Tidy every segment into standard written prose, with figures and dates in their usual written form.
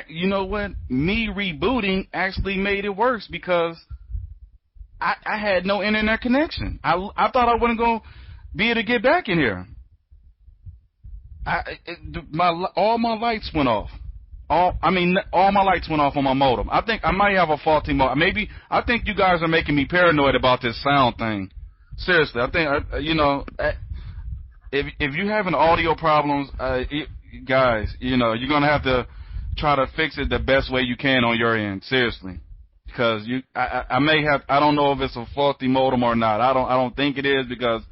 You know what? Me rebooting actually made it worse because I had no internet connection. I thought I wasn't going to be able to get back in here. All my lights went off. All my lights went off on my modem. I think I might have a faulty modem. Maybe I think you guys are making me paranoid about this sound thing. Seriously, I think if you having audio problems, guys, you're gonna have to try to fix it the best way you can on your end. Seriously, because I may have. I don't know if it's a faulty modem or not. I don't think it is because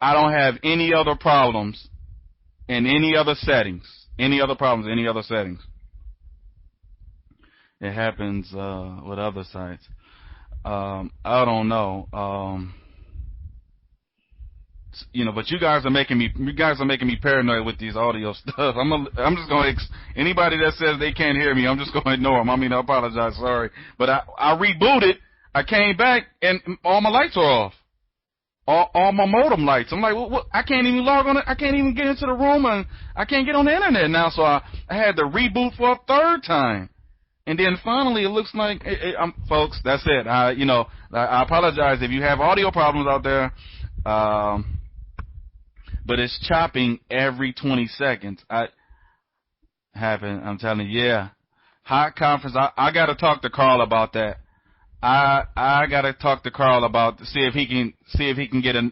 I don't have any other problems in any other settings. Any other problems? Any other settings? It happens with other sites. I don't know. But you guys are making me paranoid with these audio stuff. I'm just going to anybody that says they can't hear me, I'm just going to ignore them. I apologize, sorry, but I rebooted. I came back and all my lights are off. All my modem lights. I'm like, what? I can't even log on it. I can't even get into the room, and I can't get on the internet now. So I had to reboot for a third time, and then finally it looks like, folks, that's it. I apologize if you have audio problems out there, but it's chopping every 20 seconds. I'm telling you, yeah. Hot conference. I got to talk to Carl about that. I gotta talk to Carl about see if he can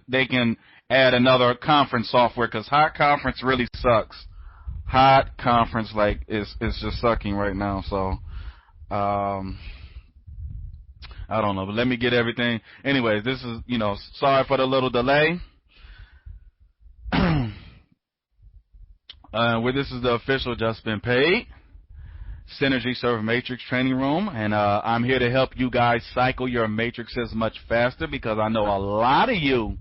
they can add another conference software because Hot Conference really sucks. Hot Conference is just sucking right now. So I don't know, but let me get everything. Anyways, this is sorry for the little delay. Where this is the official Just Been Paid Synergy Server Matrix Training Room, and I'm here to help you guys cycle your matrices much faster because I know a lot of you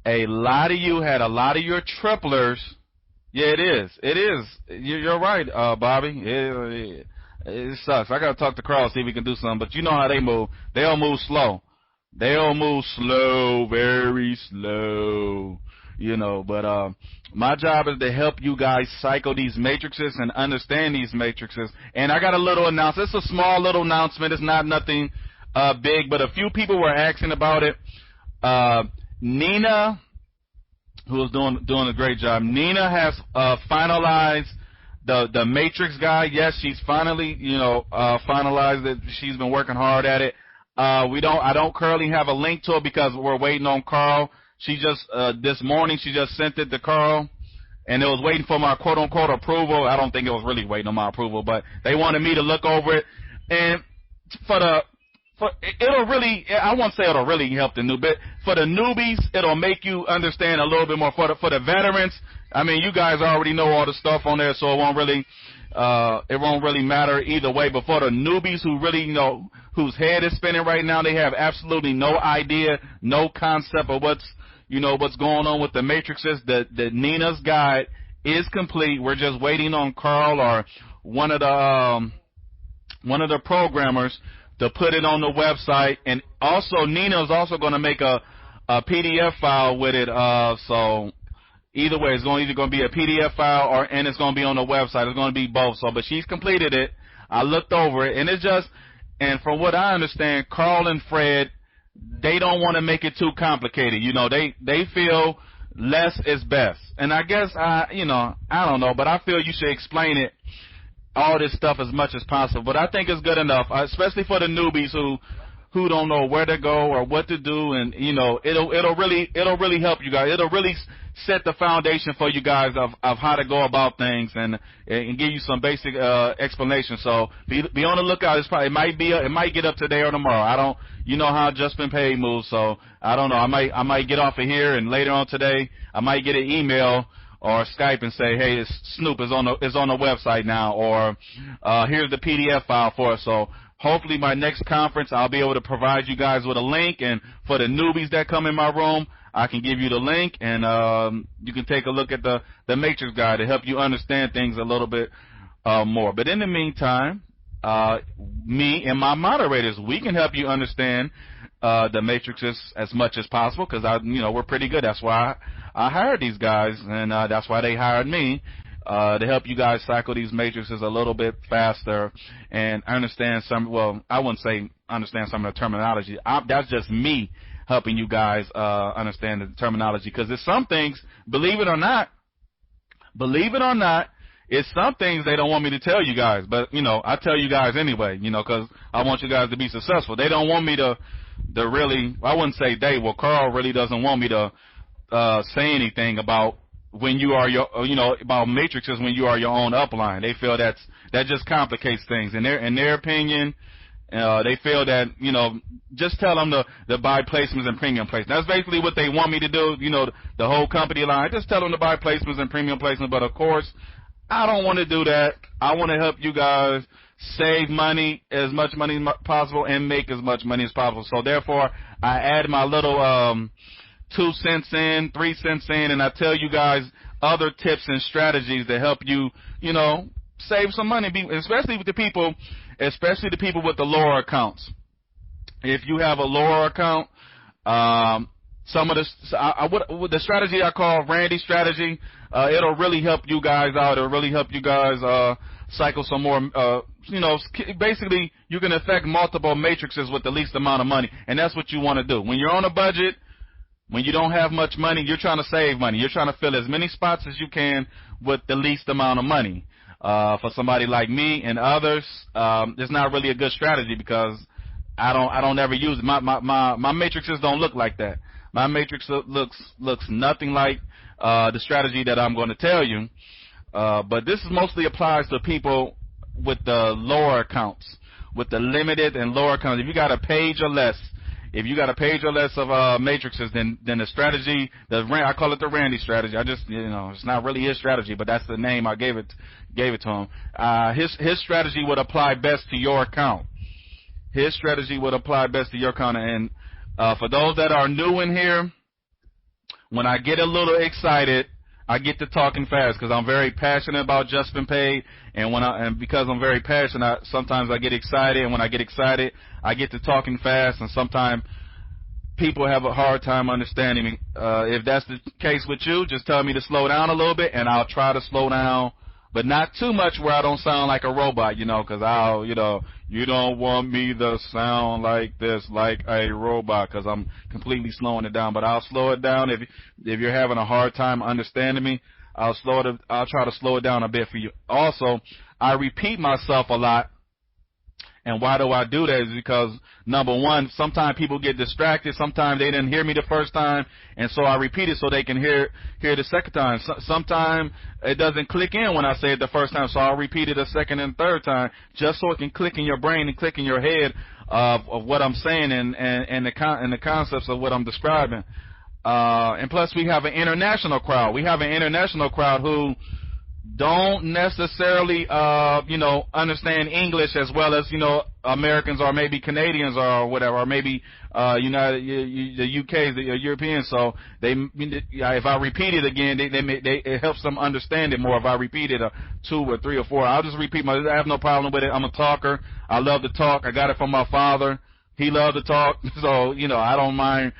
had a lot of your triplers. Yeah, it is. You're right, Bobby. It sucks. I gotta talk to Carl, see if we can do something. But you know how they move. They'll move slow. They'll move slow, very slow. But my job is to help you guys cycle these matrices and understand these matrices. And I got a little announcement. It's a small little announcement. It's not nothing big, but a few people were asking about it. Nina, who is doing a great job. Nina has finalized the matrix guide. Yes, she's finally finalized it. She's been working hard at it. I don't currently have a link to it because we're waiting on Carl. She just this morning she just sent it to Carl, and it was waiting for my quote unquote approval. I don't think it was really waiting on my approval, but they wanted me to look over it. And it'll really, I won't say it'll really help the new bit. For the newbies, it'll make you understand a little bit more. For the veterans, you guys already know all the stuff on there, so it won't really matter either way. But for the newbies who really whose head is spinning right now, they have absolutely no idea, no concept of what's going on with the matrices. The Nina's guide is complete. We're just waiting on Carl or one of the programmers to put it on the website. And also Nina is also going to make a PDF file with it. So either way, it's either going to be a PDF file and it's going to be on the website. It's going to be both. So, but she's completed it. I looked over it, and from what I understand, Carl and Fred, they don't want to make it too complicated. They feel less is best. And I guess I don't know, but I feel you should explain it, all this stuff, as much as possible. But I think it's good enough, especially for the newbies who don't know where to go or what to do, and it'll really help you guys. It'll really set the foundation for you guys of how to go about things and give you some basic explanation. So be on the lookout. It might get up today or tomorrow. I don't, how Just Been Paid moves, so I don't know. I might get off of here, and later on today I might get an email or Skype and say, hey, Snoop is on the website now, or here's the PDF file for us. So hopefully my next conference I'll be able to provide you guys with a link, and for the newbies that come in my room, I can give you the link, and you can take a look at the matrix guide to help you understand things a little bit more. But in the meantime, me and my moderators, we can help you understand the matrices as much as possible, because we're pretty good. That's why I hired these guys, and that's why they hired me. to help you guys cycle these matrices a little bit faster and understand some. Well, I wouldn't say understand some of the terminology. That's just me helping you guys understand the terminology, because there's some things, believe it or not, it's some things they don't want me to tell you guys, but I tell you guys anyway, because I want you guys to be successful. They don't want me to really, I wouldn't say Carl really doesn't want me to say anything about when you are about matrices when you are your own upline. They feel that just complicates things. In their opinion, they feel that, just tell them to buy placements and premium placements. That's basically what they want me to do, the whole company line. Just tell them to buy placements and premium placements. But, of course, I don't want to do that. I want to help you guys save money, as much money as possible, and make as much money as possible. So, therefore, I add my little 2 cents in, 3 cents in, and I tell you guys other tips and strategies to help you, save some money, especially the people with the lower accounts. If you have a lower account, some of the strategy I call Randy's strategy, it'll really help you guys out. It'll really help you guys cycle some more. Basically, you can affect multiple matrices with the least amount of money, and that's what you want to do. When you're on a budget, when you don't have much money, you're trying to save money. You're trying to fill as many spots as you can with the least amount of money. For somebody like me and others, it's not really a good strategy, because I don't ever use it. My matrices don't look like that. My matrix looks nothing like the strategy that I'm going to tell you. But this mostly applies to people with the lower accounts, with the limited and lower accounts. If you got a page or less of matrices, then the strategy, I call it the Randy strategy. I just, it's not really his strategy, but that's the name I gave it to him. His strategy would apply best to your account. His strategy would apply best to your account. And for those that are new in here, when I get a little excited, I get to talking fast, because I'm very passionate about Just Been Paid, and because I'm very passionate, sometimes I get excited, and when I get excited, I get to talking fast, and sometimes people have a hard time understanding me. If that's the case with you, just tell me to slow down a little bit, and I'll try to slow down, but not too much where I don't sound like a robot, because you don't want me to sound like this, like a robot, because I'm completely slowing it down. But I'll slow it down. If you're having a hard time understanding me, I'll try to slow it down a bit for you. Also, I repeat myself a lot. And why do I do that? Is because, number one, sometimes people get distracted. Sometimes they didn't hear me the first time, and so I repeat it so they can hear the second time. Sometimes it doesn't click in when I say it the first time, so I'll repeat it a second and third time, just so it can click in your brain and click in your head of what I'm saying and the concepts of what I'm describing. And plus, we have an international crowd. We have an international crowd who don't necessarily, understand English as well as, Americans or maybe Canadians or whatever, or maybe, the UK, the Europeans. So if I repeat it again, it helps them understand it more. If I repeat it 2 or 3 or 4, I'll just repeat I have no problem with it. I'm a talker. I love to talk. I got it from my father. He loved to talk. So, I don't mind,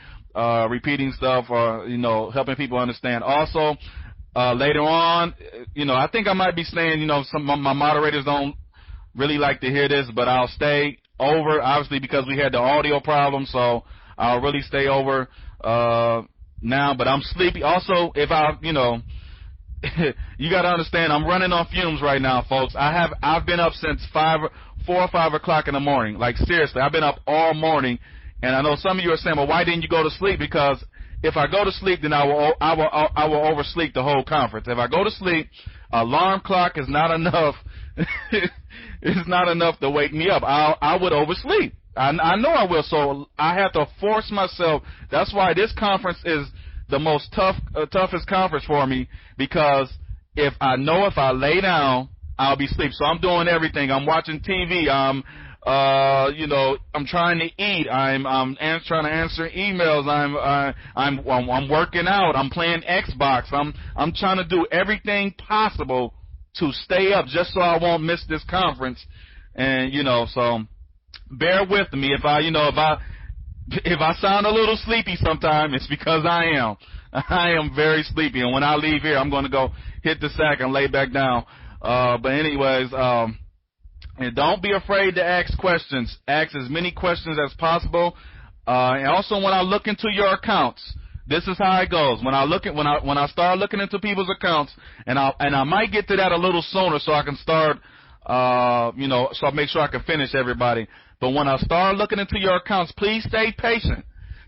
repeating stuff or, helping people understand. Also, later on, I think I might be saying, some of my moderators don't really like to hear this, but I'll stay over, obviously, because we had the audio problem, so I'll really stay over now, but I'm sleepy. Also, if you got to understand, I'm running on fumes right now, folks. I've been up since 4 or 5 o'clock in the morning. Like, seriously, I've been up all morning, and I know some of you are saying, well, why didn't you go to sleep? Because if I go to sleep, then I will oversleep the whole conference. If I go to sleep, alarm clock is not enough. It's not enough to wake me up. I would oversleep. I know I will. So I have to force myself. That's why this conference is the most toughest conference for me, because if I lay down, I'll be asleep. So I'm doing everything. I'm watching TV. I'm trying to eat. I'm trying to answer emails. I'm working out. I'm playing Xbox. I'm trying to do everything possible to stay up just so I won't miss this conference. And so bear with me if I sound a little sleepy sometime. It's because I am. I am very sleepy, and when I leave here, I'm going to go hit the sack and lay back down. But anyways, and don't be afraid to ask questions. Ask as many questions as possible. And also, when I look into your accounts, this is how it goes. When I start looking into people's accounts, and I might get to that a little sooner, so I can start, so I make sure I can finish everybody. But when I start looking into your accounts, please stay patient.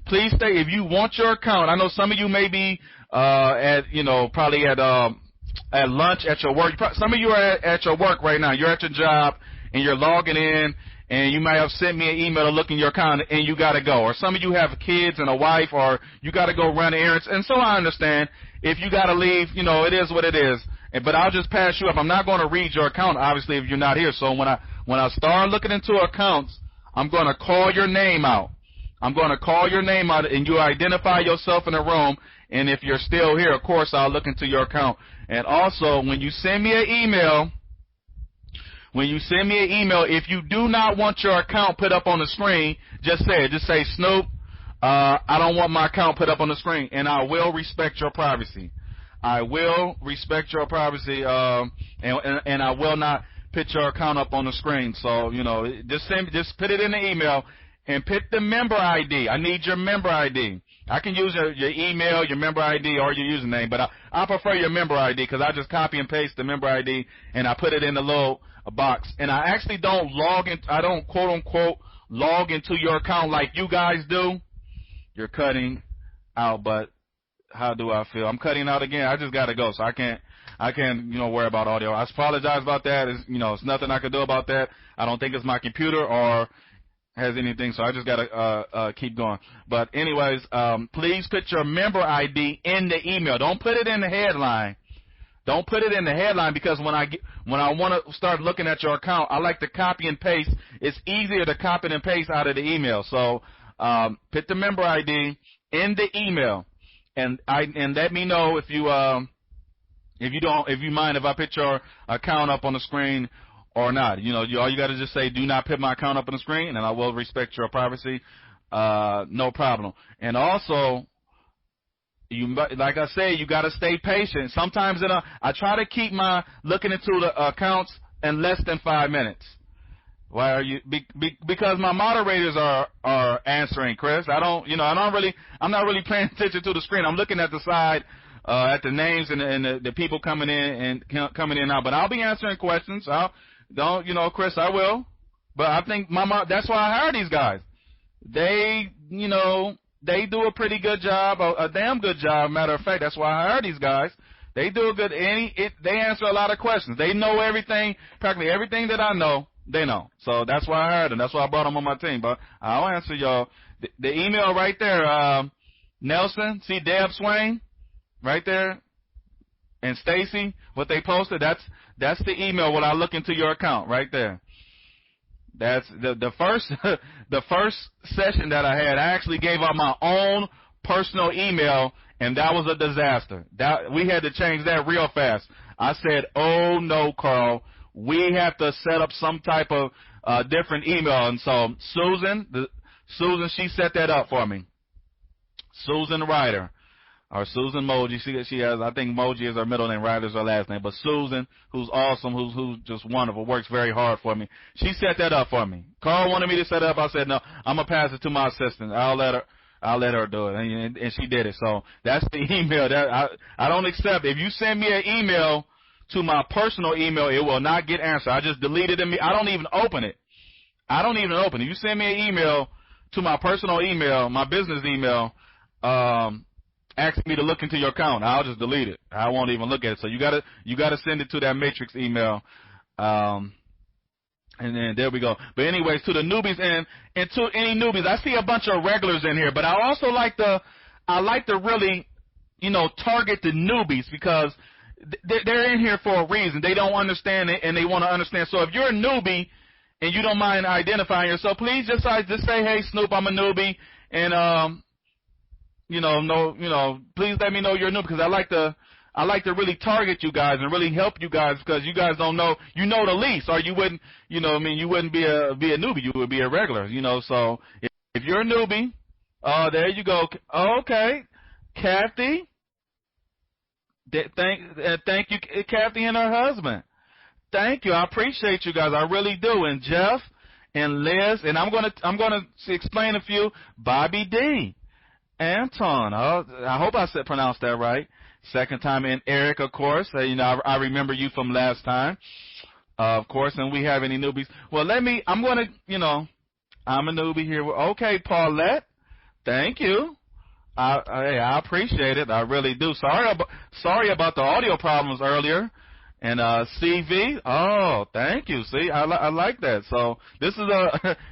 Please stay. If you want your account, I know some of you may be probably at lunch at your work. Some of you are at your work right now. You're at your job and you're logging in, and you may have sent me an email to look in your account, and you got to go. Or some of you have kids and a wife, or you got to go run errands. And so I understand if you got to leave. It is what it is. But I'll just pass you up. I'm not going to read your account, obviously, if you're not here. So when I start looking into accounts, I'm going to call your name out. I'm going to call your name out, and you identify yourself in the room. And if you're still here, of course, I'll look into your account. And also, when you send me an email, if you do not want your account put up on the screen, just say it. Just say, Snoop, I don't want my account put up on the screen, and I will respect your privacy. I will respect your privacy, and I will not put your account up on the screen. So, just put it in the email, and put the member ID. I need your member ID. I can use your email, your member ID, or your username, but I prefer your member ID because I just copy and paste the member ID, and I put it in the little box. And I actually don't I don't quote unquote log into your account like you guys do. You're cutting out, but how do I feel? I'm cutting out again. I just gotta go, so I can't worry about audio. I apologize about that. It's nothing I can do about that. I don't think it's my computer or has anything, so I just gotta keep going. But anyways, please put your member ID in the email. Don't put it in the headline. Don't put it in the headline, because when I want to start looking at your account, I like to copy and paste. It's easier to copy and paste out of the email. So put the member ID in the email, and let me know if you mind if I put your account up on the screen or not. All you got to just say, do not put my account up on the screen, and I will respect your privacy. No problem. And also, like I say, you got to stay patient. Sometimes I try to keep my looking into the accounts in less than 5 minutes. Why are you? Because my moderators are answering, Chris. I'm not really paying attention to the screen. I'm looking at the side, at the names and the people coming in now. But I'll be answering questions. Chris, I will. But I think that's why I hired these guys. They do a pretty good job, a damn good job. Matter of fact, that's why I hired these guys. They do a good. They answer a lot of questions. They know everything, practically everything that I know. They know. So that's why I hired them. That's why I brought them on my team. But I'll answer y'all. The email right there, Nelson, see Deb Swain, right there, and Stacy, what they posted. That's the email when I look into your account right there. That's the first the first session that I had. I actually gave out my own personal email, and that was a disaster. We had to change that real fast. I said, "Oh no, Carl, we have to set up some type of different email." And so Susan, she set that up for me. Susan Ryder. Or Susan Moji, she has, I think Moji is her middle name, Ryder is her last name. But Susan, who's awesome, who's just wonderful, works very hard for me. She set that up for me. Carl wanted me to set it up. I said, no, I'm gonna pass it to my assistant. I'll let her do it, and she did it. So that's the email that I don't accept. If you send me an email to my personal email, it will not get answered. I just deleted it. I don't even open it. If you send me an email to my personal email, my business email, asking me to look into your account, I'll just delete it. I won't even look at it. So you gotta send it to that matrix email, and then there we go. But anyways, to the newbies and to any newbies, I see a bunch of regulars in here, but I also like to really target the newbies, because they're in here for a reason. They don't understand it, and they want to understand. So if you're a newbie and you don't mind identifying yourself, please just say, hey, Snoop, I'm a newbie, and please let me know you're new, because I like to really target you guys and really help you guys, because you guys don't know, the least, or you wouldn't, you wouldn't be a newbie, you would be a regular, So if you're a newbie, there you go. Okay, Kathy, Thank you, Kathy and her husband. Thank you. I appreciate you guys. I really do. And Jeff and Liz, and I'm gonna explain a few. Bobby D, Anton. I hope I pronounced that right. Second time in. Eric, of course. I remember you from last time. Of course. And we have any newbies? Well, I'm a newbie here. Okay, Paulette. Thank you. I appreciate it. I really do. Sorry about the audio problems earlier. And CV. Oh, thank you. See, I like that. So this is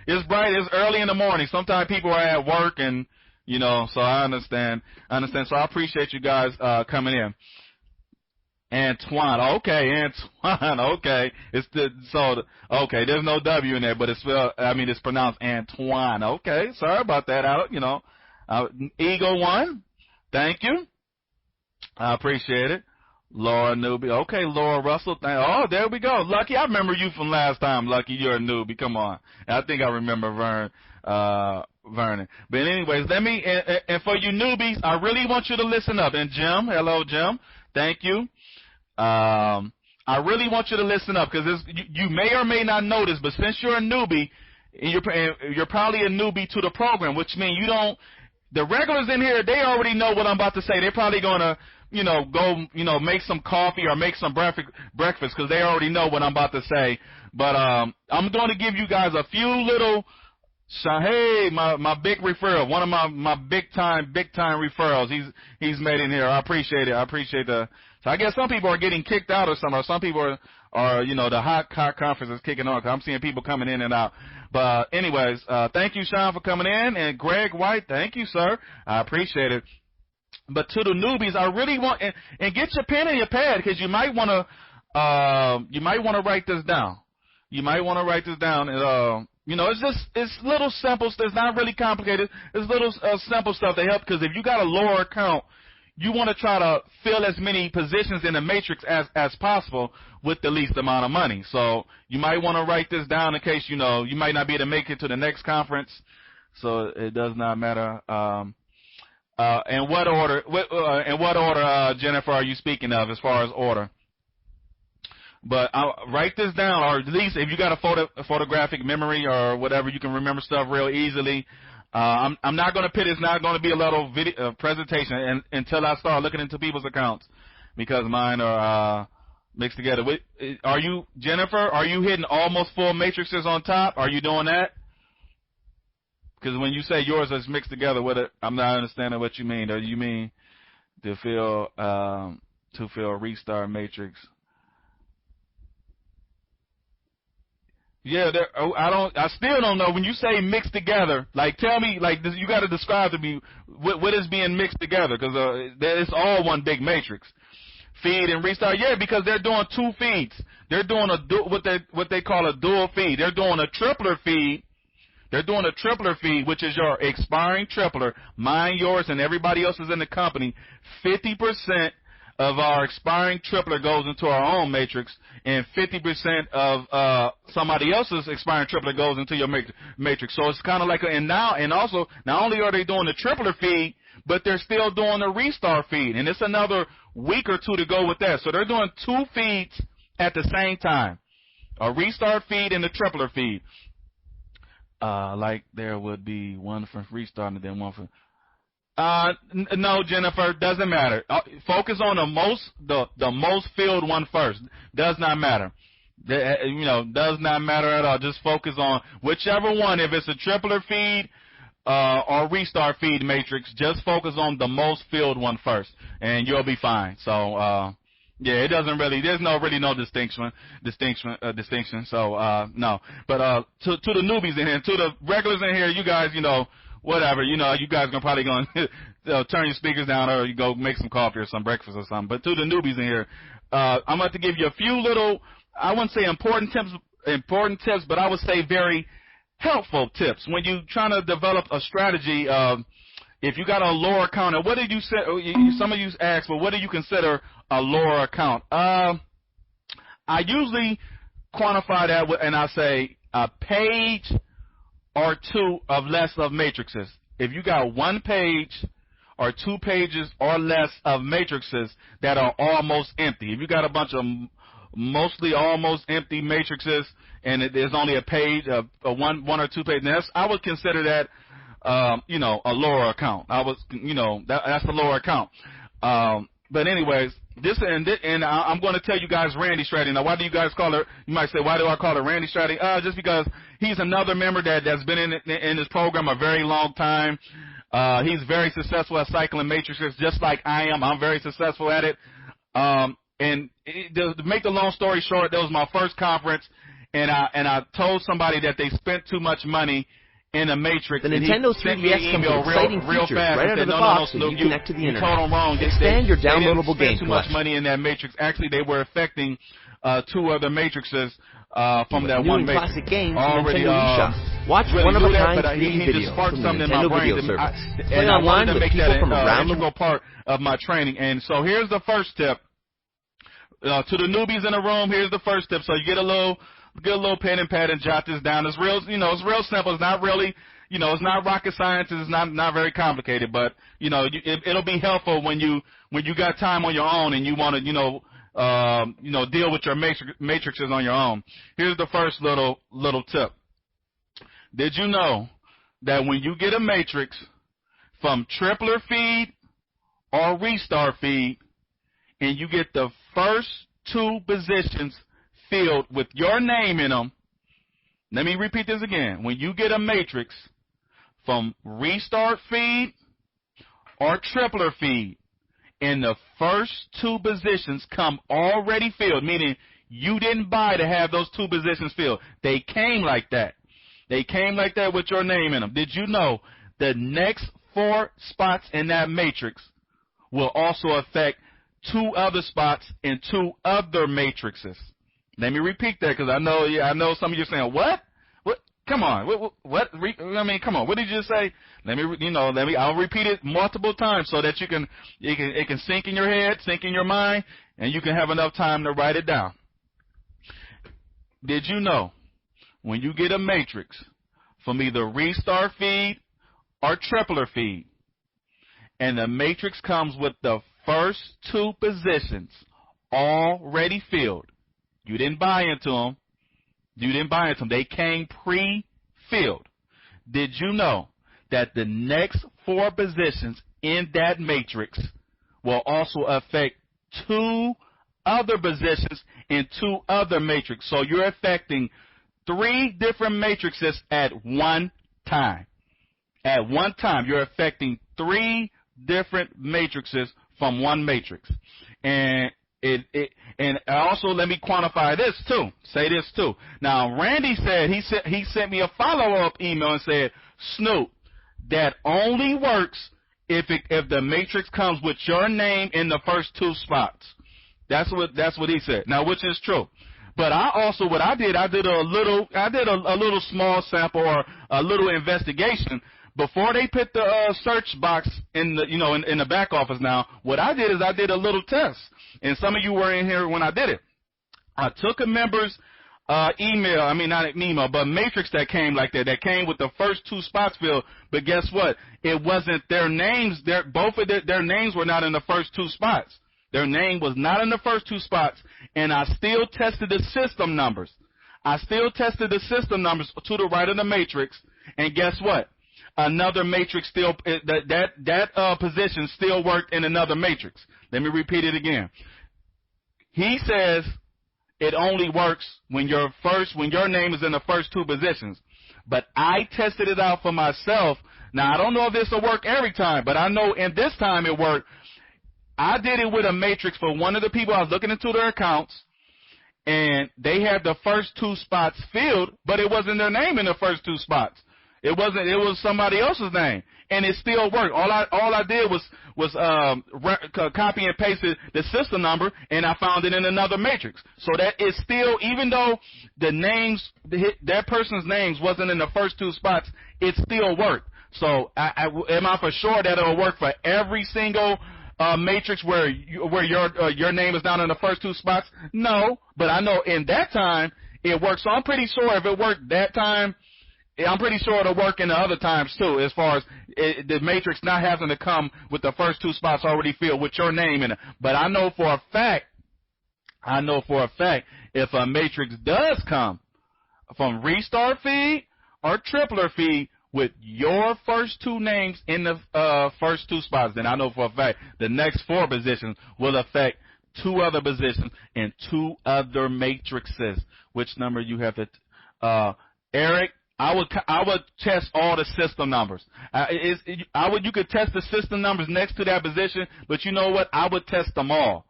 it's bright. It's early in the morning. Sometimes people are at work, and so I understand. So I appreciate you guys coming in. Antoine. Okay, Antoine. Okay, okay. There's no W in there, but it's pronounced Antoine. Okay, sorry about that. Eagle One. Thank you. I appreciate it. Laura Newbie. Okay, Laura Russell. There we go. Lucky, I remember you from last time. Lucky, you're a newbie. Come on. I think I remember Vernon. But anyways, and for you newbies, I really want you to listen up. And Jim, hello, Jim. Thank you. I really want you to listen up because you may or may not notice, but since you're a newbie, you're probably a newbie to the program, which means the regulars in here, they already know what I'm about to say. They're probably going to, go, make some coffee or make some breakfast because they already know what I'm about to say. But I'm going to give you guys a few little, hey, my big referral, one of my big time referrals. He's made in here. I appreciate it. I appreciate so I guess some people are getting kicked out or something, or some people are the hot conference is kicking on. Cause I'm seeing people coming in and out. But anyways, thank you, Sean, for coming in, and Greg White, thank you, sir. I appreciate it. But to the newbies, I really want and get your pen and your pad because you might want to write this down. You might want to write this down. And, it's little simple. It's not really complicated. It's little simple stuff to help because if you got a lower account, you want to try to fill as many positions in the matrix as possible with the least amount of money. So you might want to write this down in case you might not be able to make it to the next conference. So it does not matter. And what order, Jennifer, are you speaking of as far as order? But write this down, or at least if you got a photographic memory or whatever, you can remember stuff real easily. I'm not going to put it's not going to be a little video presentation until I start looking into people's accounts because mine are mixed together. Are you, Jennifer? Are you hitting almost full matrices on top? Are you doing that? Because when you say yours is mixed together, I'm not understanding what you mean. Do you mean to fill restart matrix? Yeah, I still don't know. When you say mixed together, tell me, you got to describe to me what is being mixed together, because it's all one big matrix. Feed and restart, yeah, because they're doing two feeds. They're doing what they call a dual feed. They're doing a tripler feed. They're doing a tripler feed, which is your expiring tripler, mine, yours, and everybody else's in the company. 50% of our expiring tripler goes into our own matrix, and 50% of somebody else's expiring tripler goes into your matrix. So it's kind of like and also not only are they doing the tripler feed, but they're still doing the restart feed, and it's another week or two to go with that. So they're doing two feeds at the same time, a restart feed and a tripler feed. There would be one for restart and then one for. No, Jennifer, doesn't matter. Focus on the most filled one first. Does not matter. Does not matter at all. Just focus on whichever one. If it's a tripler feed or restart feed matrix, just focus on the most filled one first, and you'll be fine. So, yeah, it doesn't really. There's no distinction. So, no. But to the newbies in here, to the regulars in here, you guys, whatever, you guys are probably going to turn your speakers down or you go make some coffee or some breakfast or something. But to the newbies in here, I'm going to give you a few little, I wouldn't say important tips, but I would say very helpful tips when you're trying to develop a strategy of if you got a lower account. And what did you say? Some of you asked, well, what do you consider a lower account? I usually quantify that and I say a page or two of less of matrices. If you got one page or 2 pages or less of matrices that are almost empty. If you got a bunch of mostly almost empty matrices and there's only a page of one or 2 pages, I would consider that a lower account. That's a lower account. But anyways, I'm going to tell you guys Randy's strategy. Now, why do you guys call it? You might say, why do I call it Randy's strategy? Just because he's another member that's been in this program a very long time. He's very successful at cycling matrices, just like I am. I'm very successful at it. To make the long story short, that was my first conference, and I told somebody that they spent too much money in a matrix. The Nintendo 3DS comes with exciting features right out of the box so you connect to the internet. You told them wrong. Expand your downloadable game collection. Too much money in that matrix. Actually, they were affecting 2 other matrices from that one matrix. Classic games already. Watch one-of-a-kind 3D videos from the Nintendo Video Service. Play online with people from around the world. Part of my training. And so here's the first tip. To the newbies in the room, here's the first tip. So you get a little pen and pad and jot this down. It's real, it's real simple. It's not really, it's not rocket science. It's not very complicated, but, it'll be helpful when you got time on your own and you want to, deal with your matrices on your own. Here's the first little tip. Did you know that when you get a matrix from tripler feed or restart feed and you get the first 2 positions filled with your name in them, let me repeat this again. When you get a matrix from restart feed or tripler feed and the first 2 positions come already filled, meaning you didn't buy to have those 2 positions filled. They came like that. They came like that with your name in them. Did you know the next 4 spots in that matrix will also affect 2 other spots in 2 other matrices? Let me repeat that because I know some of you are saying, what? What? Come on. What? Come on. What did you just say? I'll repeat it multiple times so that it can sink in your head, sink in your mind, and you can have enough time to write it down. Did you know when you get a matrix from either restart feed or tripler feed, and the matrix comes with the first 2 positions already filled, you didn't buy into them. They came pre-filled. Did you know that the next 4 positions in that matrix will also affect 2 other positions in 2 other matrices? So you're affecting 3 different matrices at one time. At one time, you're affecting 3 different matrices from one matrix. And also let me quantify this too. Say this too. Now Randy said he sent me a follow-up email and said, Snoop, that only works if the matrix comes with your name in the first 2 spots. That's what he said. Now, which is true. But I did a little small sample or a little investigation before they put the search box in the back office. Now, what I did is I did a little test, and some of you were in here when I did it. I took a member's email, not an email, but matrix that came like that came with the first 2 spots filled. But guess what? It wasn't their names. Both of their names were not in the first 2 spots. Their name was not in the first 2 spots, and I still tested the system numbers. To the right of the matrix, and guess what? Another matrix still that position still worked in another matrix. Let me repeat it again. He says it only works when your name is in the first 2 positions. But I tested it out for myself. Now I don't know if this will work every time, but I know in this time it worked. I did it with a matrix for one of the people. I was looking into their accounts, and they had the first 2 spots filled, but it wasn't their name in the first 2 spots. It was somebody else's name, and it still worked. All I did was copy and paste the system number, and I found it in another matrix. So that is still, even though the names, that person's names wasn't in the first 2 spots, it still worked. So am I for sure that it'll work for every single matrix where your name is down in the first 2 spots? No, but I know in that time it worked. So I'm pretty sure if it worked that time I'm pretty sure it'll work in the other times too, as far as the matrix not having to come with the first 2 spots already filled with your name in it. But I know for a fact, if a matrix does come from restart feed or tripler feed with your first 2 names in the first 2 spots, then I know for a fact the next 4 positions will affect 2 other positions in 2 other matrices. Which number you have to, Eric? I would test all the system numbers. You could test the system numbers next to that position, but you know what? I would test them all.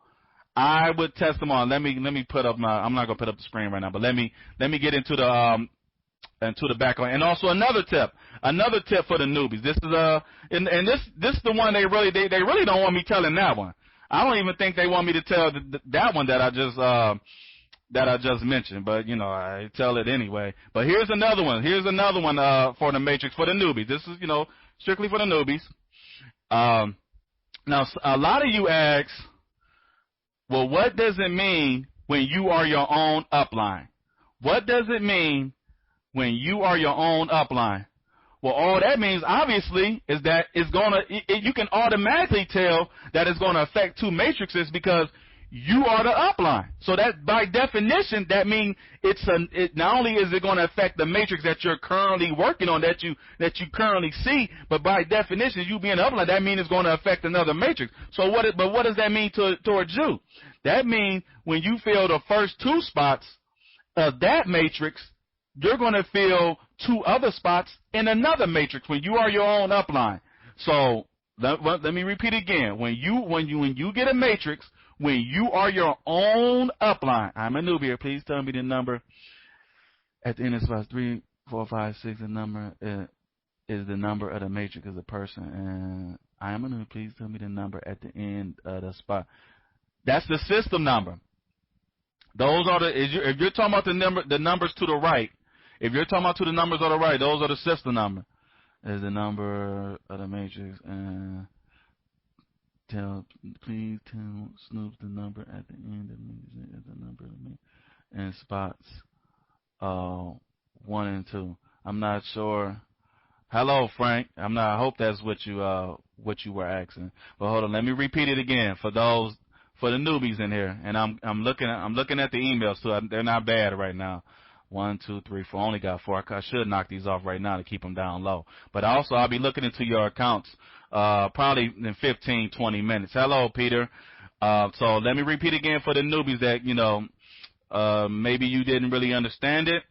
I would test them all. Let me put up I'm not gonna put up the screen right now, but let me get into the background. And also another tip for the newbies. This is this is the one they really don't want me telling that one. I don't even think they want me to tell that one that I just mentioned, but you know, I tell it anyway. But here's another one. For the matrix for the newbies. This is, you know, strictly for the newbies. Now a lot of you ask, well, what does it mean when you are your own upline? What does it mean when you are your own upline? Well, all that means, obviously, is that you can automatically tell that it's going to affect 2 matrices because you are the upline. So that, by definition, that means not only is it going to affect the matrix that you're currently working on, that you currently see, but by definition, you being the upline, that means it's going to affect another matrix. So what does that mean towards you? That means when you fill the first 2 spots of that matrix, you're going to fill 2 other spots in another matrix when you are your own upline. So let me repeat again. When you get a matrix, when you are your own upline, I'm a newbie here. Please tell me the number at the end of spots 3, 4, 5, 6. The number is the number of the matrix of the person. And I am a newbie. Please tell me the number at the end of the spot. That's the system number. Those are if you're talking about the numbers to the right. If you're talking about the numbers on the right, those are the system number. Is the number of the matrix, and please tell Snoop the number at the end of the number of the matrix and spots 1 and 2. I'm not sure. Hello, Frank. I hope that's what you were asking. But hold on, let me repeat it again for the newbies in here. And I'm looking at the emails too. They're not bad right now. 1, 2, 3, 4. Only got 4. I should knock these off right now to keep them down low. But also, I'll be looking into your accounts probably in 15, 20 minutes. Hello, Peter. So let me repeat again for the newbies that, maybe you didn't really understand it.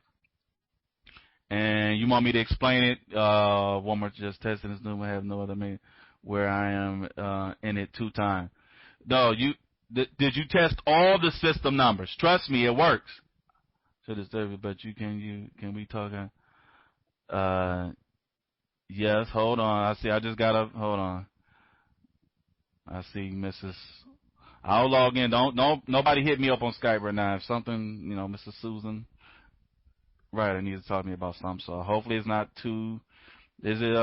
And you want me to explain it. One more, just testing this new. I have no other meaning where I am in it 2 times. No, did you test all the system numbers? Trust me, it works. But can we talk? Yes, hold on. Hold on. I see Mrs. I'll log in. Nobody hit me up on Skype right now. If something, Mrs. Susan. Right, I need to talk to me about something. So hopefully it's not too. Is it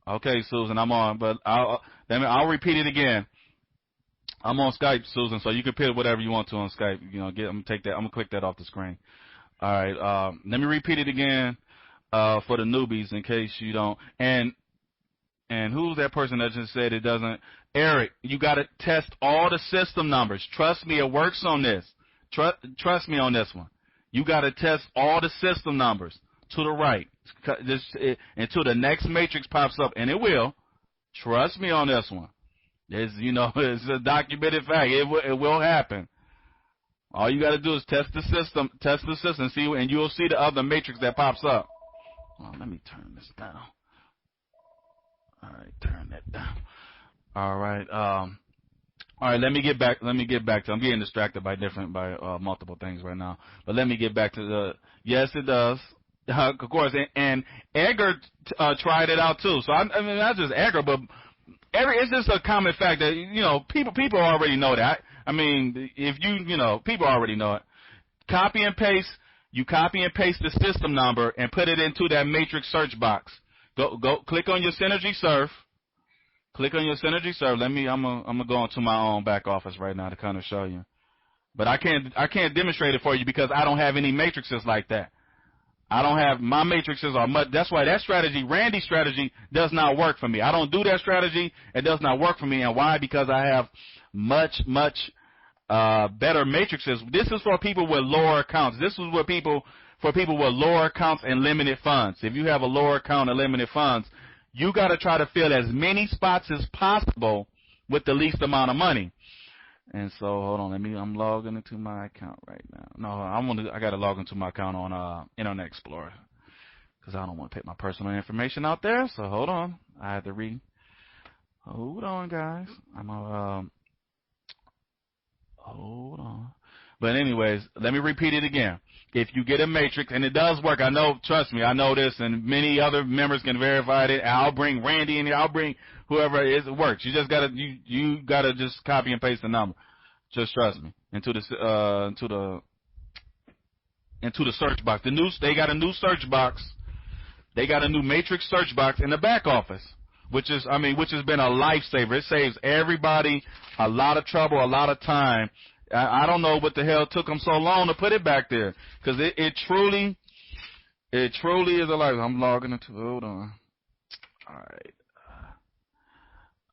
okay, Susan? I'm on, but I'll repeat it again. I'm on Skype, Susan, so you can put whatever you want to on Skype. I'm gonna take that. I'm gonna click that off the screen. All right. Let me repeat it again for the newbies in case you don't. And who's that person that just said it doesn't? Eric, you got to test all the system numbers. Trust me, it works on this. Trust me on this one. You got to test all the system numbers to the right until the next matrix pops up, and it will. Trust me on this one. It's a documented fact. It will happen. All you got to do is test the system, and you'll see the other matrix that pops up. Well, let me turn this down. All right, turn that down. All right. All right, let me get back to. I'm getting distracted by multiple things right now. But let me get back to yes, it does. Of course, and Edgar tried it out too. So I mean, not just Edgar, but it's just a common fact that people already know that. I mean, if people already know it. You copy and paste the system number and put it into that matrix search box. Go click on your Synergy Surf. Click on your Synergy Surf. I'm gonna go into my own back office right now to kind of show you. But I can't demonstrate it for you because I don't have any matrices like that. I don't have, my matrices are much, that's why that strategy, Randy's strategy, does not work for me. I don't do that strategy. It does not work for me. And why? Because I have much better matrices. This is for people with lower accounts. This is for people with lower accounts and limited funds. If you have a lower account and limited funds, you got to try to fill as many spots as possible with the least amount of money. And so, hold on, I'm logging into my account right now. No, I got to log into my account on Internet Explorer because I don't want to put my personal information out there. So hold on, I have to hold on, guys. Hold on. But anyways, let me repeat it again. If you get a matrix, and it does work, I know, trust me, I know this, and many other members can verify it. I'll bring Randy in here. I'll bring whoever it is. It works. You just gotta, you gotta just copy and paste the number. Just trust me. Into the search box. They got a new search box. They got a new matrix search box in the back office, which has been a lifesaver. It saves everybody a lot of trouble, a lot of time. I don't know what the hell took them so long to put it back there, because it truly is a life. I'm logging into, hold on. All right.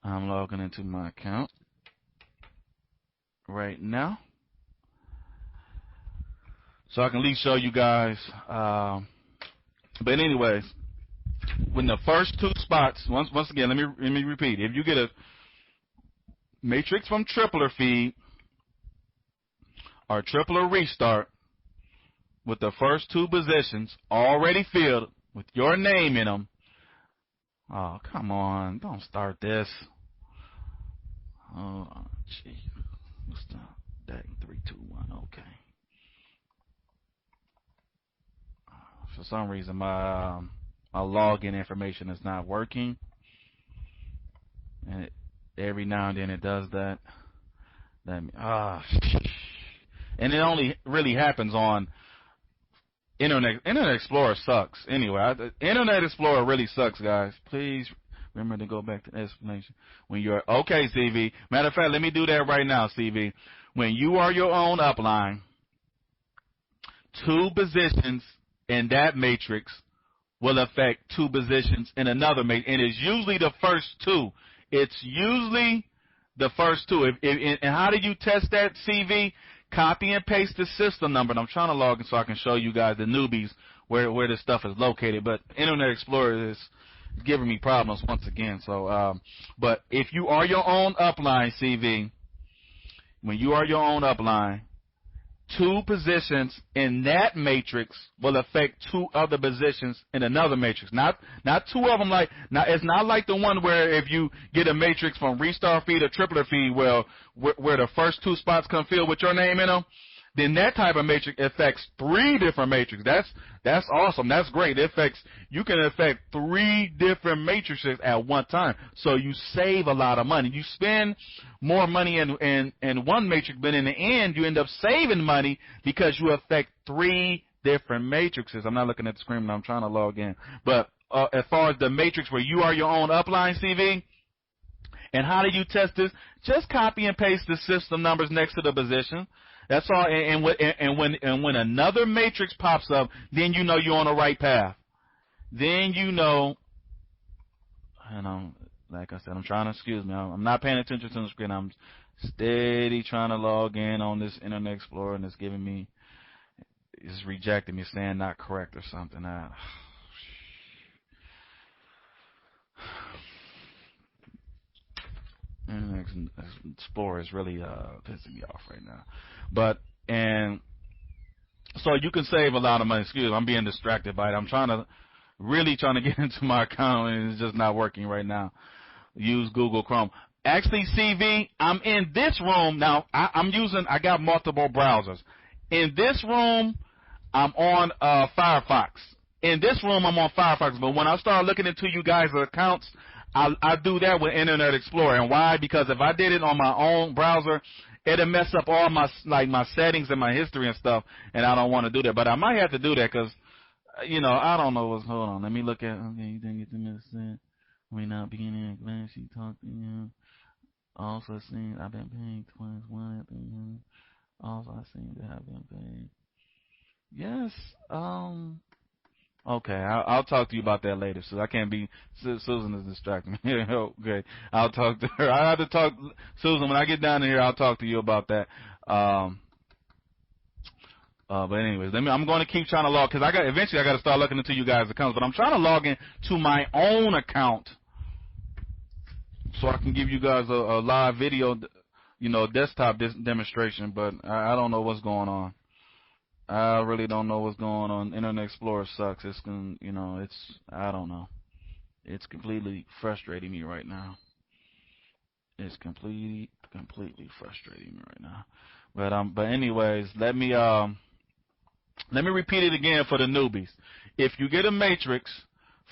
I'm logging into my account right now, so I can at least show you guys. But anyways, when the first two spots, once again, let me repeat. If you get a matrix from tripler feed or tripler restart with the first two positions already filled with your name in them. Oh, come on. Don't start this. Oh, gee. Let's stop. That 3, 2, 1. Okay. For some reason, my login information is not working. And every now and then it does that. And it only really happens on Internet Explorer sucks. Anyway, Internet Explorer really sucks, guys. Please remember to go back to the explanation. When you're, okay, CV. Matter of fact, let me do that right now, CV. When you are your own upline, two positions in that matrix will affect two positions in another matrix. And it's usually the first two. It's usually the first two. And how do you test that, CV? Copy and paste the system number. And I'm trying to log in so I can show you guys, the newbies, where this stuff is located. But Internet Explorer is giving me problems once again. So, but if you are your own upline, CV, when you are your own upline, two positions in that matrix will affect two other positions in another matrix. Not two of them like, it's not like the one where if you get a matrix from restart feed or tripler feed, where the first two spots come filled with your name in them. Then that type of matrix affects three different matrices. That's awesome. That's great. You can affect three different matrices at one time. So you save a lot of money. You spend more money in one matrix, but in the end you end up saving money because you affect three different matrices. I'm not looking at the screen, but I'm trying to log in. But as far as the matrix where you are your own upline, CV, and how do you test this? Just copy and paste the system numbers next to the position. That's all. And when another matrix pops up, then you know you're on the right path. Then you know. And like I said, I'm not paying attention to the screen. I'm steady trying to log in on this Internet Explorer, and it's rejecting me, saying not correct or something. Internet Explorer is really pissing me off right now. And so you can save a lot of money. Excuse me, I'm being distracted by it. I'm really trying to get into my account, and it's just not working right now. Use Google Chrome. Actually, CV, I'm in this room now. I got multiple browsers. In this room, I'm on Firefox. In this room, I'm on Firefox. But when I start looking into you guys' accounts, I do that with Internet Explorer. And why? Because if I did it on my own browser, it'll mess up all my settings and my history and stuff, and I don't want to do that. But I might have to do that because, I don't know what's going on. Let me look at, okay, you didn't get the message. We not beginning glad she talked to you. Also seen I've been paying twice, one at the also I seen that I've been paying. Yes, Okay, I'll talk to you about that later. So I can't be. Susan is distracting me. Okay, I'll talk to her. I have to talk, Susan. When I get down here, I'll talk to you about that. But anyways, I'm going to keep trying to log because eventually I got to start looking into you guys' accounts. But I'm trying to log in to my own account so I can give you guys a live video, desktop demonstration. But I don't know what's going on. I really don't know what's going on. Internet Explorer sucks. I don't know. It's completely frustrating me right now. It's completely frustrating me right now. But anyways, let me repeat it again for the newbies. If you get a matrix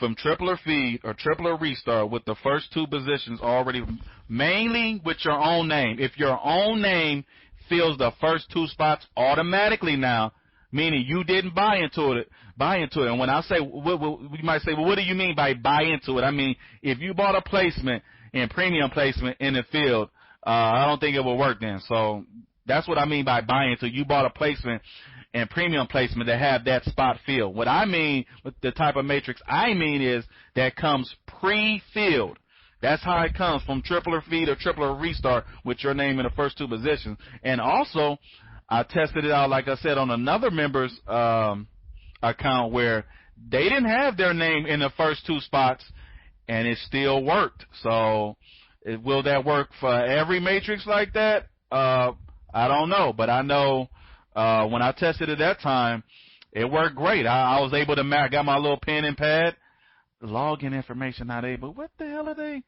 from tripler feed or tripler restart with the first two positions already, mainly with your own name, if your own name fills the first two spots automatically now, meaning you didn't buy into it. And when I say, you might say, well, what do you mean by buy into it? I mean, if you bought a placement and premium placement in the field, I don't think it will work then. So that's what I mean by buy into. You bought a placement and premium placement that have that spot filled. What I mean with the type of matrix I mean is that comes pre-filled. That's how it comes from tripler feed or tripler restart with your name in the first two positions. And also, I tested it out, like I said, on another member's account where they didn't have their name in the first two spots, and it still worked. So will that work for every matrix like that? I don't know, but I know when I tested it that time, it worked great. I was able to got my little pen and pad, login information not able. What the hell are they?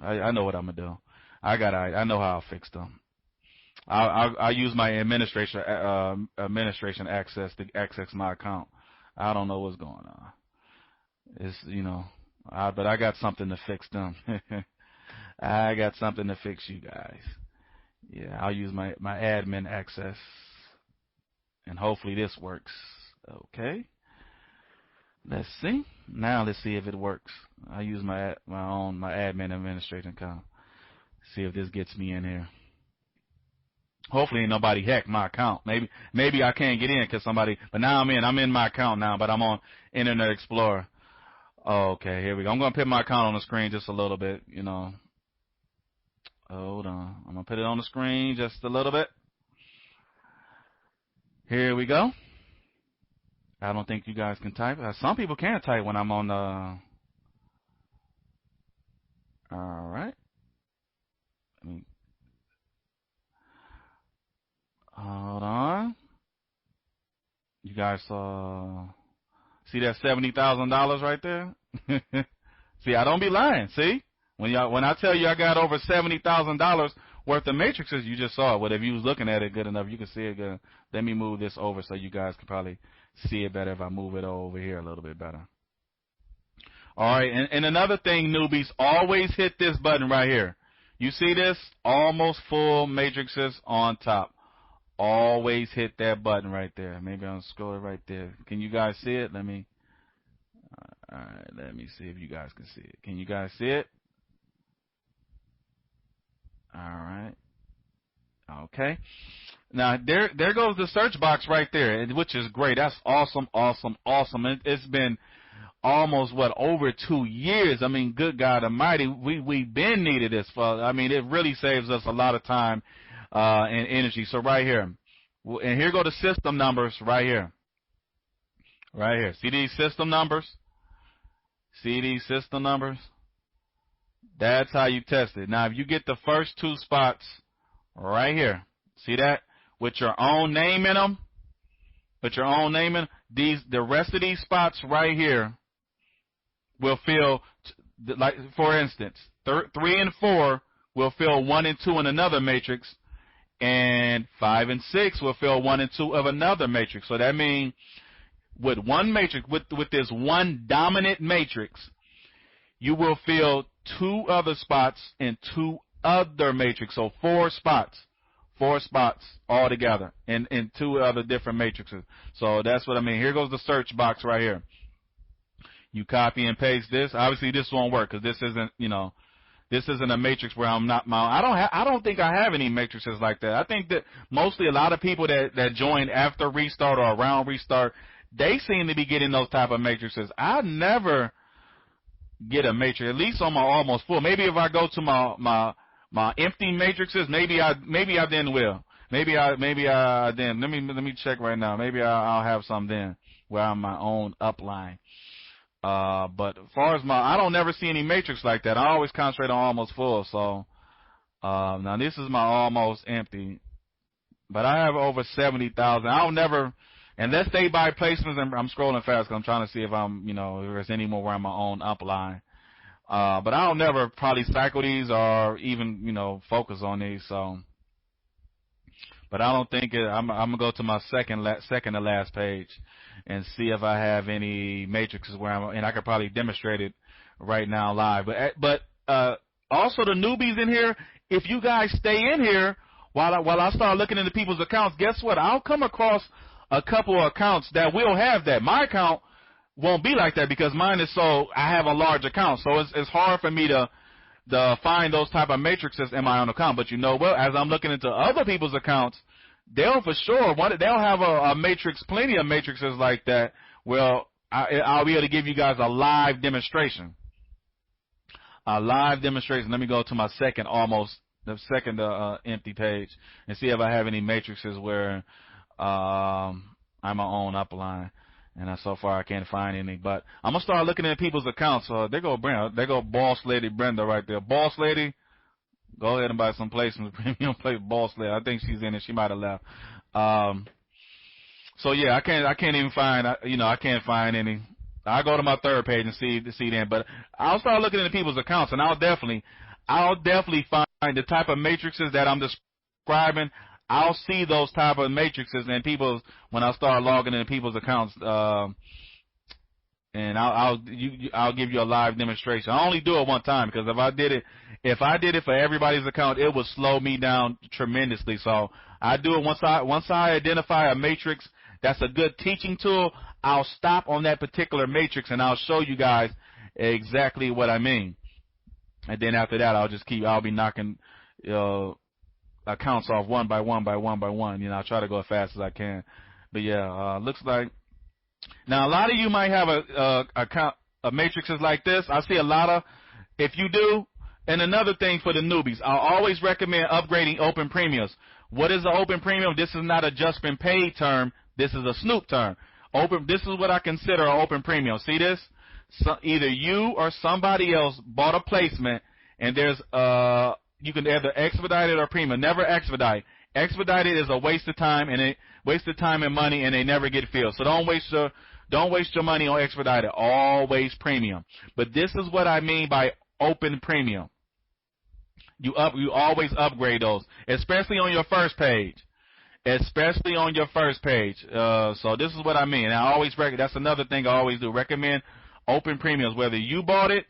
I know what I'm gonna do. I know how I'll fix them. I'll use my administration access to access my account. I don't know what's going on. It's but I got something to fix them. I got something to fix you guys. Yeah, I'll use my admin access, and hopefully this works. Okay. Let's see. Now let's see if it works. I use my admin administration account. See if this gets me in here. Hopefully ain't nobody hacked my account. Maybe I can't get in because somebody. But now I'm in. I'm in my account now, but I'm on Internet Explorer. Okay, here we go. I'm gonna put my account on the screen just a little bit. Hold on. I'm gonna put it on the screen just a little bit. Here we go. I don't think you guys can type. Some people can type when I'm on the. All right. Hold on. You guys see that $70,000 right there? See, I don't be lying. See, when I tell you I got over $70,000 worth of matrices, you just saw it. But if you was looking at it good enough, you can see it good. Let me move this over so you guys can probably see it better if I move it over here a little bit better. All right, and another thing, newbies, always hit this button right here. You see this? Almost full matrices on top. Always hit that button right there. Maybe I'll scroll it right there. Can you guys see it? All right, let me see if you guys can see it. Can you guys see it? All right. Okay. Now, there goes the search box right there, which is great. That's awesome. It's been almost, over 2 years. I mean, good God Almighty, we've been needed this. It really saves us a lot of time and energy. So right here, and here go the system numbers right here. Right here. See these system numbers? That's how you test it. Now, if you get the first two spots right here, see that? With your own name in them, the rest of these spots right here will fill, like, for instance, 3 and 4 will fill 1 and 2 in another matrix, and 5 and 6 will fill 1 and 2 of another matrix. So that means with one matrix, with this one dominant matrix, you will fill 2 other spots in 2 other matrices. So 4 spots altogether in 2 other different matrices. So that's what I mean. Here goes the search box right here. You copy and paste this. Obviously, this won't work because this isn't, This isn't a matrix where I'm not my. I don't think I have any matrices like that. I think that mostly a lot of people that join after restart or around restart, they seem to be getting those type of matrices. I never get a matrix, at least on my almost full. Maybe if I go to my empty matrices, maybe I then will. Maybe I then. Let me check right now. Maybe I'll have some then where I'm my own upline. But as far as I don't never see any matrix like that. I always concentrate on almost full. So, now this is my almost empty, but I have over 70,000. I'll never, unless they buy placements, and I'm scrolling fast because I'm trying to see if if there's any more where I'm my own upline. But I'll never probably cycle these or even, focus on these. So, but I don't think I'm gonna go to my second to last page and see if I have any matrices where and I could probably demonstrate it right now live. But also the newbies in here, if you guys stay in here while I start looking into people's accounts, guess what? I'll come across a couple of accounts that will have that. My account won't be like that because mine is I have a large account, so it's hard for me to find those type of matrices in my own account. But as I'm looking into other people's accounts, they'll for sure they'll have a matrix, plenty of matrices like that. Well, I'll be able to give you guys a live demonstration. Let me go to my second empty page and see if I have any matrices where I'm my own upline. And so far I can't find any, but I'm gonna start looking at people's accounts. So there go Brenda, there go Boss Lady Brenda right there. Boss Lady, go ahead and buy some placements. Premium play Boss Lady. I think she's in it. She might have left. So yeah, I can't even find. I can't find any. I'll go to my third page and see them. But I'll start looking into people's accounts, and I'll definitely find the type of matrices that I'm describing. I'll see those type of matrices in people's when I start logging into people's accounts, and I'll give you a live demonstration. I only do it one time because if I did it for everybody's account, it would slow me down tremendously. So I do it once I identify a matrix that's a good teaching tool. I'll stop on that particular matrix and I'll show you guys exactly what I mean. And then after that, I'll be knocking accounts off one by one. I'll try to go as fast as I can. But yeah, looks like now a lot of you might have a matrices like this. I see a lot of, if you do. And another thing for the newbies, I'll always recommend upgrading open premiums. What is an open premium? This is not a just been paid term. This is a Snoop term. This is what I consider an open premium. See this? So either you or somebody else bought a placement, and there's you can either expedite it or premium. Never expedite. Expedited is a waste of time and money, and they never get filled. So don't waste your money on expedited. Always premium. But this is what I mean by open premium. You always upgrade those, especially on your first page. So this is what I mean. And I always that's another thing I always do. Recommend open premiums, whether you bought it,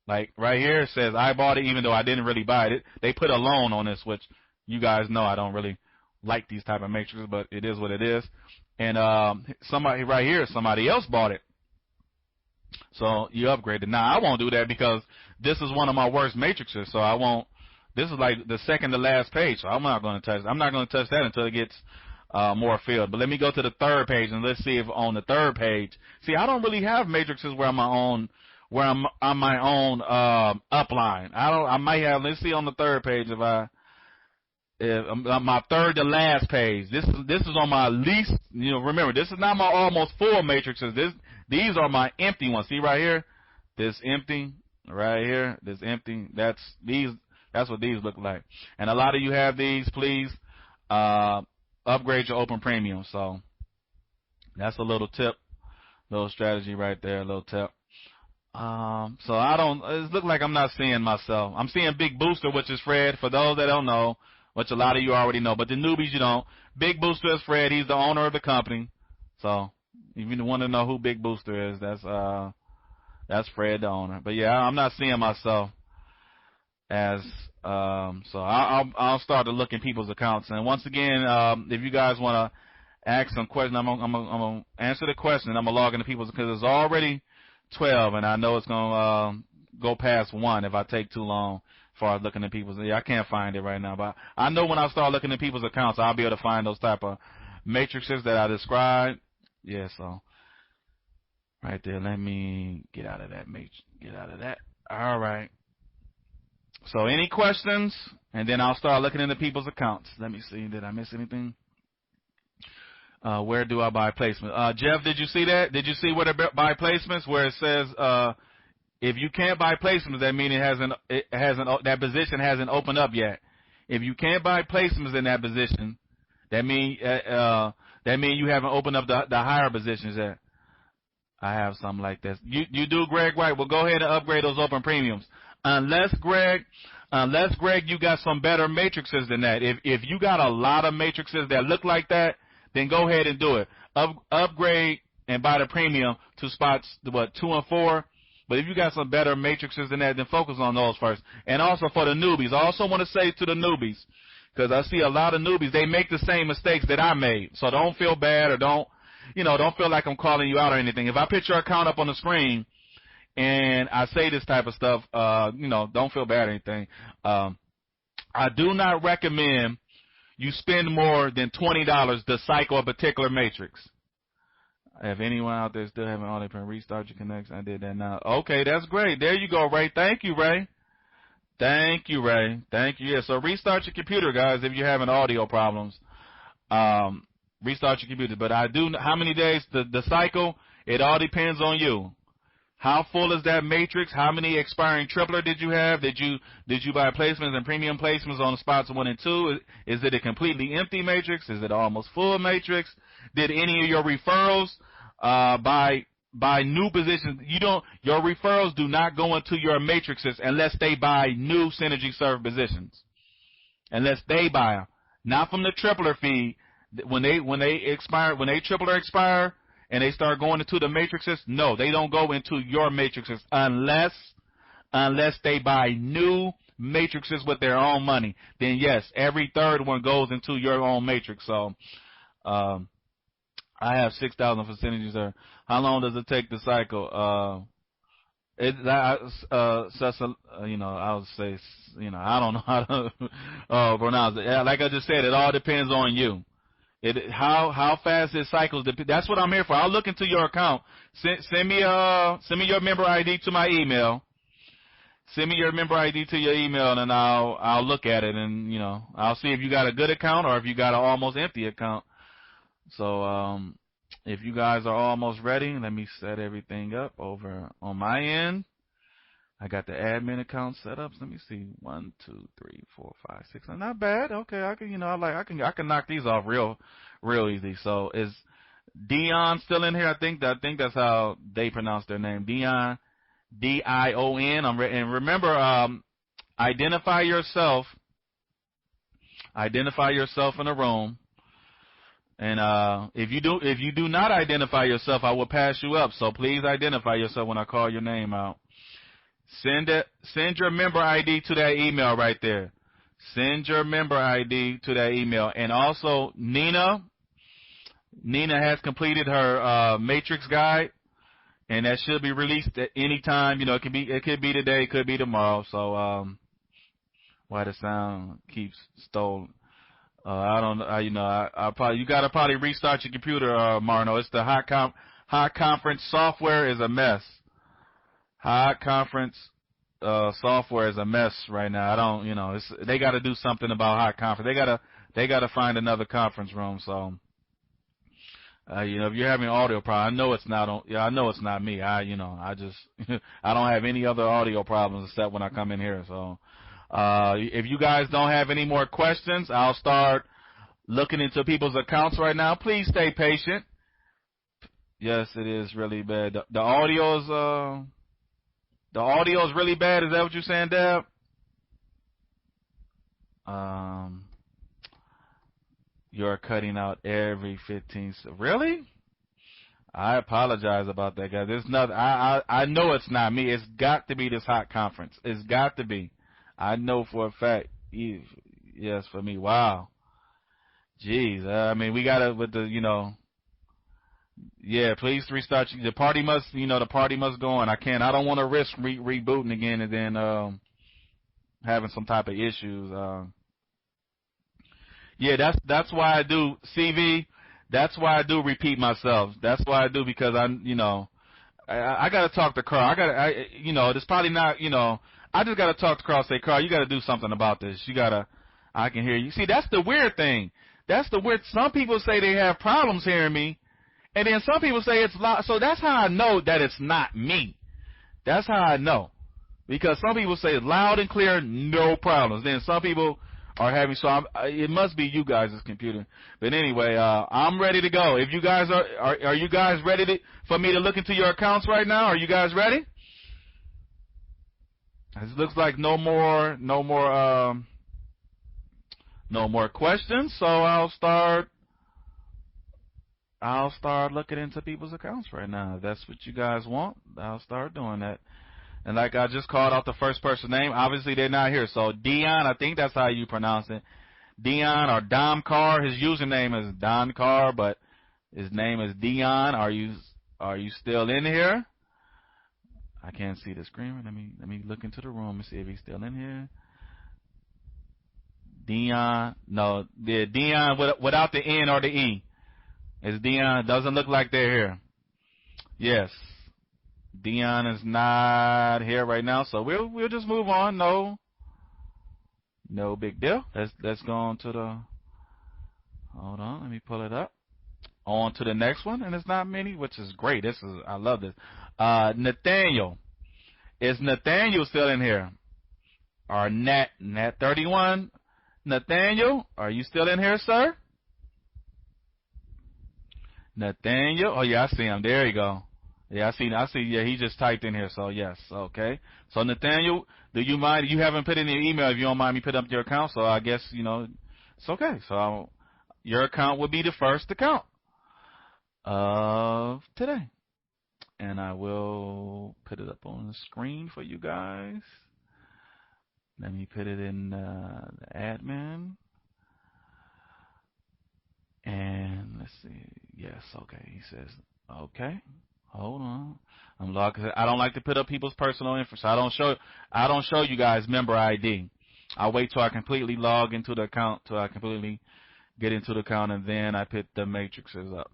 like right here it says I bought it even though I didn't really buy it. They put a loan on this, which you guys know I don't really like these type of matrices, but it is what it is. And somebody right here, somebody else bought it. So you upgrade it. Now I won't do that because this is one of my worst matrices, so I won't. This is like the second to last page, so I'm not going to touch that until it gets more filled. But let me go to the third page and let's see if on the third page. See, I don't really have matrices where I'm my own upline. I might have. Let's see on the third page if my third to last page. This is on my least. Remember, this is not my almost full matrices. These are my empty ones. See right here, this empty right here. This empty. That's what these look like. And a lot of you have these. Please upgrade your open premium. So that's a little tip, little strategy right there, a little tip. So it looks like I'm not seeing myself. I'm seeing Big Booster, which is Fred. For those that don't know, which a lot of you already know, but the newbies you don't. Big Booster is Fred. He's the owner of the company. So if you want to know who Big Booster is, that's Fred, the owner. But yeah, I'm not seeing myself as so I'll start to look in people's accounts. And once again, if you guys want to ask some questions, I'm gonna answer the question. I'm gonna log into people's because it's already 12, and I know it's gonna go past 1 if I take too long as far as looking at people's. Yeah, I can't find it right now, but I know when I start looking at people's accounts, I'll be able to find those type of matrices that I described. Yeah, so right there. Let me get out of that matrix. Get out of that. All right. So any questions? And then I'll start looking into people's accounts. Let me see. Did I miss anything? Where do I buy placements? Jeff, did you see that? Did you see where to buy placements? Where it says if you can't buy placements, that means that position hasn't opened up yet. If you can't buy placements in that position, that means you haven't opened up the higher positions yet. I have something like this. You do, Greg, right? Well, go ahead and upgrade those open premiums. Unless Greg, you got some better matrices than that. If you got a lot of matrices that look like that, then go ahead and do it. Upgrade and buy the premium to spots 2 and 4. But if you got some better matrices than that, then focus on those first. And also for the newbies, I also want to say to the newbies, because I see a lot of newbies, they make the same mistakes that I made. So don't feel bad or don't feel like I'm calling you out or anything. If I put your account up on the screen and I say this type of stuff, don't feel bad or anything. I do not recommend you spend more than $20 to cycle a particular matrix. If anyone out there still haven't already been restart your connection, I did that now. Okay, that's great. There you go, Ray. Thank you, Ray. Thank you, Ray. Thank you. Yeah, so restart your computer, guys, if you're having audio problems. Restart your computer. But how many days the cycle? It all depends on you. How full is that matrix? How many expiring tripler did you have? Did you buy placements and premium placements on the spots 1 and 2? Is it a completely empty matrix? Is it almost full matrix? Did any of your referrals buy new positions? Your referrals do not go into your matrices unless they buy new synergy serve positions. Unless they buy them, not from the tripler feed. When they tripler expire and they start going into the matrices, no, they don't go into your matrices unless they buy new matrices with their own money. Then yes, every third one goes into your own matrix. So I have 6,000 for synergies there. How long does it take to cycle? I would say, I don't know how to pronounce it. Yeah, like I just said, it all depends on you. How fast it cycles. That's what I'm here for. I'll look into your account. Send me your member ID to my email. Send me your member ID to your email, and I'll look at it, and I'll see if you got a good account or if you got an almost empty account. So if you guys are almost ready, let me set everything up over on my end. I got the admin account set up. So let me see. 1, 2, 3, 4, 5, 6. Not bad. Okay, I can knock these off real easy. So is Dion still in here? I think that's how they pronounce their name. Dion, D-I-O-N. And remember, identify yourself in a room. And if you do not identify yourself, I will pass you up. So please identify yourself when I call your name out. Send your member ID to that email right there. Send your member ID to that email. And also Nina has completed her matrix guide, and that should be released at any time. It could be today, it could be tomorrow. So why the sound keeps stolen? I don't know. You gotta probably restart your computer, Marno. It's the hot conference software is a mess. Hot conference software is a mess right now. I don't, they got to do something about hot conference. They got to find another conference room. So, if you're having audio problem, I know it's not me. I just I don't have any other audio problems except when I come in here. So, if you guys don't have any more questions, I'll start looking into people's accounts right now. Please stay patient. Yes, it is really bad. The audio is really bad. Is that what you're saying, Deb? You're cutting out every 15 seconds. Really? I apologize about that, guys. There's nothing. I know it's not me. It's got to be this hot conference. It's got to be. I know for a fact. Yes, for me. Wow. Jeez. We got to with the Yeah, please restart. The party must, the party must go on. I don't want to risk rebooting again and then having some type of issues. Yeah, that's why I do CV. That's why I do repeat myself. That's why I do, because I got to talk to Carl. It's probably not, I just got to talk to Carl. Say, Carl, you got to do something about this. I can hear you. See, that's the weird thing. Some people say they have problems hearing me, and then some people say it's loud. So that's how I know that it's not me. That's how I know. Because some people say it's loud and clear, no problems. Then some people are having, it must be you guys' computer. But anyway, I'm ready to go. If you guys are you guys ready for me to look into your accounts right now? Are you guys ready? It looks like no more questions. So I'll start looking into people's accounts right now. If that's what you guys want, I'll start doing that. And like I just called out the first person name. Obviously, they're not here. So Dion, I think that's how you pronounce it. Dion or Dom Carr. His username is Don Carr, but his name is Dion. Are you still in here? I can't see the screen. Let me look into the room and see if he's still in here. Dion, no, the Dion without the N or the E. It's Dion. Doesn't look like they're here. Yes. Dion is not here right now, so we'll just move on. No big deal. Let's go on to the. Hold on, let me pull it up. On to the next one, and it's not many, which is great. I love this. Nathaniel, is Nathaniel still in here? Or Nat 31? Nathaniel, are you still in here, sir? Nathaniel, oh yeah, I see him. There you go. Yeah, I see. Yeah, he just typed in here. So yes, okay. So Nathaniel, do you mind? You haven't put in your email. If you don't mind me put up your account, so I guess it's okay. So your account will be the first account of today, and I will put it up on the screen for you guys. Let me put it in the admin, and let's see. Yes, okay. He says okay. Hold on. I'm logged. I don't like to put up people's personal info, so I don't show you guys member ID. I'll wait till I completely log into the account, till I completely get into the account, and then I put the matrices up.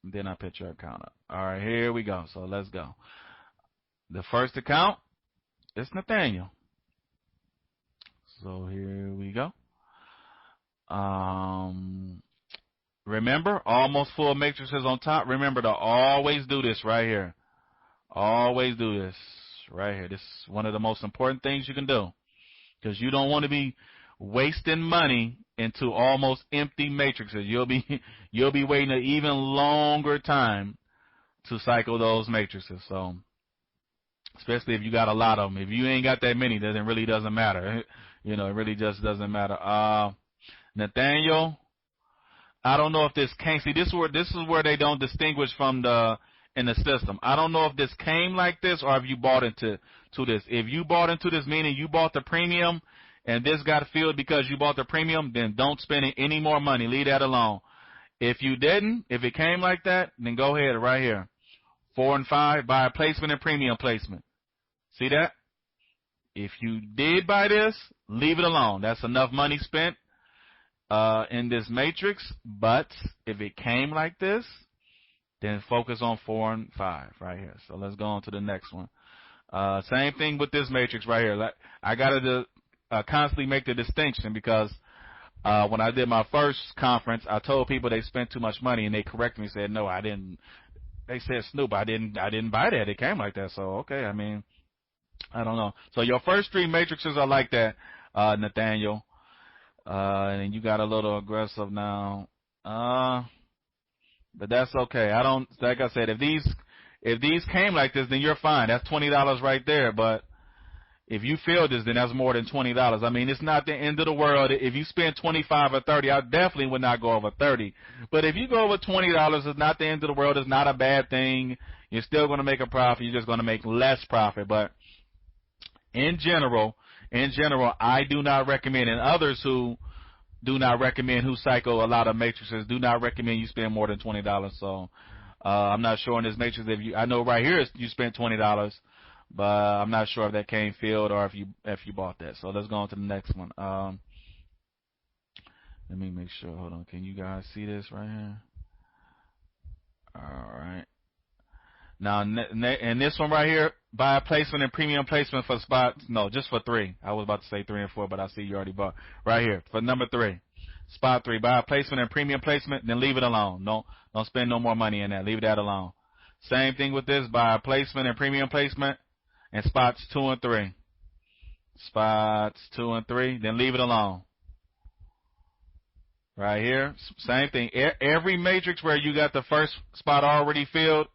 And then I put your account up. All right, here we go. So let's go. The first account is Nathaniel. So here we go. Remember, almost full matrices on top. Remember to always do this right here. Always do this right here. This is one of the most important things you can do, because you don't want to be wasting money into almost empty matrices. You'll be waiting an even longer time to cycle those matrices. So, especially if you got a lot of them. If you ain't got that many, then it really doesn't matter. It really just doesn't matter. Nathaniel, I don't know if this came. See, this is where they don't distinguish from in the system. I don't know if this came like this or if you bought into this. If you bought into this, meaning you bought the premium and this got filled because you bought the premium, then don't spend any more money. Leave that alone. If you didn't, if it came like that, then go ahead right here. 4 and 5, buy a placement and premium placement. See that? If you did buy this, leave it alone. That's enough money spent in this matrix. But if it came like this, then focus on 4 and 5 right here. So let's go on to the next one. Same thing with this matrix right here. I got to constantly make the distinction, because when I did my first conference, I told people they spent too much money, and they corrected me and said, no, I didn't. They said, Snoop, I didn't buy that. It came like that. So, okay, I mean, I don't know. So your first 3 matrices are like that, Nathaniel. And you got a little aggressive now. But that's okay. Like I said, if these came like this, then you're fine. That's $20 right there. But if you feel this, then that's more than $20. I mean, it's not the end of the world. If you spend 25 or 30, I definitely would not go over 30. But if you go over $20, it's not the end of the world. It's not a bad thing. You're still going to make a profit. You're just going to make less profit. But in general, I do not recommend, and others who do not recommend, who cycle a lot of matrices, do not recommend you spend more than $20. So I'm not sure in this matrix I know right here you spent $20, but I'm not sure if that came filled or if you bought that. So let's go on to the next one. Let me make sure. Hold on. Can you guys see this right here? All right. Now, and this one right here, buy a placement and premium placement for spots. No, just for 3. I was about to say 3 and 4, but I see you already bought. Right here, for number 3. Spot 3, buy a placement and premium placement, then leave it alone. Don't spend no more money in that. Leave that alone. Same thing with this, buy a placement and premium placement, and spots 2 and 3. Spots 2 and 3, then leave it alone. Right here, same thing. Every matrix where you got the first spot already filled,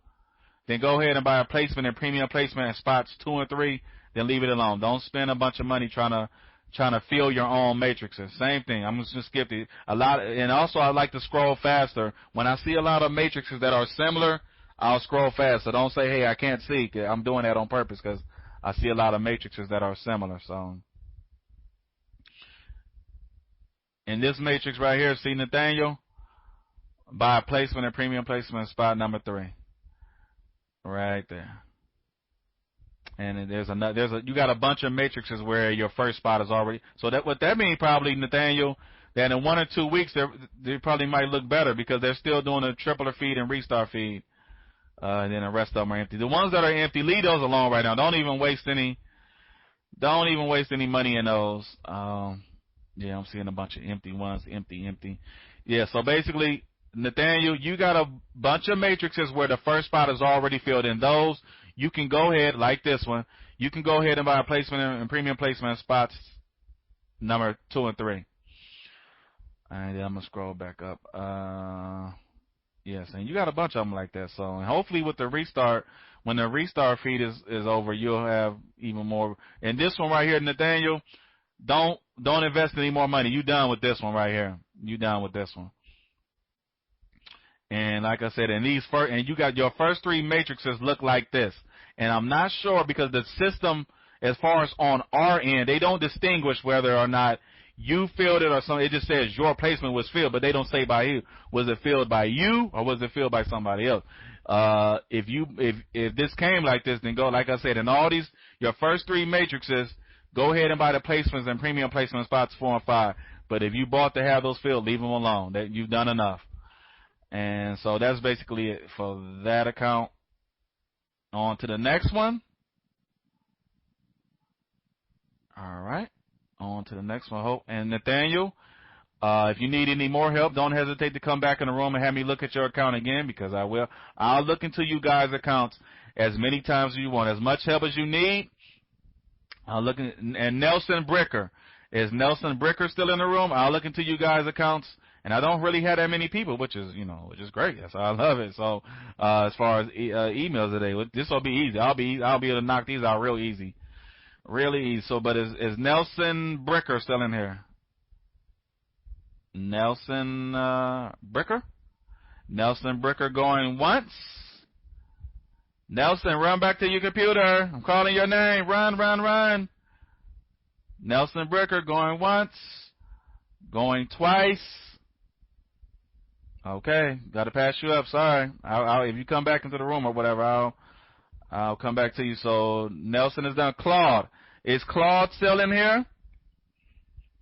then go ahead and buy a placement and premium placement and spots 2 and 3, then leave it alone. Don't spend a bunch of money trying to fill your own matrices. Same thing. I'm just gonna skip and also I like to scroll faster. When I see a lot of matrices that are similar, I'll scroll fast. So don't say, hey, I can't see. I'm doing that on purpose because I see a lot of matrices that are similar. So in this matrix right here, see Nathaniel, buy a placement and premium placement spot number 3. Right there. And you got a bunch of matrices where your first spot is already. So what that means probably, Nathaniel, that in 1 or 2 weeks they probably might look better because they're still doing a tripler feed and restart feed. And then the rest of them are empty. The ones that are empty, leave those alone right now. Don't even waste any money in those. Yeah, I'm seeing a bunch of empty ones, empty. Yeah, so basically, Nathaniel, you got a bunch of matrices where the first spot is already filled in. Those, you can go ahead, like this one, you can go ahead and buy a placement and premium placement spots number 2 and 3. And then I'm going to scroll back up. Yes, and you got a bunch of them like that. So and hopefully with the restart, when the restart feed is over, you'll have even more. And this one right here, Nathaniel, don't invest any more money. You done with this one right here. You done with this one. And like I said, and you got your first 3 matrices look like this. And I'm not sure because the system, as far as on our end, they don't distinguish whether or not you filled it or something. It just says your placement was filled, but they don't say by you. Was it filled by you or was it filled by somebody else? If this came like this, then go, like I said, in all these, your first 3 matrices, go ahead and buy the placements and premium placement spots 4 and 5. But if you bought to have those filled, leave them alone. That you've done enough. And so that's basically it for that account. On to the next one. All right. On to the next one. Hope and Nathaniel, if you need any more help, don't hesitate to come back in the room and have me look at your account again because I will. I'll look into you guys' accounts as many times as you want. As much help as you need. I'll look and Nelson Bricker. Is Nelson Bricker still in the room? I'll look into you guys' accounts. And I don't really have that many people, which is great. That's I love it. So, as far as emails today, this will be easy. I'll be able to knock these out real easy. Really easy. So, but is Nelson Bricker still in here? Nelson Bricker? Nelson Bricker going once. Nelson, run back to your computer. I'm calling your name. Run. Nelson Bricker going once. Going twice. Okay, got to pass you up. Sorry. I'll if you come back into the room or whatever, I'll come back to you. So Nelson is done. Claude, is Claude still in here?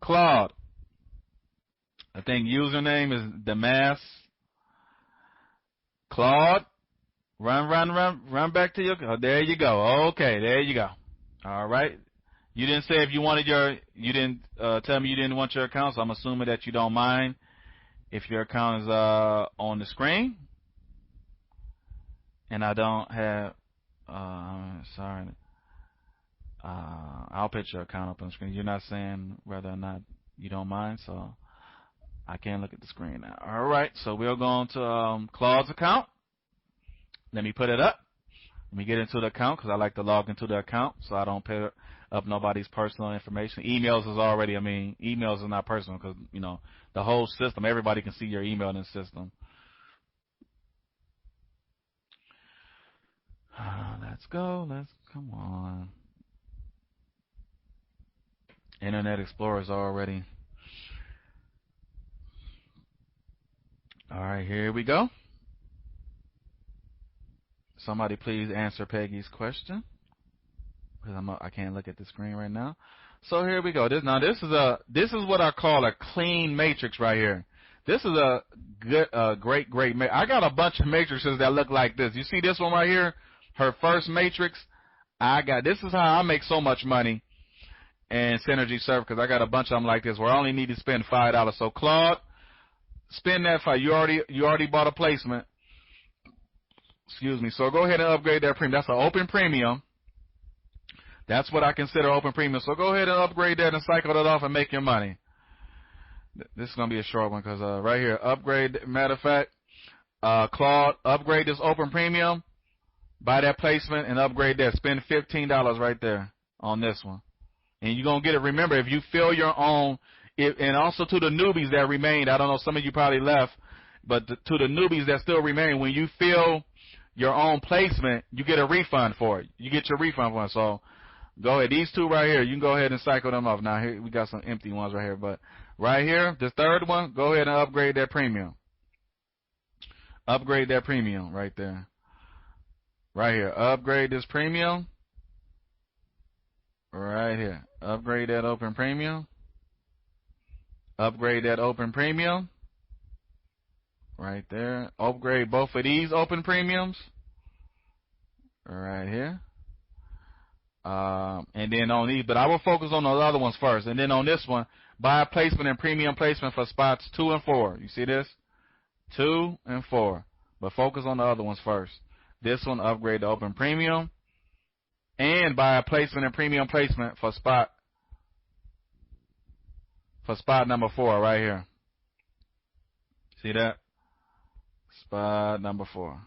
Claude, I think username is Damas. Claude, run back to your. Oh, there you go. Okay, there you go. All right. You didn't say if you wanted you didn't tell me you didn't want your account, so I'm assuming that you don't mind if your account is on the screen. And I don't have, sorry, I'll put your account up on the screen. You're not saying whether or not you don't mind, so I can't look at the screen now. All right, so we'll go on to Claude's account. Let me put it up. Let me get into the account because I like to log into the account so I don't put up nobody's personal information. Emails is not personal because, the whole system, everybody can see your email in the system. Let's go. Come on. Internet Explorer is already. All right, here we go. somebody please answer Peggy's question, because I can't look at the screen right now. So here we go. This is what I call a clean matrix right here. This is a good, great. I got a bunch of matrices that look like this. You see this one right here? Her first matrix. This is how I make so much money in Synergy Server, because I got a bunch of them like this where I only need to spend $5. So Claude, spend that $5. You already bought a placement. Excuse me. So go ahead and upgrade that premium. That's an open premium. That's what I consider open premium. So go ahead and upgrade that and cycle it off and make your money. This is going to be a short one because right here, upgrade. Matter of fact, Claude, upgrade this open premium, buy that placement, and upgrade that. Spend $15 right there on this one. And you're going to get it. Remember, if you fill your own, and also to the newbies that remained, I don't know, some of you probably left, but to the newbies that still remain, when you fill your own placement, you get a refund for it. You get your refund for it. So go ahead. These two right here, you can go ahead and cycle them off. Now, here we got some empty ones right here, but right here, this third one, go ahead and upgrade that premium. Upgrade that premium right there. Right here. Upgrade this premium. Right here. Upgrade that open premium. Upgrade that open premium. Right there. Upgrade both of these open premiums. Right here. And then on these, but I will focus on those other ones first. And then on this one, buy a placement and premium placement for spots 2 and 4. You see this? 2 and 4. But focus on the other ones first. This one, upgrade the open premium. And buy a placement and premium placement for spot number 4 right here. See that? Spot number 4.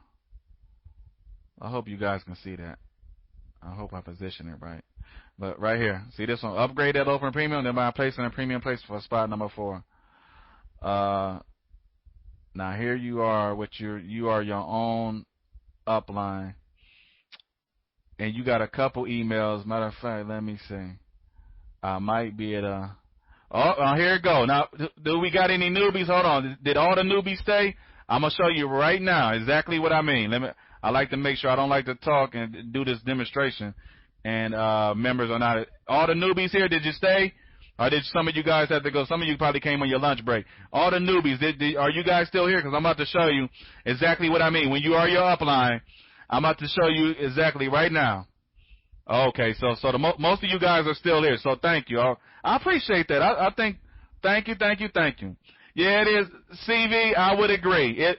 I hope you guys can see that. I hope I position it right. But right here, see this one? Upgrade that open premium, then buy a placement and premium placement for spot number 4. Now here you are with you are your own upline. And you got a couple emails. Matter of fact, let me see. I might be at here it go. Now, do we got any newbies? Hold on. Did all the newbies stay? I'm going to show you right now exactly what I mean. I like to make sure I don't like to talk and do this demonstration. And members are not. All the newbies here, did you stay? Or did some of you guys have to go? Some of you probably came on your lunch break. All the newbies, are you guys still here? Because I'm about to show you exactly what I mean. When you are your upline, I'm about to show you exactly right now. Okay, so most of you guys are still here, so thank you. I appreciate that. I think, thank you. Yeah, it is. CV, I would agree.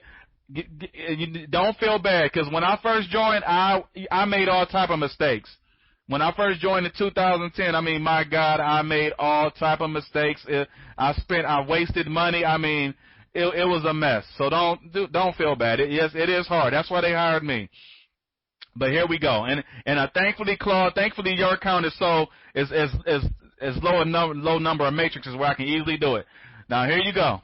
You don't feel bad, because when I first joined, I made all type of mistakes. When I first joined in 2010, I mean, my God, I made all type of mistakes. I wasted money. I mean, it was a mess. So don't feel bad. Yes, it is hard. That's why they hired me. But here we go, and thankfully, Claude, your account is low number of matrices where I can easily do it. Now here you go.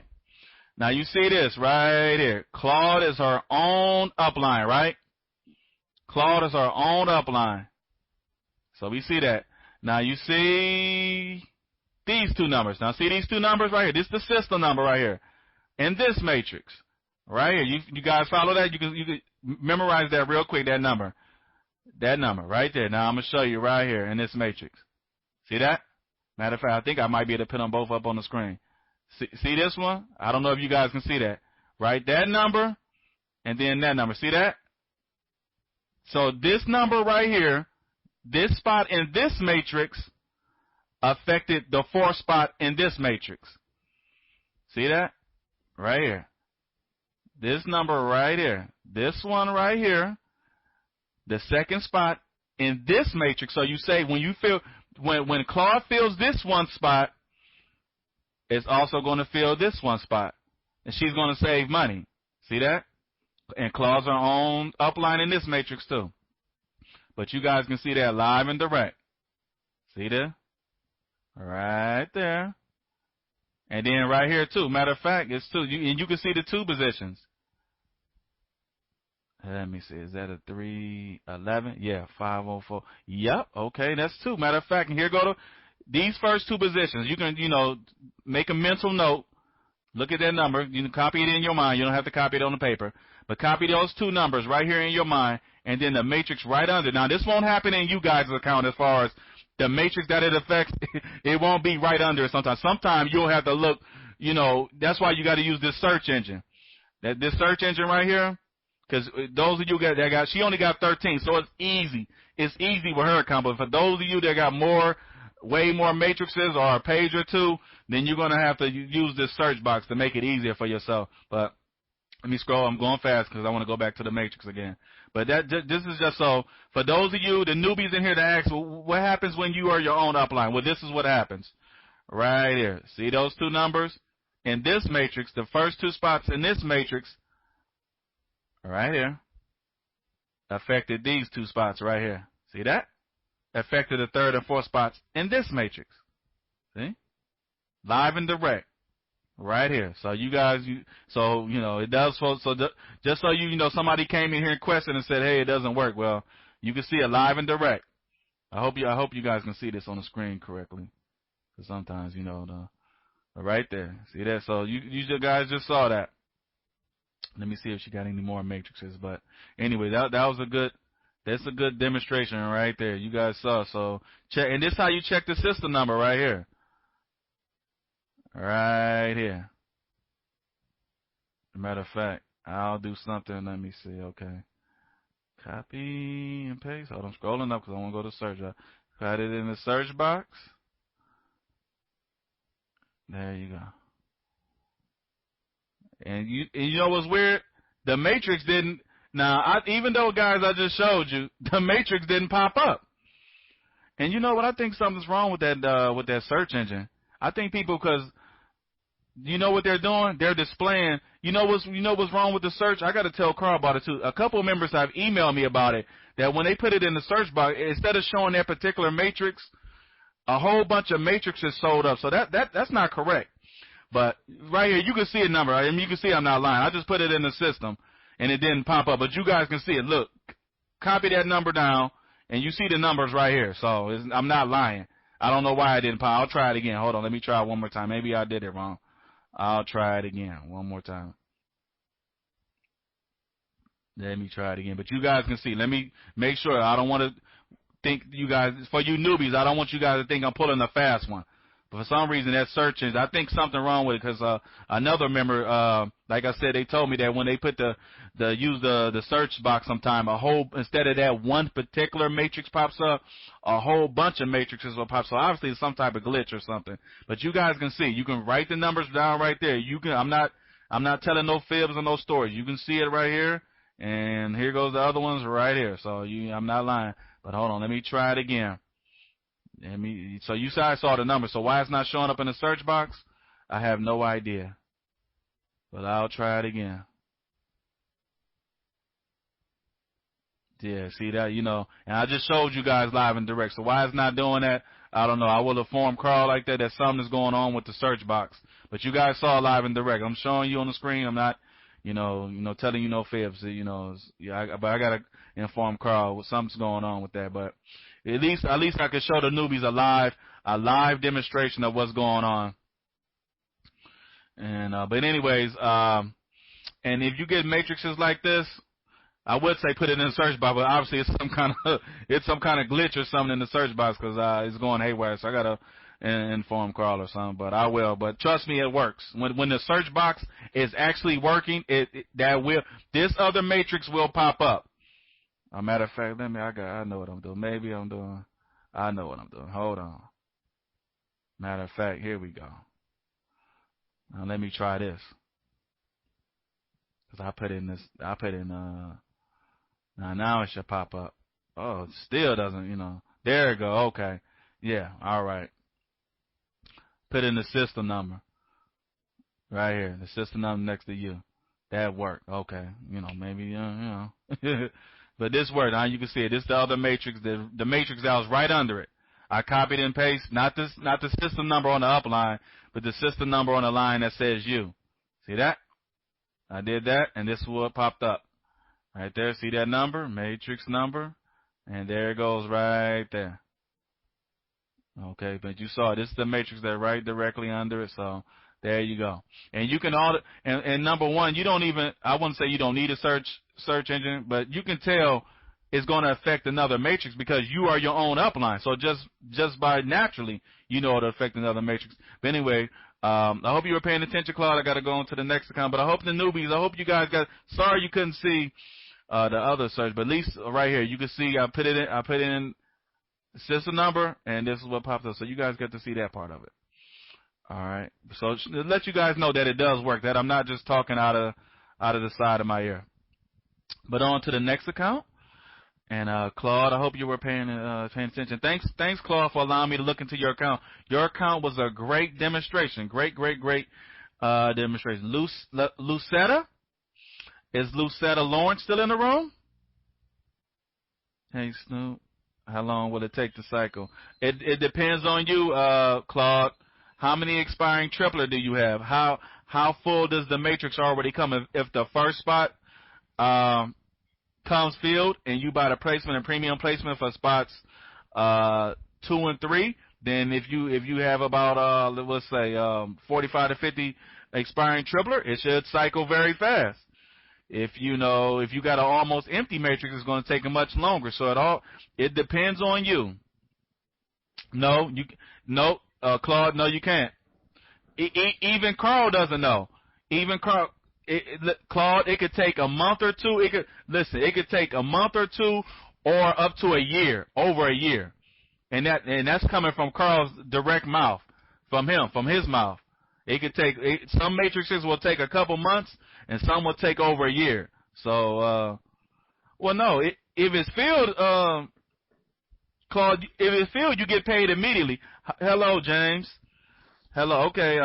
Now you see this right here. Claude is her own upline, right? Claude is her own upline. So we see that. Now you see these two numbers. Now see these two numbers right here. This is the system number right here, in this matrix, right here. You guys follow that? You can memorize that real quick. That number right there. Now I'm gonna show you right here in this matrix. See that? Matter of fact, I think I might be able to put them both up on the screen. See this one? I don't know if you guys can see that. Right? That number and then that number. See that? So this number right here, this spot in this matrix affected the 4th spot in this matrix. See that? Right here. This number right here. This one right here. The 2nd spot in this matrix. So you say when Claude fills this one spot, it's also going to fill this one spot. And she's going to save money. See that? And Claude's her own upline in this matrix too. But you guys can see that live and direct. See there? Right there. And then right here too. Matter of fact, it's 2. And you can see the 2 positions. Let me see. Is that a 311? Yeah, 504. Yep. Okay, that's 2. Matter of fact, and here go to these first 2 positions. You can, make a mental note. Look at that number. You can copy it in your mind. You don't have to copy it on the paper. But copy those 2 numbers right here in your mind and then the matrix right under. Now, this won't happen in you guys' account as far as the matrix that it affects. It won't be right under it sometimes. Sometimes you'll have to look, you know, that's why you got to use this search engine. This search engine right here, because those of you that got, she only got 13, so it's easy. It's easy with her account, but for those of you that got way more matrices or a page or two, then you're going to have to use this search box to make it easier for yourself. But let me scroll. I'm going fast because I want to go back to the matrix again. But this is just so, for those of you, the newbies in here to ask, well, what happens when you are your own upline? Well, this is what happens. Right here. See those two numbers? In this matrix, the first two spots in this matrix, right here, affected these two spots right here. See that? Affected the third and fourth spots in this matrix. See? Live and direct. Right here. So you guys, so, you know, it does, so just so you know, somebody came in here and questioned and said, hey, it doesn't work. Well, you can see it live and direct. I hope you guys can see this on the screen correctly. Because sometimes, you know, right there. See that? So you guys just saw that. Let me see if she got any more matrices. But anyway, that was that's a good demonstration right there. You guys saw. So check, and this is how you check the system number right here. Right here. As a matter of fact, I'll do something. Let me see. Okay. Copy and paste. Hold on, I'm scrolling up because I want to go to search. Got it in the search box. There you go. And you know what's weird? The matrix didn't. Now, even though, guys, I just showed you, the matrix didn't pop up. And you know what? I think something's wrong with that search engine. I think people, because you know what they're doing? They're displaying. You know what's wrong with the search? I got to tell Carl about it too. A couple of members have emailed me about it. That when they put it in the search box, instead of showing that particular matrix, a whole bunch of matrices sold up. So that's not correct. But right here, you can see a number. I mean, you can see I'm not lying. I just put it in the system, and it didn't pop up. But you guys can see it. Look, copy that number down, and you see the numbers right here. So I'm not lying. I don't know why I didn't pop. I'll try it again. Hold on. Let me try it one more time. Maybe I did it wrong. I'll try it again one more time. Let me try it again. But you guys can see. Let me make sure. I don't want to think you guys, for you newbies, I don't want you guys to think I'm pulling a fast one. But for some reason, that search is, I think something wrong with it because another member, like I said, they told me that when they put use the search box sometime, instead of that one particular matrix pops up, a whole bunch of matrices will pop. So obviously it's some type of glitch or something. But you guys can see, you can write the numbers down right there. I'm not telling no fibs or no stories. You can see it right here, and here goes the other ones right here. So I'm not lying. But hold on, let me try it again. So you guys saw the number. So why it's not showing up in the search box, I have no idea. But I'll try it again. Yeah, see that, you know, and I just showed you guys live and direct. So why it's not doing that, I don't know. I will inform Carl like that something is going on with the search box. But you guys saw live and direct. I'm showing you on the screen. I'm not, you know, telling you no fibs. You know, but I gotta inform Carl something's going on with that. But at least I could show the newbies a live demonstration of what's going on. And but anyways, and if you get matrices like this, I would say put it in the search box, but obviously it's some kind of glitch or something in the search box because it's going haywire. So I gotta inform Carl or something, but I will. But trust me, it works. When the search box is actually working, this other matrix will pop up. As a matter of fact, I know what I'm doing. I know what I'm doing. Hold on. Matter of fact, here we go. Now let me try this. Cause I put in now it should pop up. Oh, it still doesn't, there we go. Okay. Yeah. All right. Put in the system number. Right here. The system number next to you. That worked. Okay. Maybe, But this worked. Now you can see it. This is the other matrix, the matrix that was right under it. I copied and pasted, not the system number on the upline, but the system number on the line that says you. See that? I did that, and this is what popped up. Right there. See that number? Matrix number. And there it goes right there. Okay, but you saw it. This is the matrix that's right directly under it, so there you go. And you can and number one, I wouldn't say you don't need a search engine, but you can tell is going to affect another matrix because you are your own upline. So just by naturally, you know it'll affect another matrix. But anyway, I hope you were paying attention, Claude. I got to go on to the next account. But I hope the newbies, I hope you guys got, sorry you couldn't see the other search, but at least right here, you can see I put it in system number, and this is what pops up. So you guys get to see that part of it. All right. So to let you guys know that it does work, that I'm not just talking out of the side of my ear. But on to the next account. And Claude, I hope you were paying attention. Thanks, Claude, for allowing me to look into your account. Your account was a great demonstration. Great demonstration. Lucetta? Is Lucetta Lawrence still in the room? Hey, Snoop. How long will it take to cycle? It depends on you, Claude. How many expiring tripler do you have? How full does the matrix already come? If the first spot comes filled and you buy the placement and premium placement for spots 2 and 3, then if you have about let's say 45 to 50 expiring tripler, it should cycle very fast. If you got an almost empty matrix, it's going to take much longer. So it depends on you. No, Claude, no, you can't. Even Carl doesn't know. Even Carl. Claude, it could take a month or two. It could take a month or two, or up to a year, over a year, and that's coming from Carl's direct mouth, from his mouth. It could take some matrices will take a couple months, and some will take over a year. So, well, no, if it's filled, Claude, if it's filled, you get paid immediately. Hello, James. Hello, okay.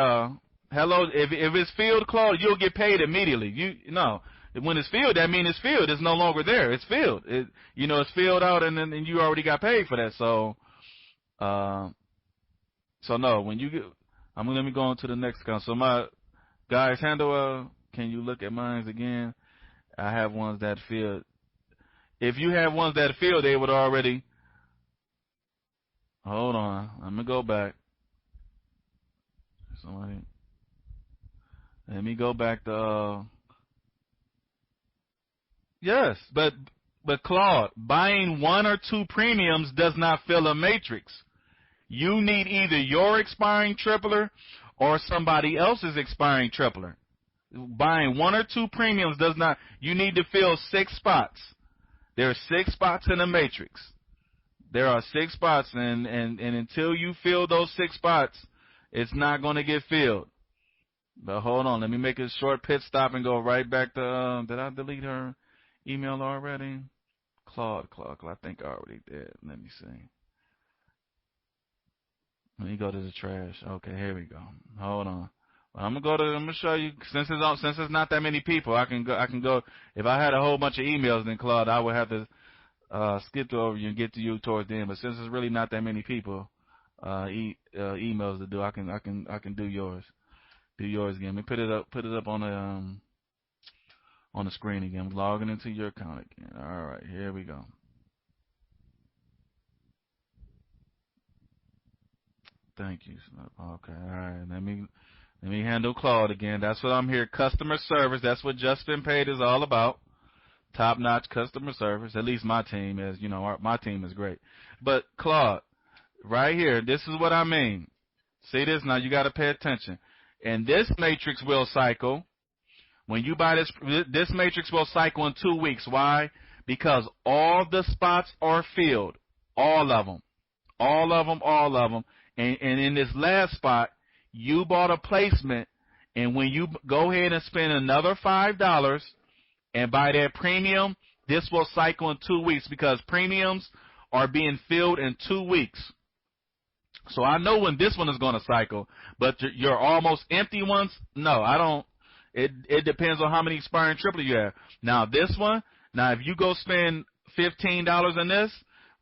Hello, if it's filled, Claude, you'll get paid immediately. When it's filled, that means it's filled. It's no longer there. It's filled. It's filled out, and then you already got paid for that. So no. When you get, let me go on to the next account. So my guys, handle. Can you look at mine again? I have ones that filled. If you have ones that filled, they would already. Hold on. I'm gonna go back. Somebody. Let me go back to, yes, but Claude, buying 1 or 2 premiums does not fill a matrix. You need either your expiring tripler or somebody else's expiring tripler. Buying 1 or 2 premiums does not, you need to fill 6 spots. There are 6 spots in a matrix. There are 6 spots, and until you fill those 6 spots, it's not going to get filled. But hold on, let me make a short pit stop and go right back to, did I delete her email already? Claude, I think I already did. Let me see. Let me go to the trash. Okay, here we go. Hold on. Well, I'm gonna show you, since it's not that many people, I can go, if I had a whole bunch of emails, then Claude, I would have to, skip over you and get to you towards the end. But since it's really not that many people, emails to do, I can do yours. Do yours again. Let me put it up on the screen again. I'm logging into your account again. All right, here we go. Thank you. Okay, all right. Let me handle Claude again. That's what I'm here. Customer service. That's what Just Been Paid is all about. Top-notch customer service. At least my team is. My team is great. But Claude, right here. This is what I mean. See this? Now you got to pay attention. And this matrix will cycle. When you buy this matrix will cycle in 2 weeks. Why? Because all the spots are filled. All of them. And in this last spot, you bought a placement. And when you go ahead and spend another $5 and buy that premium, this will cycle in 2 weeks because premiums are being filled in 2 weeks. So I know when this one is going to cycle, but your almost empty ones, no, I don't. It depends on how many expiring triplet you have. Now this one, if you go spend $15 on this,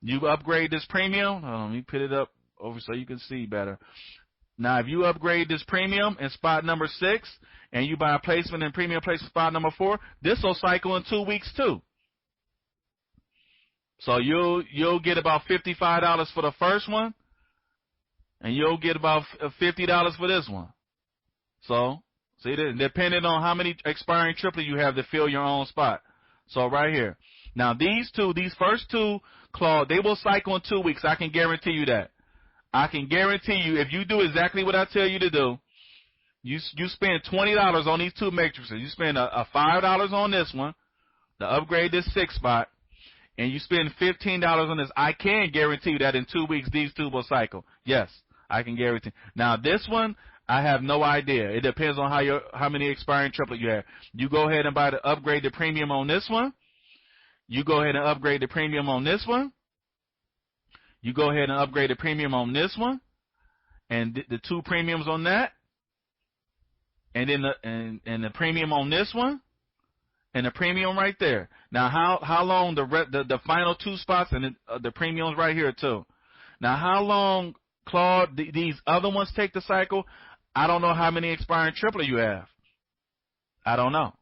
you upgrade this premium. Let me put it up over so you can see better. Now if you upgrade this premium in spot number 6, and you buy a placement in premium placement spot number 4, this will cycle in 2 weeks too. So you'll get about $55 for the first one. And you'll get about $50 for this one. So, see, depending on how many expiring triplet you have to fill your own spot. So right here, Now, these first two, Claude, they will cycle in 2 weeks. I can guarantee you that. I can guarantee you, if you do exactly what I tell you to do, you spend $20 on these two matrices. You spend a $5 on this one to upgrade this 6 spot, and you spend $15 on this. I can guarantee you that in 2 weeks these two will cycle. Yes, I can guarantee. Now, this one, I have no idea. It depends on how many expiring triplet you have. You go ahead and upgrade the premium on this one. You go ahead and upgrade the premium on this one. You go ahead and upgrade the premium on this one, and the two premiums on that, and then the premium on this one, and the premium right there. Now, how long the final 2 spots and the premiums right here too. Now, how long, Claude, these other ones take to cycle? I don't know how many expiring triplet you have. I don't know.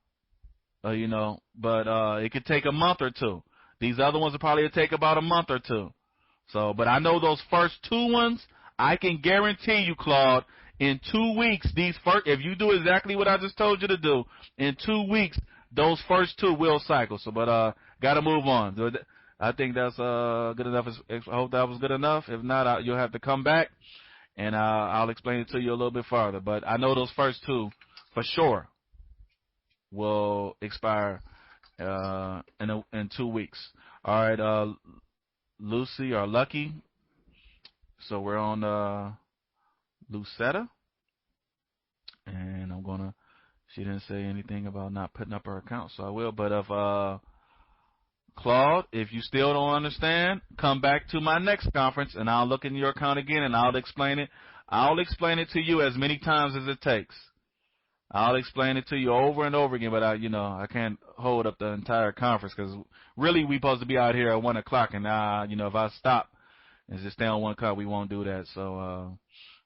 But it could take a month or two. These other ones will probably take about a month or two. So, but I know those first 2 ones, I can guarantee you, Claude, in 2 weeks, if you do exactly what I just told you to do, in 2 weeks, those first 2 will cycle. So, but gotta move on. I think that's good enough. I hope that was good enough. If not, you'll have to come back, and I'll explain it to you a little bit farther. But I know those first 2 for sure will expire in 2 weeks. All right, Lucy or Lucky. So we're on Lucetta, and she didn't say anything about not putting up her account, so I will. But if Claude, if you still don't understand, come back to my next conference, and I'll look in your account again, and I'll explain it. I'll explain it to you as many times as it takes. I'll explain it to you over and over again, but I can't hold up the entire conference because really we're supposed to be out here at 1 o'clock, and if I stop and just stay on 1 o'clock, we won't do that. So,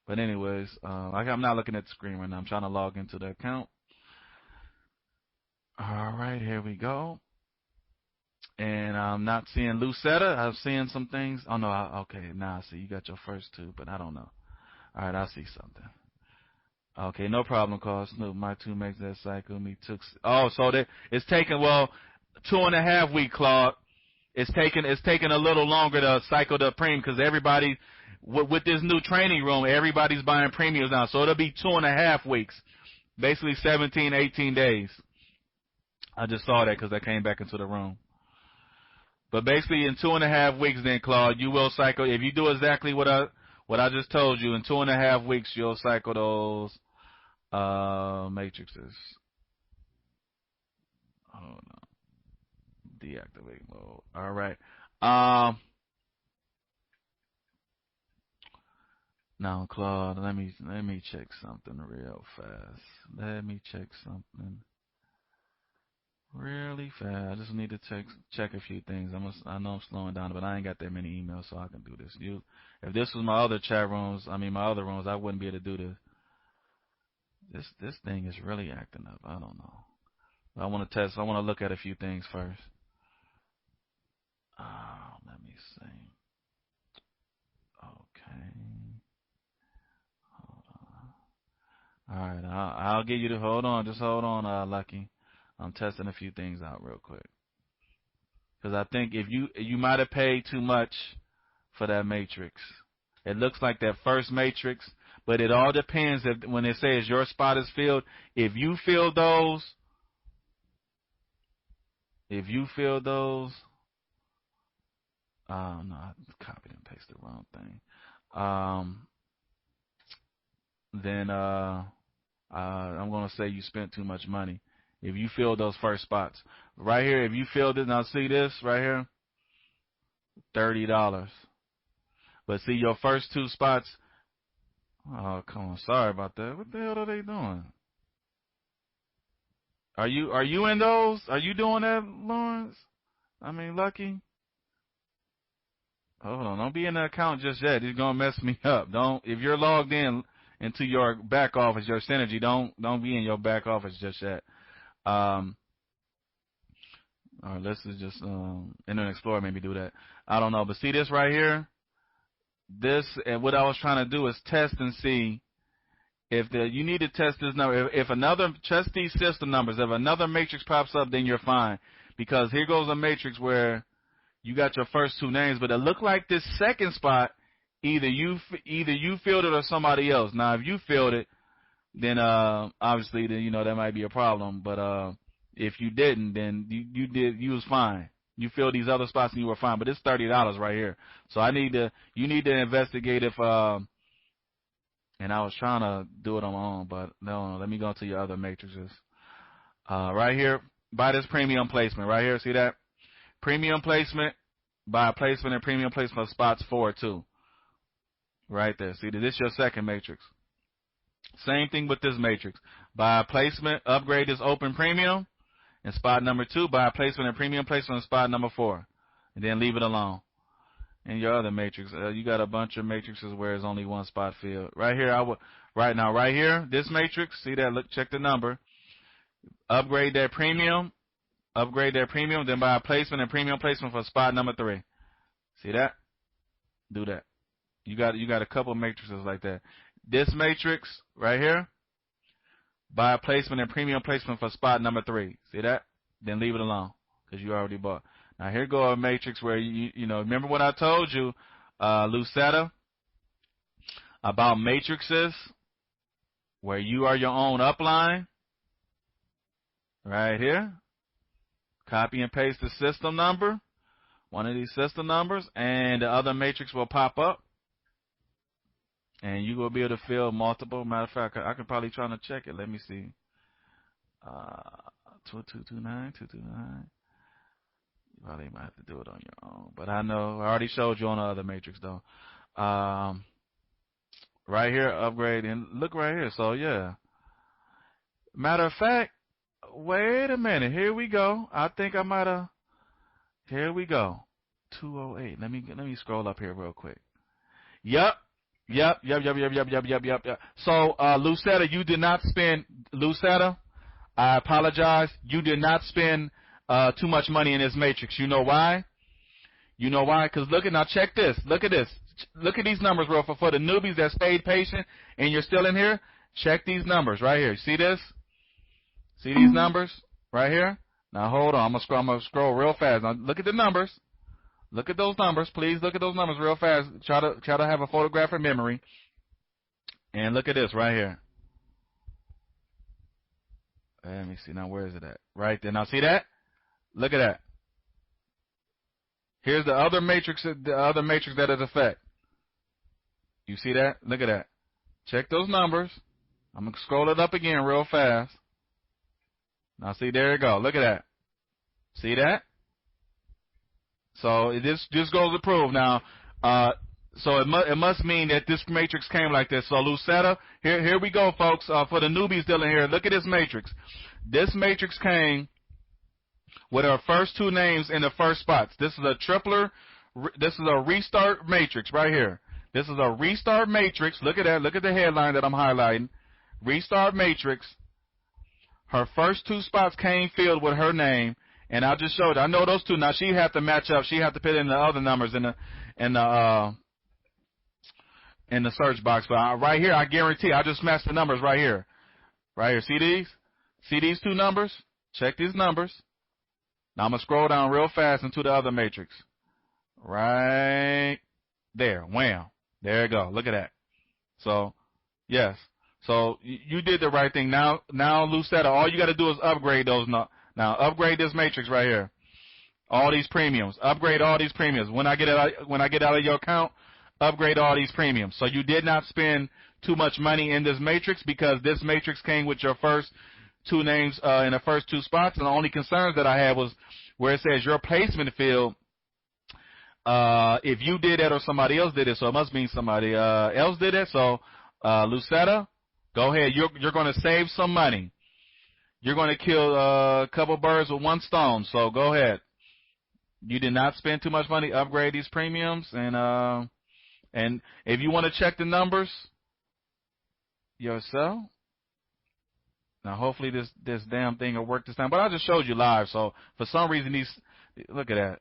but anyways, I'm not looking at the screen right now. I'm trying to log into the account. All right, here we go. And I'm not seeing Lucetta. I'm seeing some things. Oh no, okay, now I see you got your first 2, but I don't know. All right, I see something. Okay, no problem, cause Snoop, my 2 makes that cycle. Me took. Oh, so it's taking 2.5 weeks, Claude. It's taking a little longer to cycle the premium because everybody with this new training room, everybody's buying premiums now. So it'll be 2.5 weeks, basically 17, 18 days. I just saw that because I came back into the room. But basically, in 2.5 weeks, then Claude, you will cycle. If you do exactly what I just told you, in 2.5 weeks, you'll cycle those matrices. Hold on. Deactivate mode. All right. Now, Claude, let me check something real fast. Let me check something really fast. I just need to check a few things. I know I'm slowing down, but I ain't got that many emails, so I can do this. If this was my other chat rooms, my other rooms, I wouldn't be able to do this. This thing is really acting up. I don't know. I want to test. I want to look at a few things first. Let me see. Okay. Hold on. All right. I'll give you the. Hold on. Just hold on, Lucky. I'm testing a few things out real quick. Because I think if you might have paid too much for that matrix. It looks like that first matrix, but it all depends when it says your spot is filled. If you fill those, no, I copied and pasted the wrong thing. Then I'm going to say you spent too much money. If you fill those first spots. Right here, if you filled it, now see this right here? $30. But see your first 2 spots. Oh, come on. Sorry about that. What the hell are they doing? Are you in those? Are you doing that, Lawrence? Lucky? Hold on. Don't be in the account just yet. It's going to mess me up. If you're logged in into your back office, your Synergy, don't be in your back office just yet. Or let's just Internet Explorer maybe do that. I don't know, but see this right here. This and what I was trying to do is test and see if you need to test this number. If another test these system numbers, if another matrix pops up, then you're fine. because here goes a matrix where you got your first two names, but it looked like this second spot, either you filled it or somebody else. Now, if you filled it, then obviously, then that might be a problem. But if you didn't, then you was fine. You filled these other spots and you were fine. But it's $30 right here. So you need to investigate if and I was trying to do it on my own, but no, let me go to your other matrices. Right here, buy this premium placement right here. See that? Premium placement, buy placement and premium placement for spots 4 2. Right there. See, this is your second matrix. Same thing with this matrix. Buy placement, upgrade this open premium, and spot number 2, buy placement and premium placement in spot number 4. And then leave it alone. And your other matrix, you got a bunch of matrices where there's only one spot filled. Right here, right here, this matrix, see that? Look, check the number. Upgrade that premium, then buy a placement and premium placement for spot number 3. See that? Do that. You got a couple matrices like that. This matrix right here, buy a placement and premium placement for spot number 3. See that? Then leave it alone because you already bought. Now here go a matrix where you remember what I told you, Lucetta, about matrices where you are your own upline. Right here. Copy and paste the system number, one of these system numbers, and the other matrix will pop up. And you will be able to fill multiple. Matter of fact, I can probably try to check it. Let me see. 2229, 229. You probably might have to do it on your own. But I know, I already showed you on the other matrix, though. Right here, upgrade, and look right here. So, yeah. Matter of fact, wait a minute. Here we go. I think I might have. Here we go. 208. Let me scroll up here real quick. Yep. So, Lucetta, you did not spend, Lucetta, I apologize. You did not spend too much money in this matrix. You know why? You know why? Because now check this. Look at this. Look at these numbers, bro. For the newbies that stayed patient and you're still in here, check these numbers right here. See this? See these numbers right here? Now hold on. I'm gonna scroll real fast. Now look at the numbers. Look at those numbers. Please look at those numbers real fast. Try to have a photographic memory. And look at this right here. Let me see. Now where is it at? Right there. Now see that? Look at that. Here's the other matrix that is effect. You see that? Look at that. Check those numbers. I'm going to scroll it up again real fast. Now see, there you go. Look at that. See that? So this goes to prove. Now, so it must mean that this matrix came like this. So Lucetta, here we go, folks. For the newbies still in here, look at this matrix. This matrix came with our first two names in the first spots. This is a tripler. This is a restart matrix right here. This is a restart matrix. Look at that. Look at the headline that I'm highlighting. Restart matrix. Her first two spots came filled with her name, and I just showed. I know those two. Now she have to match up. She have to put in the other numbers in the search box. But right here, I guarantee, I just matched the numbers right here. Right here. See these? See these two numbers? Check these numbers. Now I'm gonna scroll down real fast into the other matrix. Right there. Wham. There you go. Look at that. So, yes. So you did the right thing. Now, Lucetta, all you got to do is upgrade those. Now, upgrade this matrix right here. All these premiums. Upgrade all these premiums. When I get out of your account, upgrade all these premiums. So you did not spend too much money in this matrix because this matrix came with your first two names in the first two spots. And the only concerns that I had was where it says your placement field. If you did that or somebody else did it, so it must mean somebody else did it. So, Lucetta, go ahead. You're going to save some money. You're going to kill a couple birds with one stone. So go ahead. You did not spend too much money. Upgrade these premiums, and if you want to check the numbers yourself. Now, hopefully this damn thing will work this time. But I just showed you live, so for some reason look at that.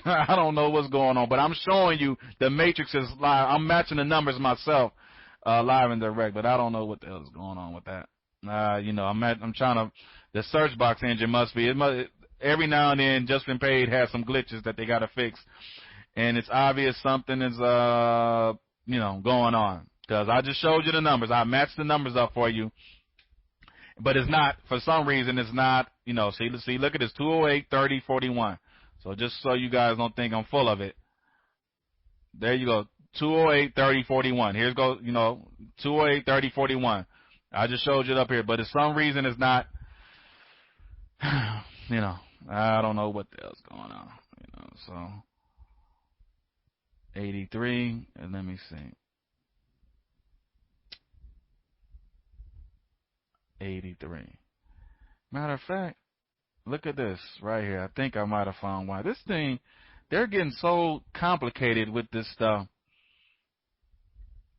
I don't know what's going on, but I'm showing you the matrix is live. I'm matching the numbers myself, live and direct, but I don't know what the hell is going on with that. I'm trying to, the search box engine every now and then Just Been Paid has some glitches that they got to fix. And it's obvious something is, going on. Because I just showed you the numbers. I matched the numbers up for you. But it's not, for some reason, it's not, see, look at this, 208, 30, 41. So just so you guys don't think I'm full of it. There you go, 208, 30, 41. Here's go, 208, 30, 41. I just showed you it up here. But for some reason, it's not, I don't know what the hell's going on. So 83, and let me see. 83. Matter of fact, look at this right here. I think I might have found why. This thing, they're getting so complicated with this stuff.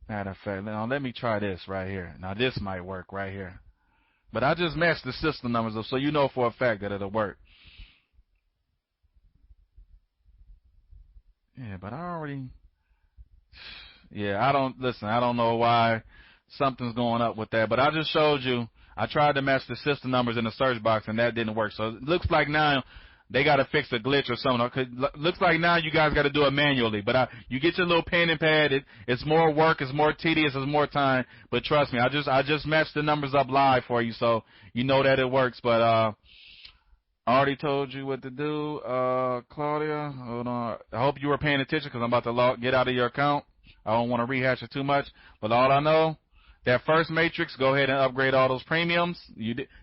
Matter of fact, now let me try this right here. Now this might work right here. But I just matched the system numbers up so you know for a fact that it'll work. Yeah, but I already... Yeah, I don't know why something's going up with that. But I just showed you. I tried to match the system numbers in the search box, and that didn't work. So it looks like now they got to fix a glitch or something. Looks like now you guys got to do it manually. But you get your little pen and pad. It's more work. It's more tedious. It's more time. But trust me, I just matched the numbers up live for you, so you know that it works. But I already told you what to do, Claudia. Hold on. I hope you were paying attention because I'm about to get out of your account. I don't want to rehash it too much. But all I know, that first matrix, go ahead and upgrade all those premiums.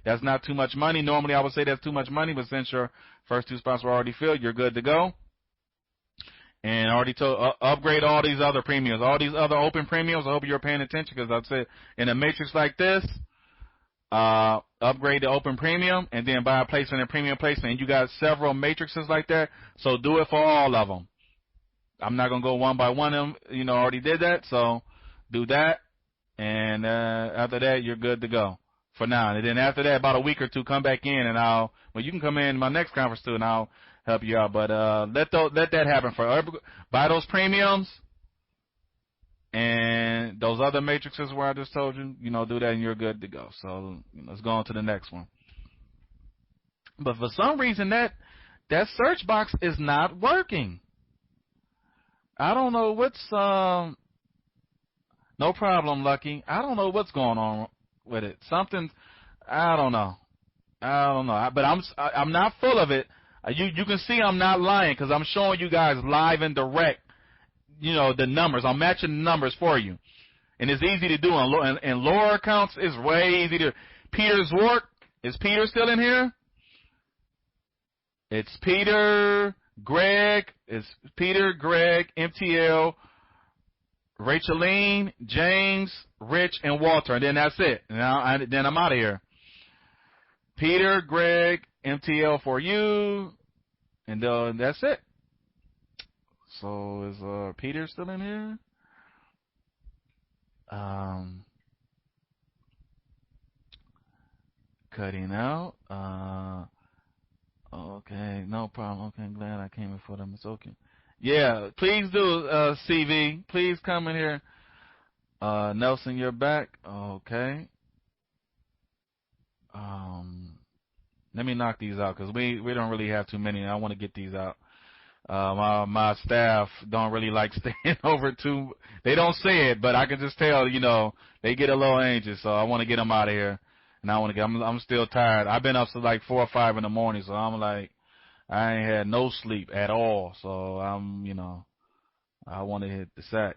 That's not too much money. Normally I would say that's too much money, but since your first two spots were already filled, you're good to go. And I already told, upgrade all these other premiums, all these other open premiums. I hope you're paying attention because I said in a matrix like this, upgrade the open premium and then buy a placement and premium placement. And you got several matrices like that, so do it for all of them. I'm not going to go one by one of them. Already did that, so do that. And after that, you're good to go for now. And then after that, about a week or two, come back in, and you can come in my next conference too, and I'll help you out. But let that happen buy those premiums and those other matrices where I just told you, do that, and you're good to go. So let's go on to the next one. But for some reason, that search box is not working. I don't know what's no problem, Lucky. I don't know what's going on with it. I don't know. But I'm not full of it. You can see I'm not lying because I'm showing you guys live and direct, the numbers. I'm matching the numbers for you. And it's easy to do. In lower accounts, it's way easy to. Peter's work. Is Peter still in here? It's Peter, Greg. It's Peter, Greg, MTL, Racheline, James, Rich, and Walter, and then that's it. Then I'm out of here. Peter, Greg, MTL for you, and that's it. So is Peter still in here? Cutting out. Okay, no problem. Okay, I'm glad I came in for them. It's okay. Yeah, please do, CV. Please come in here. Nelson, you're back. Okay. Let me knock these out because we don't really have too many. I want to get these out. My staff don't really like staying over too. They don't say it, but I can just tell, they get a little anxious. So I want to get them out of here. And I want to get. I'm still tired. I've been up to like 4 or 5 in the morning, so I'm like, I ain't had no sleep at all. So I'm, I want to hit the sack.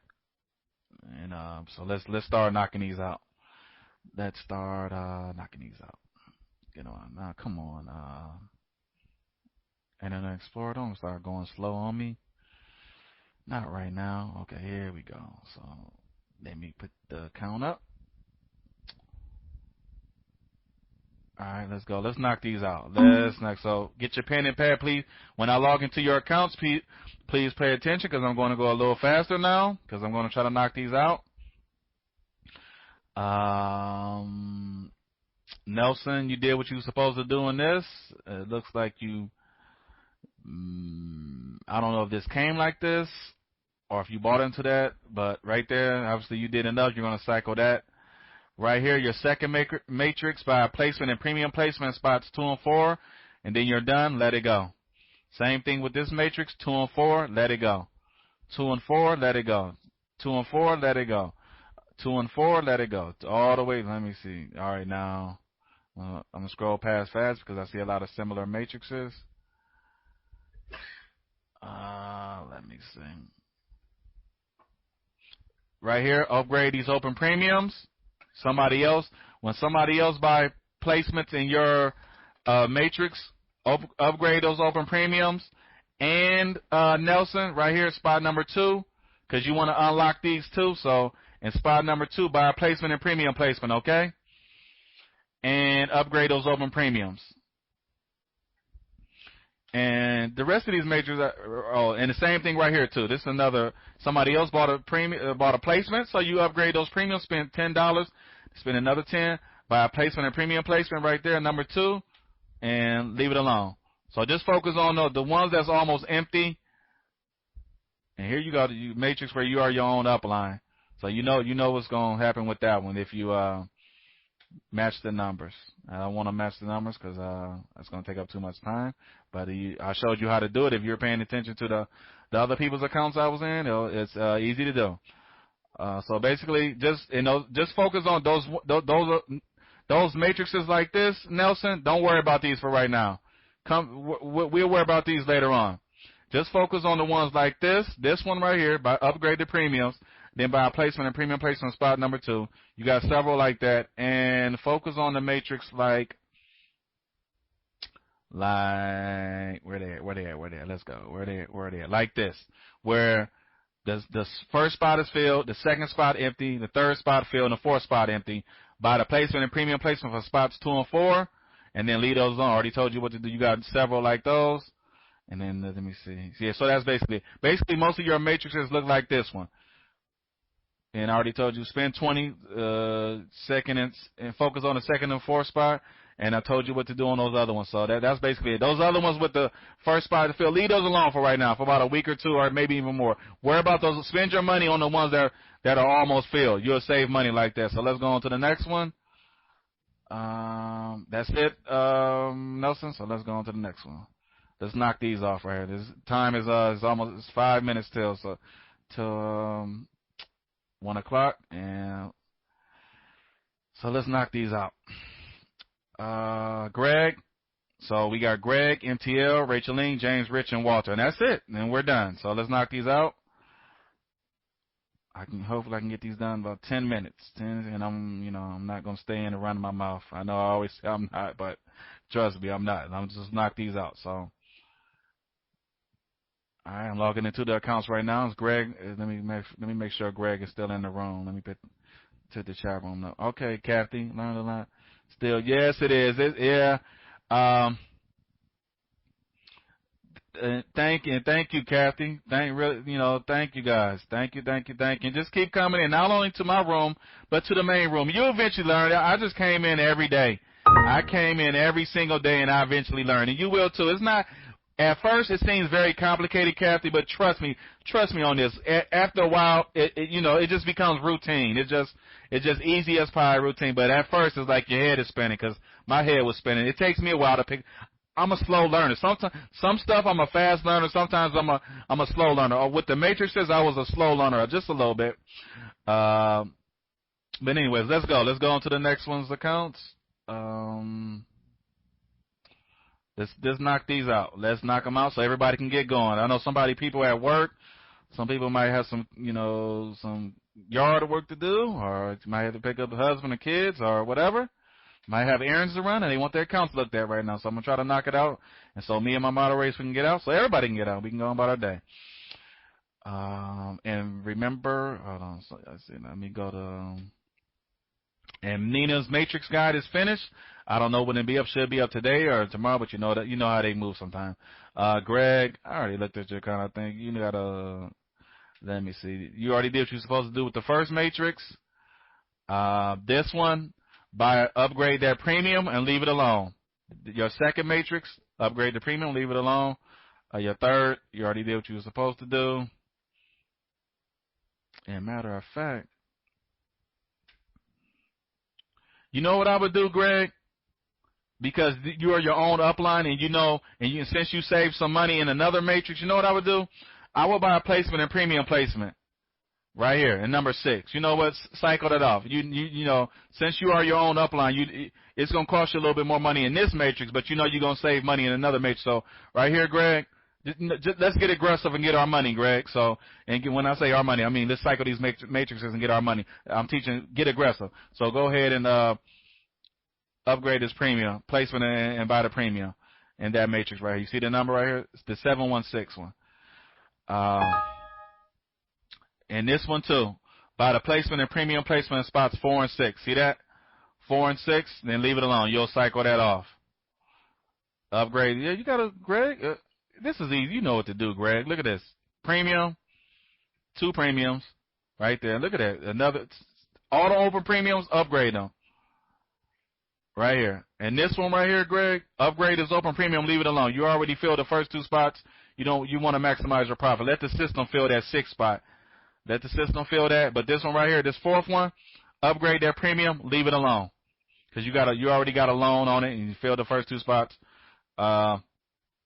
And so let's start knocking these out. Let's start knocking these out. Get on now. Come on. Internet Explorer, don't start going slow on me. Not right now. Okay, here we go. So let me put the count up. All right, let's go. Let's knock these out. So get your pen and pad, please. When I log into your accounts, please pay attention because I'm going to go a little faster now because I'm going to try to knock these out. Nelson, you did what you were supposed to do in this. It looks like you, I don't know if this came like this or if you bought into that, but right there, obviously you did enough. You're going to cycle that. Right here, your second matrix by placement and premium placement spots 2 and 4. and then you're done, let it go. Same thing with this matrix, 2 and 4, let it go. 2 and 4, let it go. 2 and 4, let it go. 2 and 4, let it go. All the way, let me see. All right, now, I'm going to scroll past fast because I see a lot of similar matrices. Let me see. Right here, upgrade these open premiums. When somebody else buy placements in your matrix, upgrade those open premiums. And Nelson, right here, spot number 2, because you want to unlock these too. So in spot number 2, buy a placement and premium placement, okay? And upgrade those open premiums. And the rest of these matrices and the same thing right here too. This is another, somebody else bought a placement, so you upgrade those premiums, spend $10, spend another 10, buy a placement and premium placement right there, number 2, and leave it alone. So just focus on the ones that's almost empty. And here you go, the matrix where you are your own upline. So you know what's going to happen with that one if you match the numbers. I don't want to match the numbers because it's going to take up too much time. But I showed you how to do it. If you're paying attention to the other people's accounts I was in, it's easy to do. So basically, just focus on those matrices like this, Nelson. Don't worry about these for right now. We'll worry about these later on. Just focus on the ones like this one right here, by upgrade the premiums, then buy a placement and premium placement spot number 2. You got several like that, and focus on the matrix like where they at? Let's go. Where they at? Like this, where the first spot is filled, the second spot empty, the third spot filled, and the fourth spot empty. Buy the placement and premium placement for spots 2 and 4, and then leave those on. I already told you what to do. You got several like those. And then let me see. Yeah, so that's basically most of your matrices look like this one. And I already told you spend 20 second and focus on the second and fourth spot. And I told you what to do on those other ones. So that's basically it. Those other ones with the first spot to fill, leave those alone for right now, for about a week or 2, or maybe even more. Worry about those. Spend your money on the ones that are almost filled. You'll save money like that. So let's go on to the next one. That's it, Nelson. So let's go on to the next one. Let's knock these off right here. This time is almost 5 minutes till 1 o'clock, and so let's knock these out. Greg. So we got Greg, MTL, Racheline, James, Rich, and Walter, and that's it. And we're done. So let's knock these out. Hopefully I can get these done in about 10 minutes. And I'm not gonna stay in and run my mouth. I know I always say I'm not, but trust me, I'm not. I'm just knock these out. So. All right, I'm logging into the accounts right now. It's Greg. Let me make sure Greg is still in the room. Let me put to the chat room now. Okay, Kathy, learned a lot. Still, yes, it is. Yeah. Thank you, Kathy. Thank you guys. Thank you. And just keep coming in, not only to my room, but to the main room. You'll eventually learn. I just came in every day. I came in every single day, and I eventually learned, and you will too. It's not. At first, it seems very complicated, Kathy, but trust me on this. After a while, it just becomes routine. It's just easy as pie routine. But at first, it's like your head is spinning, because my head was spinning. It takes me a while to pick. I'm a slow learner. Sometimes some stuff I'm a fast learner. Sometimes I'm a slow learner. With the matrices, I was a slow learner, just a little bit. But anyways, let's go. Let's go on to the next one's accounts. Let's knock these out. Let's knock them out so everybody can get going. I know people at work, some people might have some yard work to do, or you might have to pick up the husband or kids or whatever. Might have errands to run, and they want their accounts looked at right now. So I'm going to try to knock it out. And so me and my moderators can get out, so everybody can get out. We can go on about our day. And remember, hold on. So let's see. Let me go to. And Nina's matrix guide is finished. I don't know when it'll be up. Should be up today or tomorrow, but you know how they move sometimes. Greg, I already looked at your account. I think you gotta. Let me see. You already did what you're supposed to do with the first matrix. This one, upgrade that premium and leave it alone. Your second matrix, upgrade the premium, leave it alone. Your third, you already did what you were supposed to do. And matter of fact, you know what I would do, Greg? because you are your own upline, and since you save some money in another matrix, you know what I would do? I would buy a placement and premium placement right here in number 6. You know what? Cycle that off. Since you are your own upline, it's going to cost you a little bit more money in this matrix, but you're going to save money in another matrix. So right here, Greg, let's get aggressive and get our money, Greg. So, and when I say our money, I mean let's cycle these matrices and get our money. I'm teaching get aggressive. So go ahead and upgrade this premium placement and buy the premium in that matrix right here. You see the number right here? It's the 716 one. And this one too. Buy the placement and premium placement in spots 4 and 6. See that? 4 and 6. Then leave it alone. You'll cycle that off. Upgrade. Yeah, you gotta, Greg. This is easy. You know what to do, Greg. Look at this. Premium. 2 premiums. Right there. Look at that. Another. Auto open premiums. Upgrade them. Right here. And this one right here, Greg. Upgrade is open premium. Leave it alone. You already filled the first 2 spots. You want to maximize your profit. Let the system fill that 6th spot. Let the system fill that. But this one right here, this 4th one, upgrade that premium. Leave it alone. Because you already got a loan on it and you filled the first 2 spots.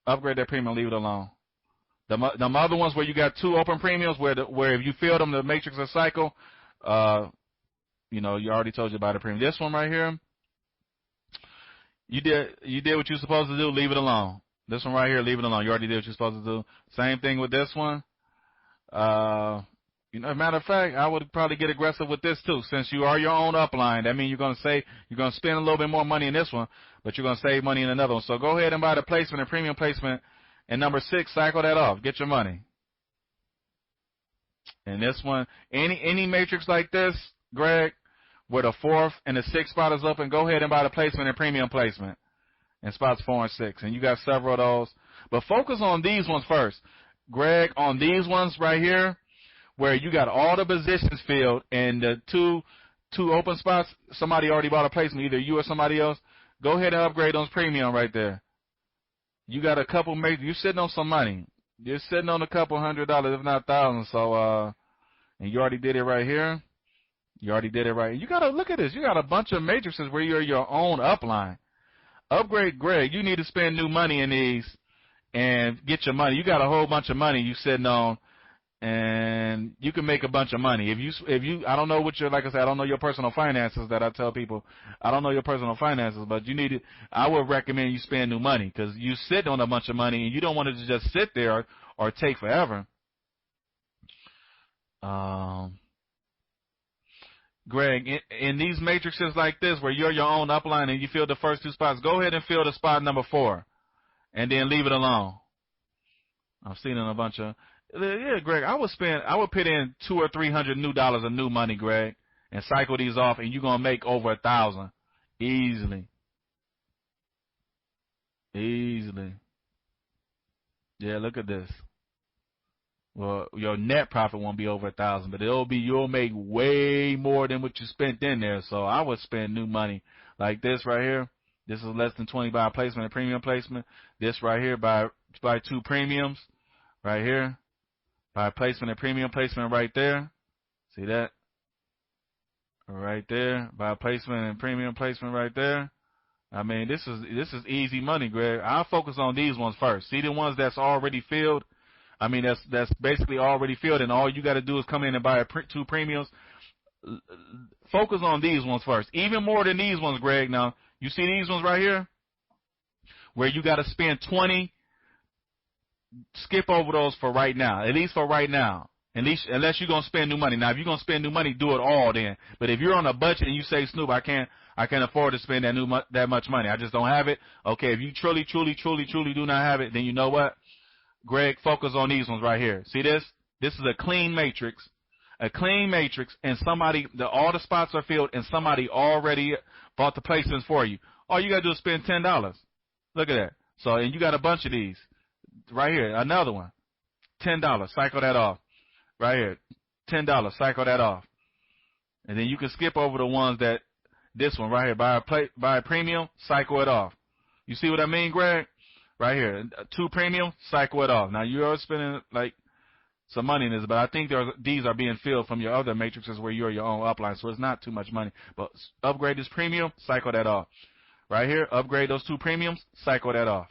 Upgrade that premium, leave it alone. The other ones where you got 2 open premiums, where if you fill them, the matrix or cycle, you already told you about the premium. This one right here, you did what you're supposed to do, leave it alone. This one right here, leave it alone. You already did what you're supposed to do. Same thing with this one. Matter of fact, I would probably get aggressive with this too. Since you are your own upline, that means you're going to spend a little bit more money in this one, but you're going to save money in another one. So go ahead and buy the placement and premium placement. And number 6, cycle that off. Get your money. And this one, any matrix like this, Greg, where the 4th and the 6th spot is open, go ahead and buy the placement and premium placement in spots 4 and 6. And you got several of those. But focus on these ones first. Greg, on these ones right here, where you got all the positions filled and the two open spots, somebody already bought a placement, either you or somebody else, go ahead and upgrade those premium right there. You got a couple, you're sitting on some money. You're sitting on a couple $100, if not thousands. So, and you already did it right here. You already did it right. You got to look at this. You got a bunch of matrices where you're your own upline. Upgrade, Greg. You need to spend new money in these and get your money. You got a whole bunch of money you sitting on, and you can make a bunch of money. If you, I don't know what like I said, I don't know your personal finances that I tell people. I don't know your personal finances, but I would recommend you spend new money because you sit on a bunch of money and you don't want it to just sit there or take forever. Greg, in these matrices like this where you're your own upline and you fill the first 2 spots, go ahead and fill the spot number 4 and then leave it alone. I've seen in a bunch of, yeah, Greg, I would put in $200 or $300 of new money, Greg, and cycle these off, and you're going to make over 1,000 easily. Easily. Yeah, look at this. Well, your net profit won't be over 1,000, but you'll make way more than what you spent in there. So I would spend new money like this right here. This is less than 20 by placement and premium placement. This right here by 2 premiums right here. By placement and premium placement right there. See that? Right there. By placement and premium placement right there. I mean, this is easy money, Greg. I'll focus on these ones first. See the ones that's already filled? I mean, that's basically already filled, and all you got to do is come in and buy 2 premiums. Focus on these ones first. Even more than these ones, Greg. Now, you see these ones right here? Where you got to spend 20. Skip over those for right now. At least for right now. Unless you're going to spend new money. Now, if you're going to spend new money, do it all then. But if you're on a budget and you say, Snoop, I can't afford to spend that much money. I just don't have it. Okay, if you truly do not have it, then you know what? Greg, focus on these ones right here. See this? This is a clean matrix. A clean matrix, and all the spots are filled, and somebody already bought the placements for you. All you got to do is spend $10. Look at that. So, and you got a bunch of these. Right here, another one. $10. Cycle that off. Right here. $10. Cycle that off. And then you can skip over the ones that, this one right here, buy a premium, cycle it off. You see what I mean, Greg? Right here. 2 premium, cycle it off. Now, you are spending, like, some money in this, but I think these are being filled from your other matrices where you're your own upline, so it's not too much money. But upgrade this premium, cycle that off. Right here, upgrade those 2 premiums, cycle that off.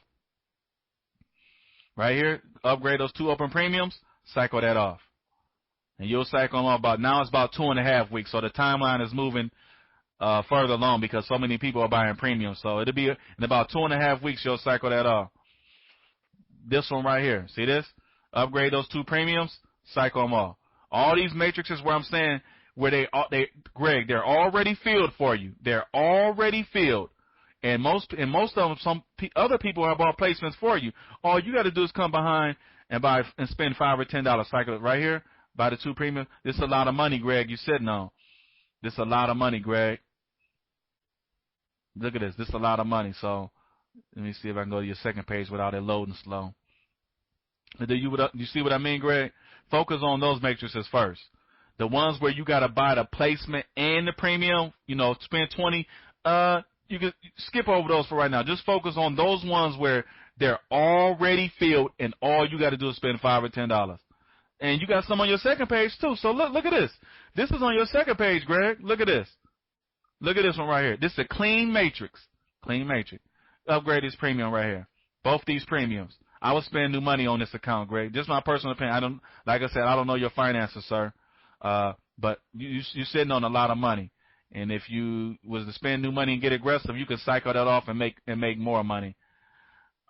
Right here, upgrade those 2 open premiums, cycle that off. And you'll cycle them off now it's about 2.5 weeks. So the timeline is moving further along because so many people are buying premiums. So it'll be in about 2.5 weeks you'll cycle that off. This one right here, see this? Upgrade those 2 premiums, cycle them off. All these matrices where I'm saying where Greg, they're already filled for you. They're already filled. And most of them, other people have bought placements for you. All you got to do is come behind and buy and spend $5 or $10. Cycle it right here. Buy the 2 premium. This is a lot of money, Greg. You sitting on. This is a lot of money, Greg. Look at this. This is a lot of money. So let me see if I can go to your second page without it loading slow. Do you see what I mean, Greg? Focus on those matrices first. The ones where you got to buy the placement and the premium. You know, spend 20. You can skip over those for right now. Just focus on those ones where they're already filled and all you got to do is spend $5 or $10. And you got some on your second page too. So look at this. This is on your second page, Greg. Look at this. Look at this one right here. This is a clean matrix. Clean matrix. Upgrade this premium right here. Both these premiums. I would spend new money on this account, Greg. Just my personal opinion. Like I said, I don't know your finances, sir. But you're sitting on a lot of money. And if you was to spend new money and get aggressive, you could cycle that off and make more money.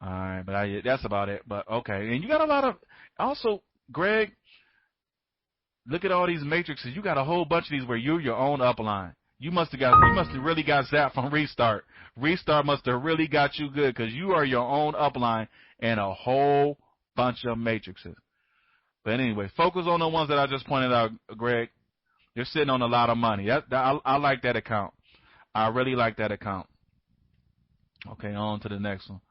All right, but that's about it. But okay, and you got a lot of also, Greg. Look at all these matrices. You got a whole bunch of these where you're your own upline. You must have really got zapped from Restart. Restart must have really got you good because you are your own upline and a whole bunch of matrices. But anyway, focus on the ones that I just pointed out, Greg. You're sitting on a lot of money. I like that account. I really like that account. Okay, on to the next one.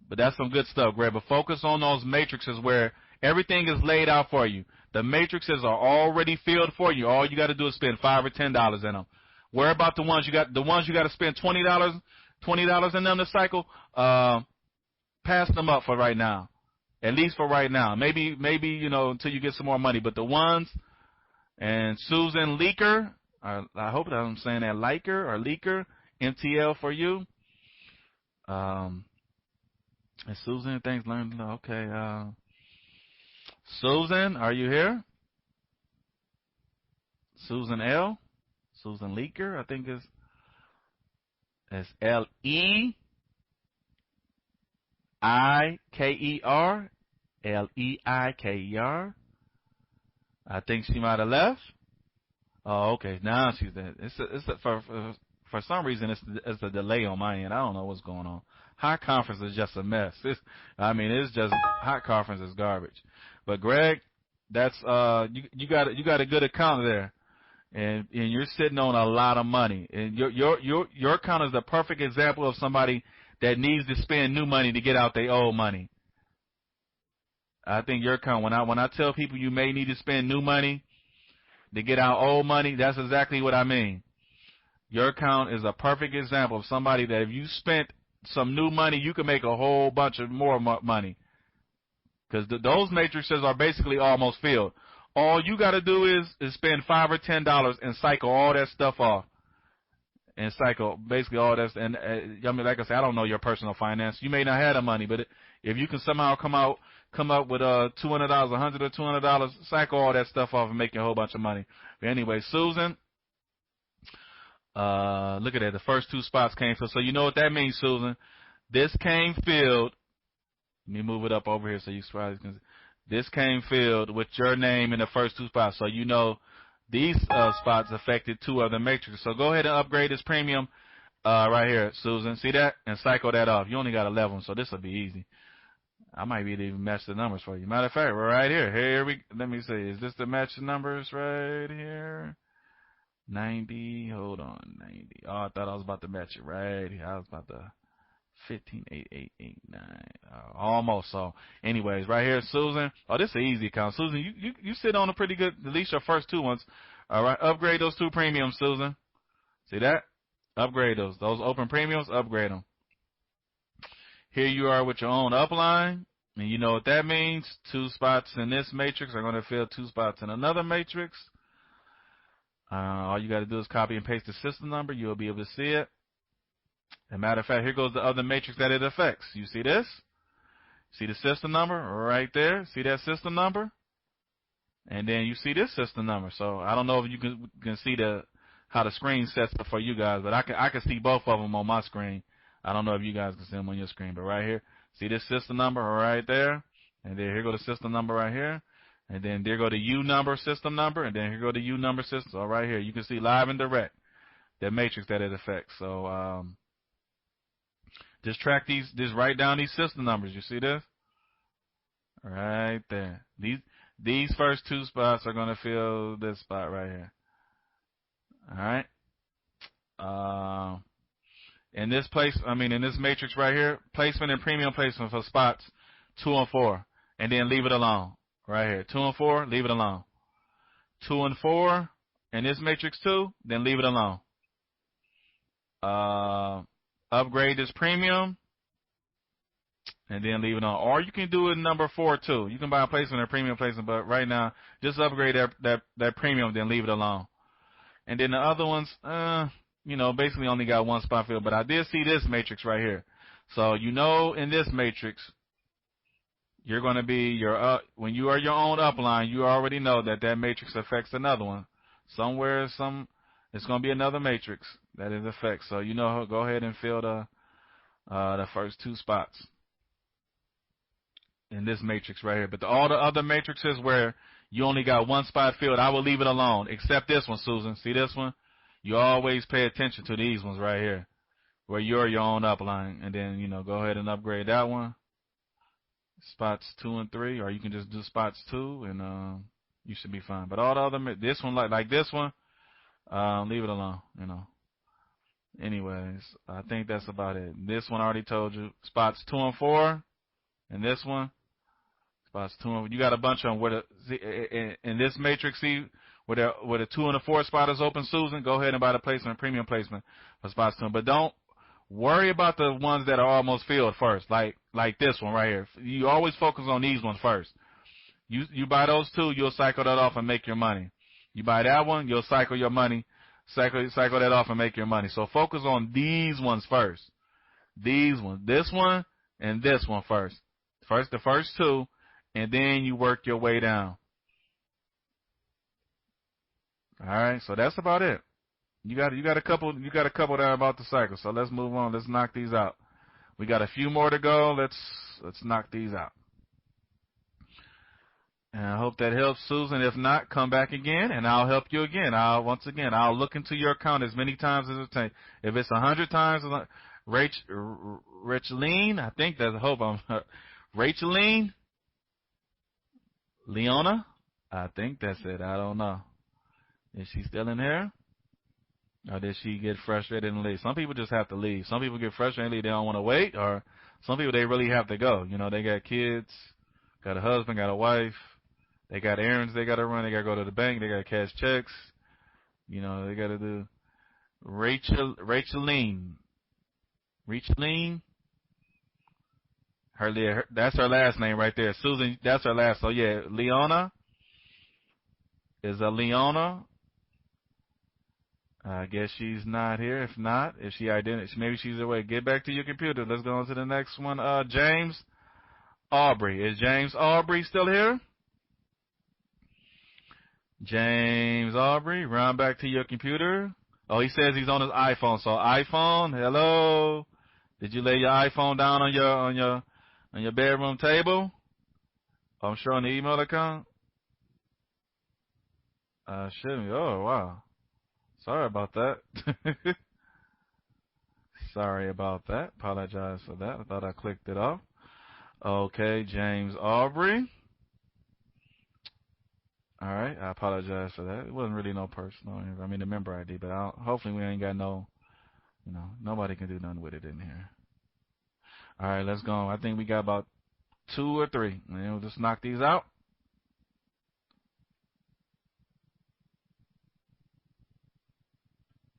But that's some good stuff, Greg. But focus on those matrices where everything is laid out for you. The matrices are already filled for you. All you got to do is spend $5 or $10 in them. Worry about the ones you got to spend $20 in them to cycle. Pass them up for right now. At least for right now. Maybe until you get some more money. But the ones. And Susan Leaker, I hope that I'm saying that, Leaker, MTL for you. And Susan, thanks, learned. Okay. Susan, are you here? Susan L. Susan Leaker, I think it's Leikerer. Leikerer. I think she might have left. Oh, okay. Now she's there. For some reason it's a delay on my end. I don't know what's going on. Hot conference is just a mess. It's just hot conference is garbage. But Greg, that's you got a good account there, and you're sitting on a lot of money. And your account is the perfect example of somebody that needs to spend new money to get out their old money. I think your account, when I tell people you may need to spend new money to get out old money, that's exactly what I mean. Your account is a perfect example of somebody that if you spent some new money, you can make a whole bunch of more money. Because those matrices are basically almost filled. All you got to do is spend $5 or $10 and cycle all that stuff off. And cycle basically all that. And like I said, I don't know your personal finance. You may not have the money, but if you can somehow come up with $200, $100 or $200, cycle all that stuff off and make you a whole bunch of money. But anyway, Susan, look at that. The first 2 spots came filled. So you know what that means, Susan. This came filled. Let me move it up over here so you probably can see. This came filled with your name in the first 2 spots. So you know these spots affected 2 other matrices. So go ahead and upgrade this premium right here, Susan. See that? And cycle that off. You only got 11, so this will be easy. I might be able to even match the numbers for you. Matter of fact, we're right here. Let me see. Is this the match the numbers right here? 90. Hold on. 90. Oh, I thought I was about to match it right here. I was about to 15, 8, 8, 8, 9. Almost. So, anyways, right here, Susan. Oh, this is an easy account. Susan, you sit on a pretty good, at least your first 2 ones. All right. Upgrade those 2 premiums, Susan. See that? Upgrade those. Those open premiums, upgrade them. Here you are with your own upline, and you know what that means. 2 spots in this matrix are going to fill 2 spots in another matrix. All you got to do is copy and paste the system number. You'll be able to see it. As a matter of fact, here goes the other matrix that it affects. You see this? See the system number right there? See that system number? And then you see this system number. So I don't know if you can see how the screen sets up for you guys, but I can see both of them on my screen. I don't know if you guys can see them on your screen, but right here, see this system number right there? And then here go the system number right here. And then there go the U number, system number, and then here go the U number system. So right here, you can see live and direct that matrix that it affects. So just track these, just write down these system numbers. You see this? Right there. These first two spots are going to fill this spot right here. All right. In this matrix right here, placement and premium placement for spots 2 and 4, and then leave it alone. Right here, 2 and 4, leave it alone. 2 and 4 in this matrix 2, then leave it alone. Upgrade this premium, and then leave it on. Or you can do it in number 4 too. You can buy a placement or premium placement, but right now, just upgrade that premium, then leave it alone. And then the other ones, basically only got one spot filled. But I did see this matrix right here. So in this matrix, you're going to be when you are your own upline, you already know that matrix affects another one. It's going to be another matrix that it affects. So go ahead and fill the first 2 spots in this matrix right here. But all the other matrices where you only got one spot filled, I will leave it alone, except this one, Susan. See this one? You always pay attention to these ones right here, where you're your own upline, and then go ahead and upgrade that one. Spots 2 and 3, or you can just do spots 2, and you should be fine. But all the other, this one like this one, leave it alone. Anyways, I think that's about it. This one I already told you. Spots 2 and 4, and this one, spots 2 and 4. You got a bunch of them. In this matrix, see where the 2 and the 4 spot is open, Susan. Go ahead and buy the placement, premium placement for spots 2. But don't worry about the ones that are almost filled first, like this one right here. You always focus on these ones first. You buy those 2, you'll cycle that off and make your money. You buy that one, you'll cycle your money, cycle that off and make your money. So focus on these ones first. These ones, this one and this one first. The first 2, and then you work your way down. All right, so that's about it. You got a couple that are about to cycle. So let's move on. Let's knock these out. We got a few more to go. Let's knock these out. And I hope that helps, Susan. If not, come back again, and I'll help you again. I'll look into your account as many times as it takes. If it's 100 times, Racheline, I think that's. I hope I'm Racheline, Leona. I think that's it. I don't know. Is she still in here? Or did she get frustrated and leave? Some people just have to leave. Some people get frustrated and leave. They don't want to wait. Or some people, they really have to go. They got kids, got a husband, got a wife. They got errands they got to run. They got to go to the bank. They got to cash checks. They got to do. Racheline. That's her last name right there. Susan, that's her last. So, yeah, Leona is a Leona. I guess she's not here. If not, maybe she's away. Get back to your computer. Let's go on to the next one. James Aubrey. Is James Aubrey still here? James Aubrey, run back to your computer. Oh, he says he's on his iPhone. So iPhone, hello. Did you lay your iPhone down on your bedroom table? I'm sure on the email account. Shouldn't. Oh, wow. Sorry about that. Sorry about that. Apologize for that. I thought I clicked it off. Okay, James Aubrey. All right, I apologize for that. It wasn't really no personal. The member ID, but hopefully we ain't got nobody can do nothing with it in here. All right, let's go. I think we got about 2 or 3. And we'll just knock these out.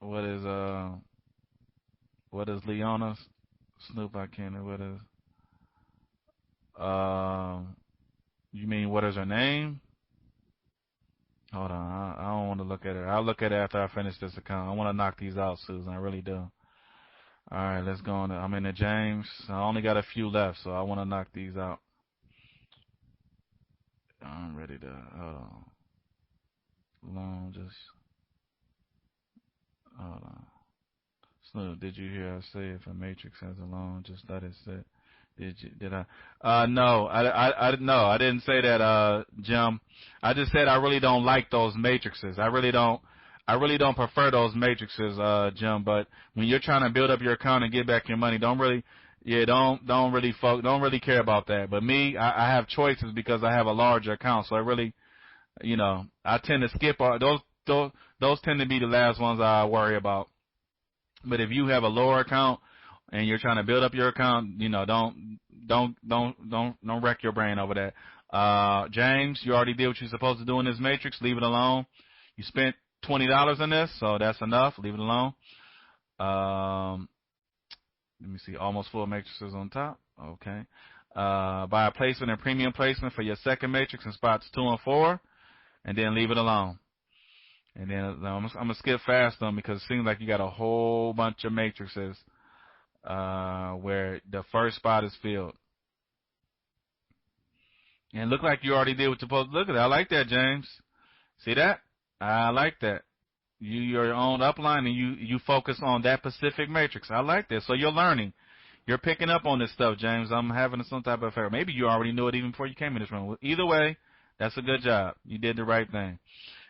What is Leona Snoop? I can't know what is. You mean what is her name? Hold on, I don't want to look at it. I'll look at it after I finish this account. I want to knock these out, Susan. I really do. All right, let's go on. I'm in the James. I only got a few left, so I want to knock these out. I'm ready to, long, just, hold on. Snoop, did you hear I say if a matrix has a loan, just let it sit? Did I? No, no, I didn't say that, Jim. I just said I really don't like those matrices. I really don't prefer those matrices, Jim. But when you're trying to build up your account and get back your money, don't really care about that. But me, I have choices because I have a larger account, so I really, I tend to skip those tend to be the last ones I worry about. But if you have a lower account and you're trying to build up your account, don't wreck your brain over that. James, you already did what you're supposed to do in this matrix. Leave it alone. You spent $20 on this, so that's enough. Leave it alone. Let me see. Almost full matrices on top. Okay. Buy a placement and premium placement for your second matrix in spots 2 and 4, and then leave it alone. And then I'm gonna skip fast on because it seems like you got a whole bunch of matrices where the first spot is filled. And look like you already did what you're supposed to. Look at that. I like that, James. See that? I like that. You're your own upline and you focus on that specific matrix. I like that. So you're learning. You're picking up on this stuff, James. I'm having some type of affair. Maybe you already knew it even before you came in this room. Either way, that's a good job. You did the right thing.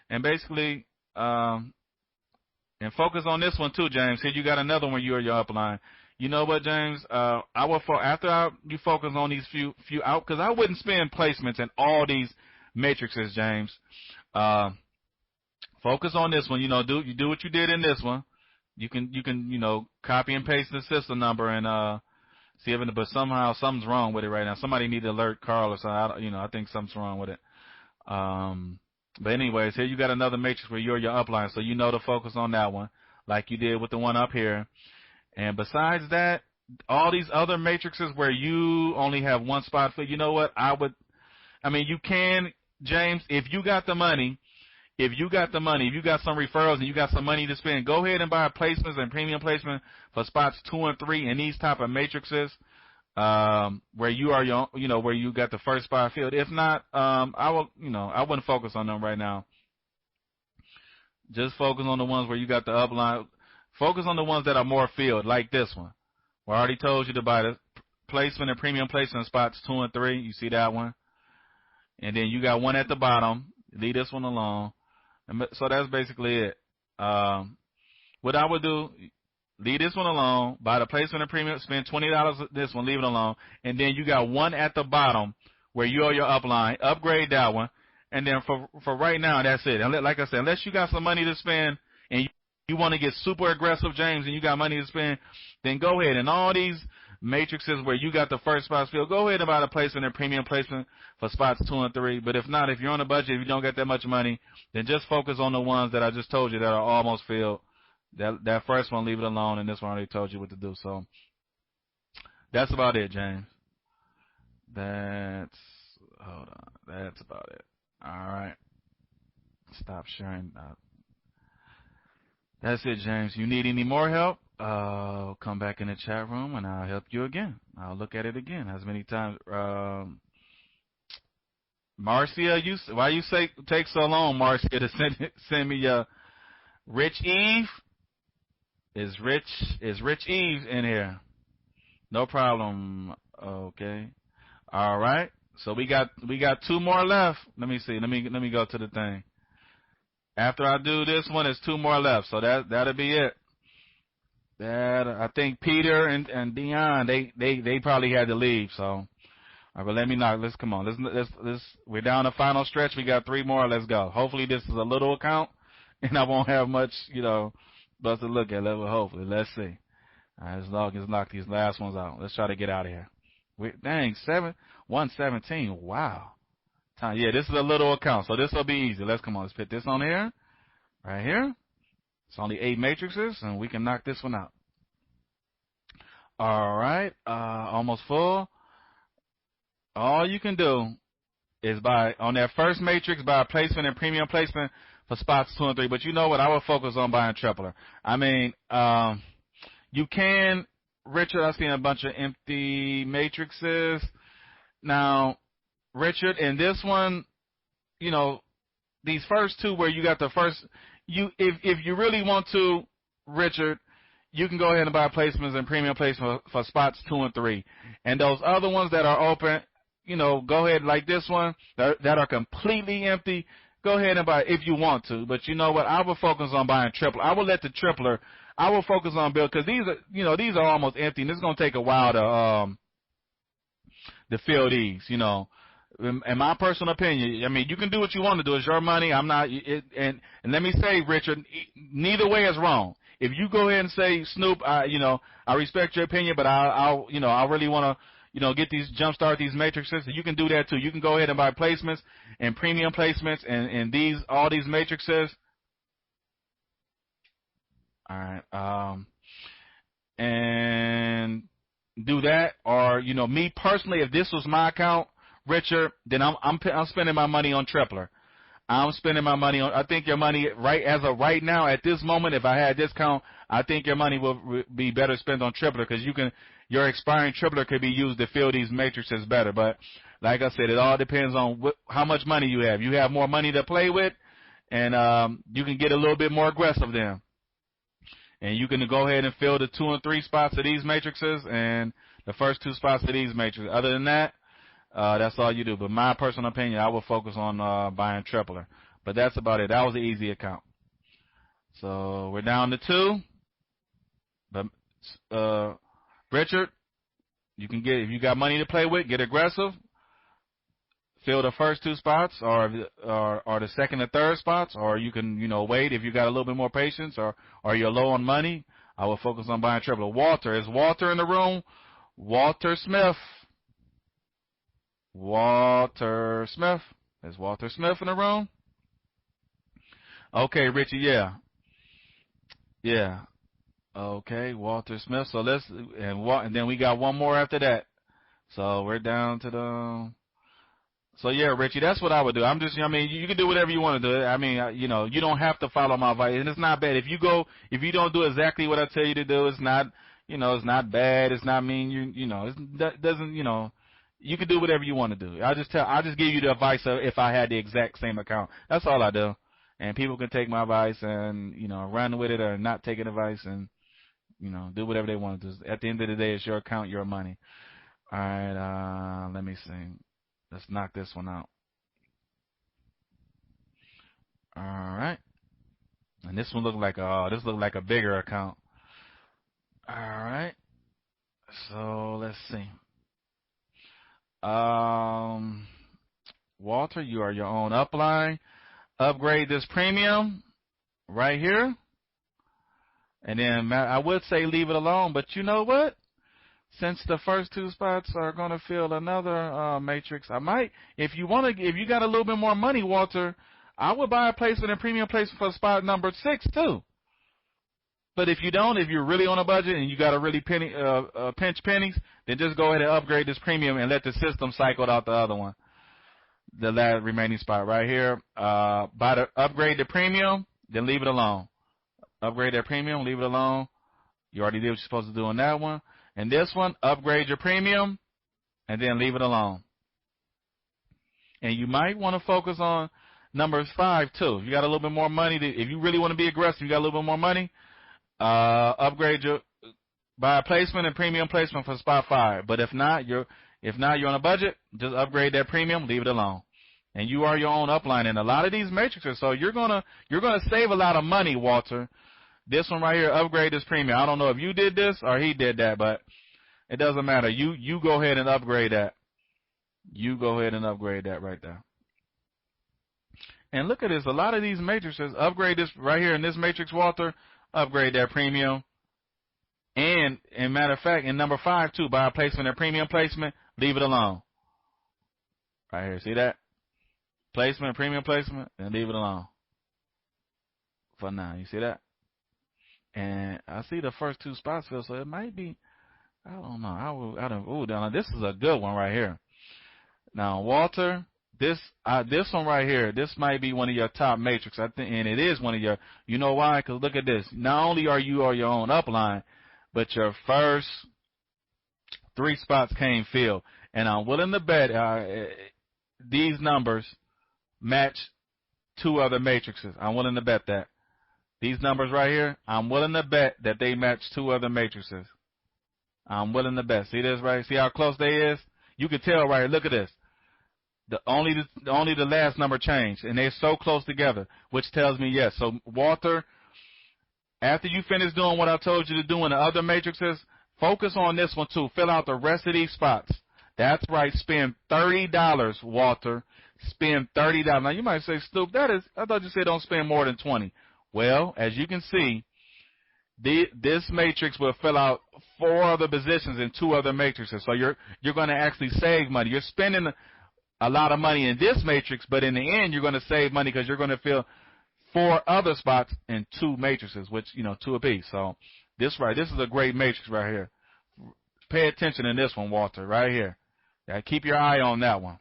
And basically, and focus on this one too, James. Here you got another one. You're your upline. You know what, James? You focus on these few out, because I wouldn't spend placements in all these matrices, James. Focus on this one. Do what you did in this one. You can copy and paste the system number and see if it. But somehow something's wrong with it right now. Somebody need to alert Carl or something. I think something's wrong with it. But anyways, here you got another matrix where you're your upline, so to focus on that one, like you did with the one up here. And besides that, all these other matrices where you only have one spot for, you know what? You can, James, if you got the money, if you got some referrals and you got some money to spend, go ahead and buy placements and premium placement for spots 2 and 3 in these type of matrices. Where you are where you got the first spot filled. If not, I wouldn't focus on them right now. Just focus on the ones where you got the upline. Focus on the ones that are more filled, like this one. Well, I already told you to buy the placement and premium placement spots 2 and 3. You see that one? And then you got one at the bottom. Leave this one alone. So that's basically it. What I would do, leave this one alone, buy the placement and premium, spend $20 this one, leave it alone, and then you got one at the bottom where you are your upline, upgrade that one, and then for right now, that's it. And like I said, unless you got some money to spend and you want to get super aggressive, James, and you got money to spend, then go ahead. And all these matrices where you got the first spots filled, go ahead and buy the placement and premium placement for spots 2 and 3. But if not, if you're on a budget, if you don't get that much money, then just focus on the ones that I just told you that are almost filled. That first one, leave it alone, and this one I already told you what to do. So that's about it, James. That's about it. All right. Stop sharing. That's it, James. You need any more help? Come back in the chat room, and I'll help you again. I'll look at it again as many times. Marcia, why you take so long, Marcia, to send me your Rich Eve? Is Rich Eve in here? No problem. Okay. All right. So we got 2 more left. Let me see. Let me go to the thing. After I do this one, there's 2 more left. So that'll be it. I think Peter and Dion, they probably had to leave. So, all right, but let me knock. Come on. Let's we're down the final stretch. We got 3 more. Let's go. Hopefully this is a little account, and I won't have much, but to look at. Hopefully, let's see. All right, let's knock these last ones out. Let's try to get out of here. Dang, 117. Wow. Yeah, this is a little account, so this will be easy. Let's put this on here, right here. It's only 8 matrices, and we can knock this one out. All right, almost full. All you can do is on that first matrix, buy a placement and premium placement for spots 2 and 3. But you know what? I will focus on buying tripler. You can Richard, I've seen a bunch of empty matrices. Now, Richard, in this one, these first two where you got the first, if you really want to, Richard, you can go ahead and buy placements and premium placements for spots 2 and 3. And those other ones that are open, go ahead like this one that are completely empty. Go ahead and buy if you want to. But you know what? I will focus on buying tripler. I will let the tripler. I will focus on build because these are almost empty, and it's going to take a while to fill these. In my personal opinion, I mean, you can do what you want to do. It's your money. I'm not. And let me say, Richard, neither way is wrong. If you go ahead and say, Snoop, I respect your opinion, but I really want to, get these jumpstart these matrices. You can do that too. You can go ahead and buy placements and premium placements and all these matrices. All right. And do that, or me personally, if this was my account, Richard, then I'm spending my money on tripler. I'm spending my money on. I think your money as of right now at this moment, if I had discount, I think your money will be better spent on tripler because your expiring tripler could be used to fill these matrices better. But like I said, it all depends on how much money you have. You have more money to play with, and you can get a little bit more aggressive then. And you can go ahead and fill the 2 and 3 spots of these matrices and the first 2 spots of these matrices. Other than that, that's all you do. But my personal opinion, I will focus on buying tripler. But that's about it. That was an easy account. So we're down to 2. But Richard, you can get, if you got money to play with, get aggressive. Fill the first 2 spots, or the second and third spots, or you can wait if you got a little bit more patience, or you're low on money. I will focus on buying tripler. Walter, is Walter in the room? Walter Smith. Walter Smith. Is Walter Smith in the room? Okay, Richie, yeah. Okay, Walter Smith. So and then we got one more after that. So we're down to the. So yeah, Richie, that's what I would do. You can do whatever you want to do. I mean, you don't have to follow my advice, and it's not bad if you don't do exactly what I tell you to do. It's not, it's not bad. It's not mean. It doesn't. You can do whatever you want to do. I just give you the advice of if I had the exact same account. That's all I do, and people can take my advice and run with it or not take advice and do whatever they want to do. At the end of the day, it's your account, your money. All right, let me see. Let's knock this one out. All right. And this one looked like a bigger account. All right. So let's see. Walter, you are your own upline. Upgrade this premium right here. And then I would say leave it alone, but you know what? Since the first 2 spots are going to fill another matrix, I might, if you got a little bit more money, Walter, I would buy a placement and premium placement for spot number 6 too. But if you don't, if you're really on a budget and you got to really pinch pennies, then just go ahead and upgrade this premium and let the system cycle out the other one, the last remaining spot right here. Upgrade the premium, then leave it alone. Upgrade that premium, leave it alone. You already did what you're supposed to do on that one. And this one, upgrade your premium, and then leave it alone. And you might want to focus on numbers 5 too. If you got a little bit more money, if you really want to be aggressive, you got a little bit more money, buy a placement and premium placement for spot 5. But if not, you're on a budget, just upgrade that premium, leave it alone. And you are your own upline in a lot of these matrices, so you're gonna save a lot of money, Walter. This one right here, upgrade this premium. I don't know if you did this or he did that, but it doesn't matter. You go ahead and upgrade that. You go ahead and upgrade that right there. And look at this. A lot of these matrices, upgrade this right here in this matrix, Walter, upgrade that premium. And matter of fact, in number 5 too, buy a placement and premium placement, leave it alone. Right here, see that? Placement, premium placement, and leave it alone. For now, you see that? And I see the first 2 spots fill, so it might be, I don't know. This is a good one right here. Now, Walter, this one right here, this might be one of your top matrix, I think, and it is one of your, you know why? Because look at this. Not only are you your own upline, but your first 3 spots came filled. And I'm willing to bet these numbers match 2 other matrices. I'm willing to bet that. These numbers right here, I'm willing to bet that they match 2 other matrices. I'm willing to bet. See this right? See how close they is? You can tell right here. Look at this. Only the last number changed, and they're so close together, which tells me yes. So, Walter, after you finish doing what I told you to do in the other matrices, focus on this one too. Fill out the rest of these spots. That's right. Spend $30, Walter. Spend $30. Now, you might say, Snoop, I thought you said don't spend more than $20. Well, as you can see, this matrix will fill out 4 other positions in 2 other matrices. So you're going to actually save money. You're spending a lot of money in this matrix, but in the end, you're going to save money because you're going to fill 4 other spots in 2 matrices, which, 2 apiece. So this is a great matrix right here. Pay attention in this one, Walter, right here. Keep your eye on that one.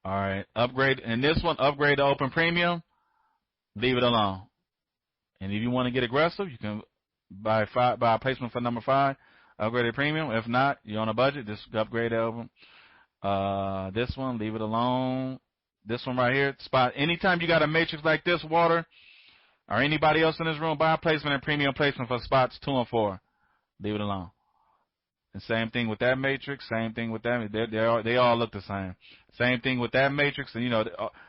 All right, upgrade. In this one, upgrade to open premium. Leave it alone. And if you want to get aggressive, you can buy a placement for number 5, upgrade to premium. If not, you're on a budget, just upgrade to open. This one, leave it alone. This one right here, spot. Anytime you got a matrix like this, Walter, or anybody else in this room, buy a placement and premium placement for spots 2 and 4. Leave it alone. And same thing with that matrix. Same thing with that. They all look the same. Same thing with that matrix. And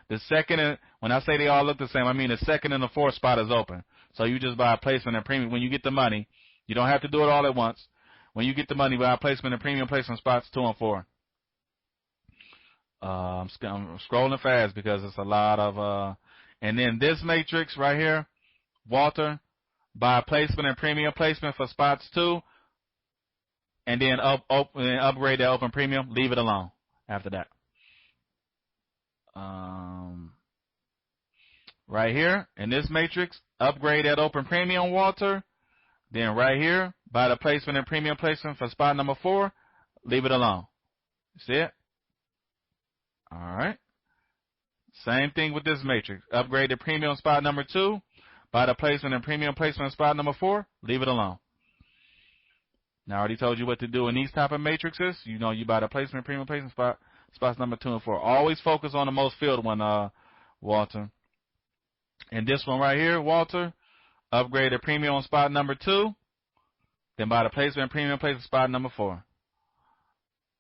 the second. When I say they all look the same, I mean the second and the 4th spot is open. So you just buy a placement and premium when you get the money. You don't have to do it all at once. When you get the money, buy a placement and premium placement spots 2 and 4. I'm scrolling fast because it's a lot of. And then this matrix right here, Walter, buy a placement and premium placement for spots 2. And then upgrade that open premium. Leave it alone after that. Right here in this matrix, upgrade that open premium, Walter. Then right here, buy the placement and premium placement for spot number 4. Leave it alone. See it? All right. Same thing with this matrix. Upgrade the premium spot number 2. Buy the placement and premium placement spot number 4. Leave it alone. Now, I already told you what to do in these type of matrices. You buy the placement, premium placement spots number 2 and 4. Always focus on the most filled one, Walter. And this one right here, Walter, upgrade the premium on spot number 2. Then buy the placement, premium placement spot number 4.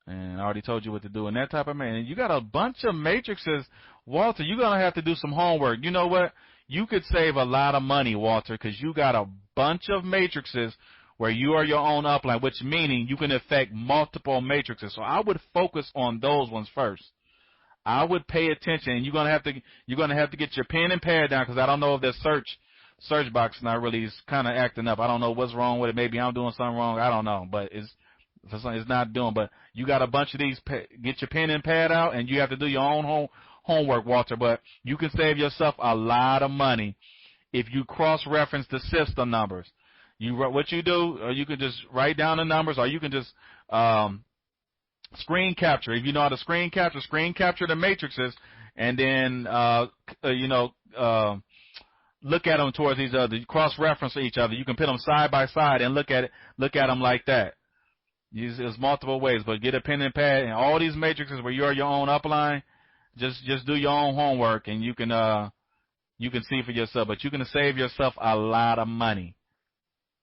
And I already told you what to do in that type of matrix. And you got a bunch of matrices, Walter. You're going to have to do some homework. You know what? You could save a lot of money, Walter, because you got a bunch of matrices where you are your own upline, which meaning you can affect multiple matrices. So I would focus on those ones first. I would pay attention, and you're gonna have to get your pen and pad down because I don't know if that search box not really is kind of acting up. I don't know what's wrong with it. Maybe I'm doing something wrong. I don't know, but it's not doing. But you got a bunch of these. Get your pen and pad out, and you have to do your own homework, Walter. But you can save yourself a lot of money if you cross-reference the system numbers. What you do, or you can just write down the numbers, or you can just screen capture. If you know how to screen capture the matrices, and then look at them towards each other. Cross-reference each other. You can put them side by side and look at them like that. There's multiple ways, but get a pen and pad. And all these matrices where you're your own upline, just do your own homework, and you can see for yourself. But you're gonna save yourself a lot of money.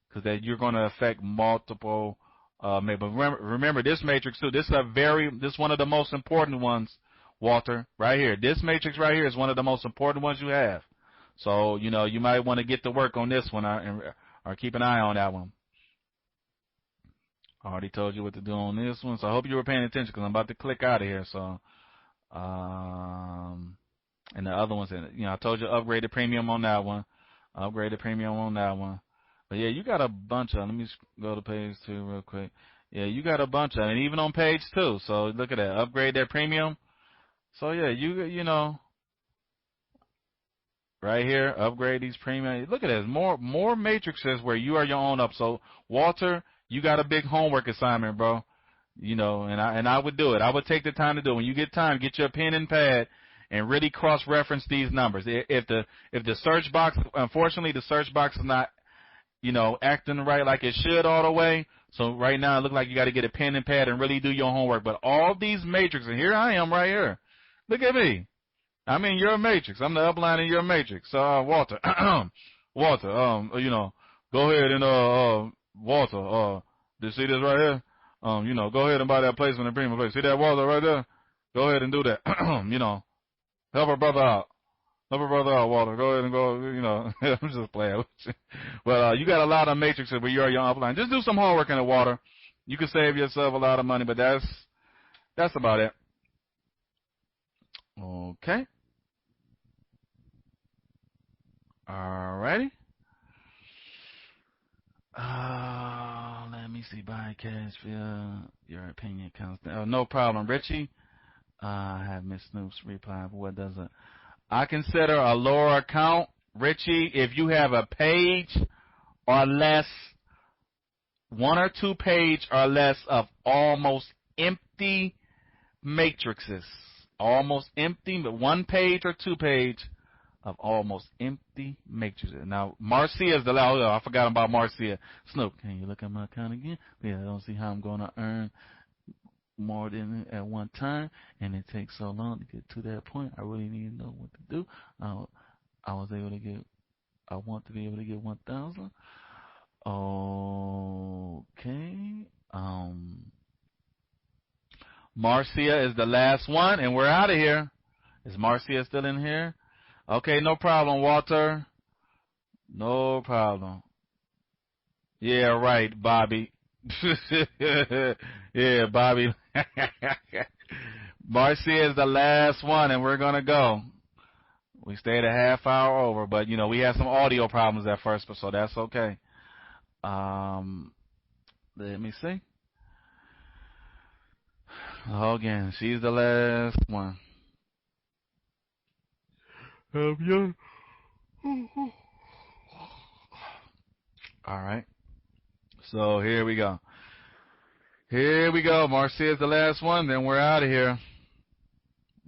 Because that you're going to affect multiple. But remember this matrix too. This is one of the most important ones, Walter. Right here. This matrix right here is one of the most important ones you have. So you might want to get to work on this one or keep an eye on that one. I already told you what to do on this one, so I hope you were paying attention because I'm about to click out of here. So, and the other ones, I told you upgrade the premium on that one. Upgrade the premium on that one. But yeah, you got a bunch of. Let me go to page 2 real quick. Yeah, you got a bunch of, and even on page 2. So look at that. Upgrade that premium. So yeah, you know, right here, upgrade these premium. Look at this. More matrices where you are your own up. So Walter, you got a big homework assignment, bro. And I would do it. I would take the time to do it. When you get time, get your pen and pad and really cross-reference these numbers. If the search box, unfortunately, the search box is not acting right like it should all the way. So right now it looks like you got to get a pen and pad and really do your homework. But all these matrices, and here I am right here. Look at me. I'm in your matrix. I'm the upline in your matrix. Walter, Walter, go ahead and Walter, do you see this right here? Go ahead and buy that placement and premium place. See that Walter right there? Go ahead and do that. Help our brother out. Help our brother out, Walter. Go ahead and go, I'm just playing with you. But you got a lot of matrices where you are your upline. Just do some homework in the water. You can save yourself a lot of money, but that's about it. Okay. Alrighty. Let me see. Buy cash via your opinion counts. No problem, Richie. I have Miss Snoop's reply. What does it? I consider a lower account, Richie, if you have a page or less, 1 or 2 page or less of almost empty matrices. Almost empty, but 1 page or 2 page of almost empty matrices. Now, Marcia is the last. Oh, I forgot about Marcia. Snoop, can you look at my account again? Yeah, I don't see how I'm going to earn more than at one time, and it takes so long to get to that point. I really need to know what to do. I want to be able to get 1,000. Okay. Marcia is the last one, and we're out of here. Is Marcia still in here? Okay, no problem, Walter. No problem. Yeah, right, Bobby. Yeah, Bobby. Marcia is the last one, and we're going to go. We stayed a half hour over, but, we had some audio problems at first, so that's okay. Let me see. Again, she's the last one. All right. So here we go. Here we go. Marcia is the last one. Then we're out of here.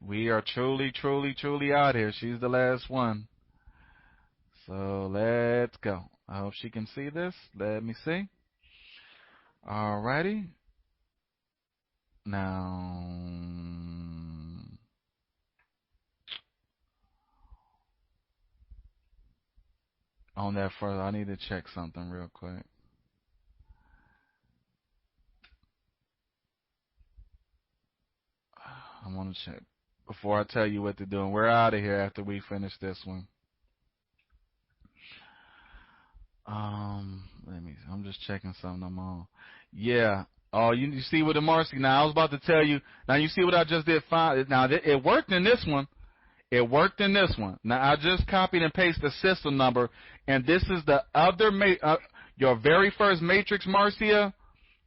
We are truly, truly, truly out here. She's the last one. So let's go. I hope she can see this. Let me see. All righty. Now, on that first, I need to check something real quick. I want to check before I tell you what to do. And we're out of here after we finish this one. Let me. I'm just checking something. I'm on. Yeah. Oh, you see what the Marcy. Now I was about to tell you. Now you see what I just did. Now it worked in this one. It worked in this one. Now I just copied and pasted the system number, and this is the other your very first matrix, Marcia.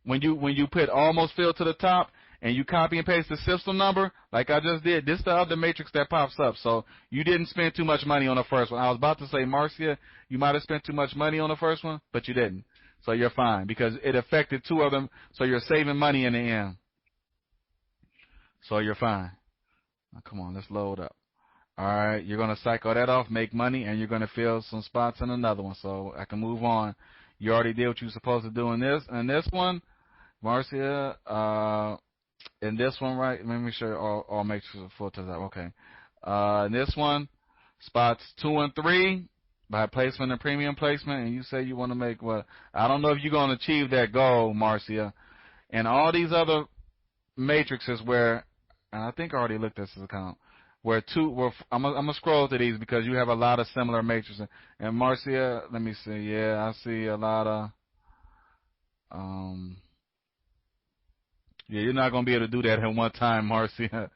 When you put almost filled to the top, and you copy and paste the system number, like I just did, this is the other matrix that pops up. So you didn't spend too much money on the first one. I was about to say, Marcia, you might have spent too much money on the first one, but you didn't. So you're fine, because it affected 2 of them, so you're saving money in the end. So you're fine. Now, come on, let's load up. All right, you're going to cycle that off, make money, and you're going to fill some spots in another one. So I can move on. You already did what you were supposed to do in this. And this one, Marcia, in this one, right, let me make sure all matrices are full to that. Okay. In this one, spots 2 and 3 by placement and premium placement, and you say you want to make what? I don't know if you're going to achieve that goal, Marcia. And all these other matrices where, and I think I already looked at this account, I'm going to scroll to these because you have a lot of similar matrices. And Marcia, let me see. Yeah, I see a lot of, yeah, you're not going to be able to do that in one time, Marcia.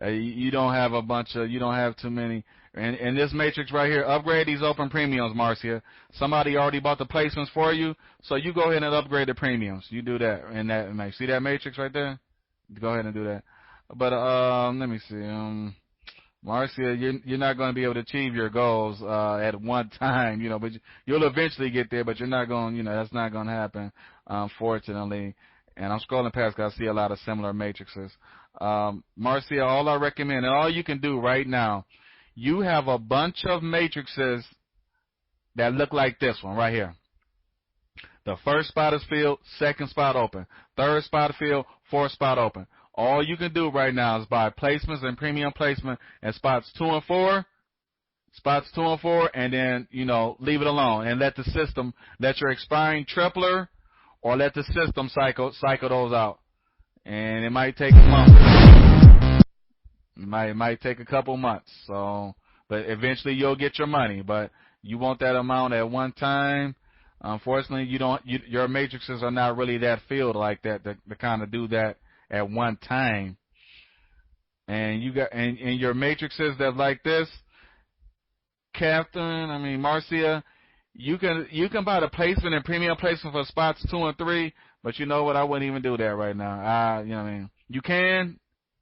You don't have you don't have too many. And this matrix right here, upgrade these open premiums, Marcia. Somebody already bought the placements for you, so you go ahead and upgrade the premiums. You do that. And that, see that matrix right there? Go ahead and do that. But, let me see. Marcia, you're not going to be able to achieve your goals at one time, but you'll eventually get there, but you're not going, that's not going to happen, unfortunately. And I'm scrolling past because I see a lot of similar matrices. Marcia, all I recommend, and all you can do right now, you have a bunch of matrices that look like this one right here. The first spot is filled, second spot open. Third spot filled, fourth spot open. All you can do right now is buy placements and premium placement in spots 2 and 4. Spots 2 and 4, and then, leave it alone and let the system, let your expiring tripler or let the system cycle those out. And it might take a month. It might take a couple months. So, but eventually you'll get your money. But you want that amount at one time. Unfortunately, your matrices are not really that filled like that to kind of do that at one time. And you got and your matrices that like this, Marcia, you can buy the placement and premium placement for spots 2 and 3, but you know what? I wouldn't even do that right now. You can,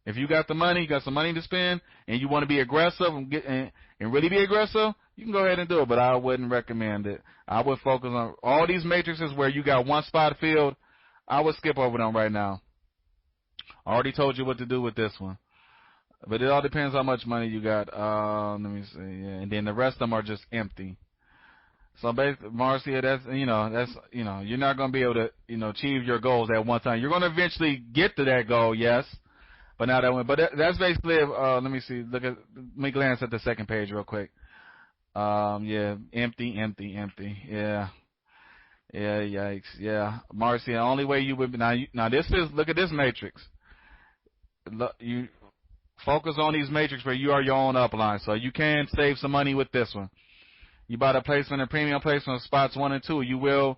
if you got the money, you got some money to spend, and you want to be aggressive and really be aggressive, you can go ahead and do it, but I wouldn't recommend it. I would focus on all these matrices where you got one spot filled. I would skip over them right now. I already told you what to do with this one. But it all depends how much money you got. Let me see. Yeah. And then the rest of them are just empty. So basically, Marcia, you're not going to be able to, achieve your goals at one time. You're going to eventually get to that goal, yes. But not that one. But that's basically, let me see. Let me glance at the second page real quick. Yeah, empty. Yeah. Yeah, yikes. Yeah. Marcia, the only way you would be, now this is, look at this matrix. You focus on these matrix where you are your own upline, so you can save some money with this one. You buy the placement and premium placement of spots 1 and 2. You will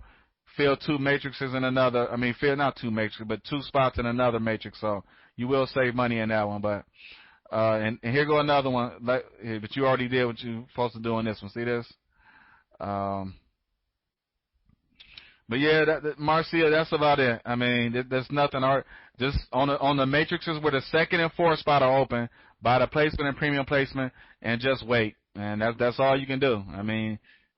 fill 2 matrices in another. Fill not 2 matrices, but 2 spots in another matrix. So you will save money in that one. But and here go another one. But you already did what you're supposed to do on this one. See this? But yeah, Marcia, that's about it. There's nothing hard. Just on the matrices where the second and fourth spot are open, buy the placement and premium placement, and just wait. And that's all you can do.